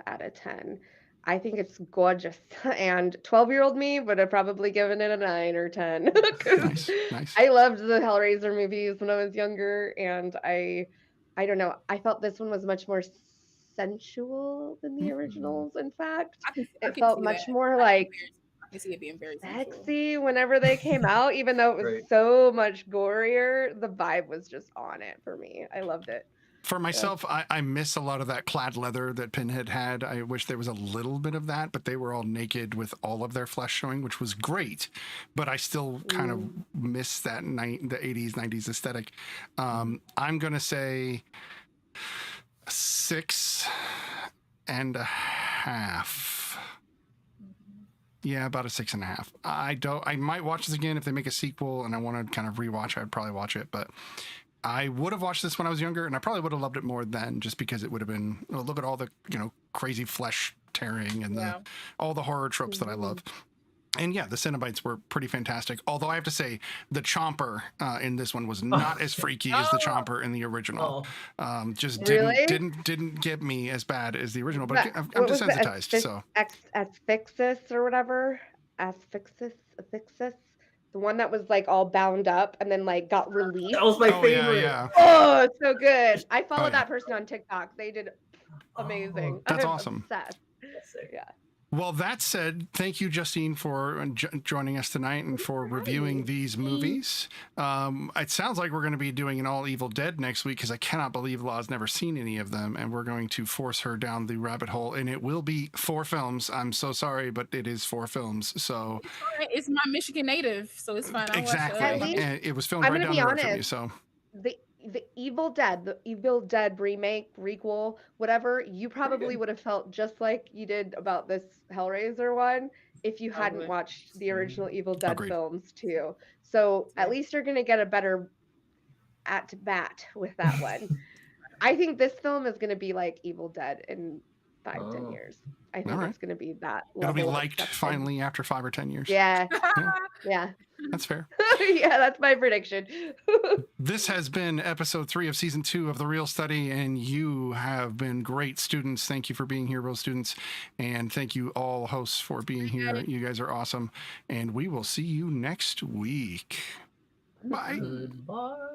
out of 10. I think it's gorgeous, and 12-year-old me would have probably given it a 9 or 10. Nice. I loved the Hellraiser movies when I was younger, and I don't know. I felt this one was much more sensual than the originals. In fact, it felt much more like I can see it being very sexy whenever they came out, even though it was so much gorier. The vibe was just on it for me. I loved it. For myself, I miss a lot of that clad leather that Pinhead had. I wish there was a little bit of that, but they were all naked with all of their flesh showing, which was great. But I still kind of miss that the 80s, 90s aesthetic. I'm going to say 6.5. Yeah, about a 6.5. I might watch this again if they make a sequel and I want to kind of rewatch. I'd probably watch it, but I would have watched this when I was younger, and I probably would have loved it more then, just because it would have been look at all the crazy flesh tearing and all the horror tropes that I love. And yeah, the Cenobites were pretty fantastic. Although I have to say, the Chomper in this one was not as freaky as the Chomper in the original. Just didn't get me as bad as the original. But I'm desensitized. So Asphyxis or whatever, Asphyxis. The one that was like all bound up and then like got released. That was my favorite. Yeah. Oh, it's so good. I followed that person on TikTok. They did amazing. That's awesome. Obsessed. Yeah. Well, that said, thank you, Justine, for joining us tonight and for reviewing these movies. It sounds like we're going to be doing an all Evil Dead next week because I cannot believe Law's never seen any of them, and we're going to force her down the rabbit hole. And it will be 4 films. I'm so sorry, but it is 4 films. So it's my Michigan native, so it's fine. Exactly, and it was filmed right down the road from you. So the Evil Dead remake, prequel, whatever, you probably would have felt just like you did about this Hellraiser one if you hadn't watched the original Evil Dead films too. So at least you're going to get a better at-bat with that one. I think this film is going to be like Evil Dead in 5-10 years. I think it's going to be that. It'll be liked finally after 5 or 10 years. Yeah. Yeah. That's fair. Yeah, that's my prediction. This has been episode 3 of season 2 of The Real Study, and you have been great students. Thank you for being here, real students. And thank you all hosts for being here. You guys are awesome. And we will see you next week. Bye. Goodbye.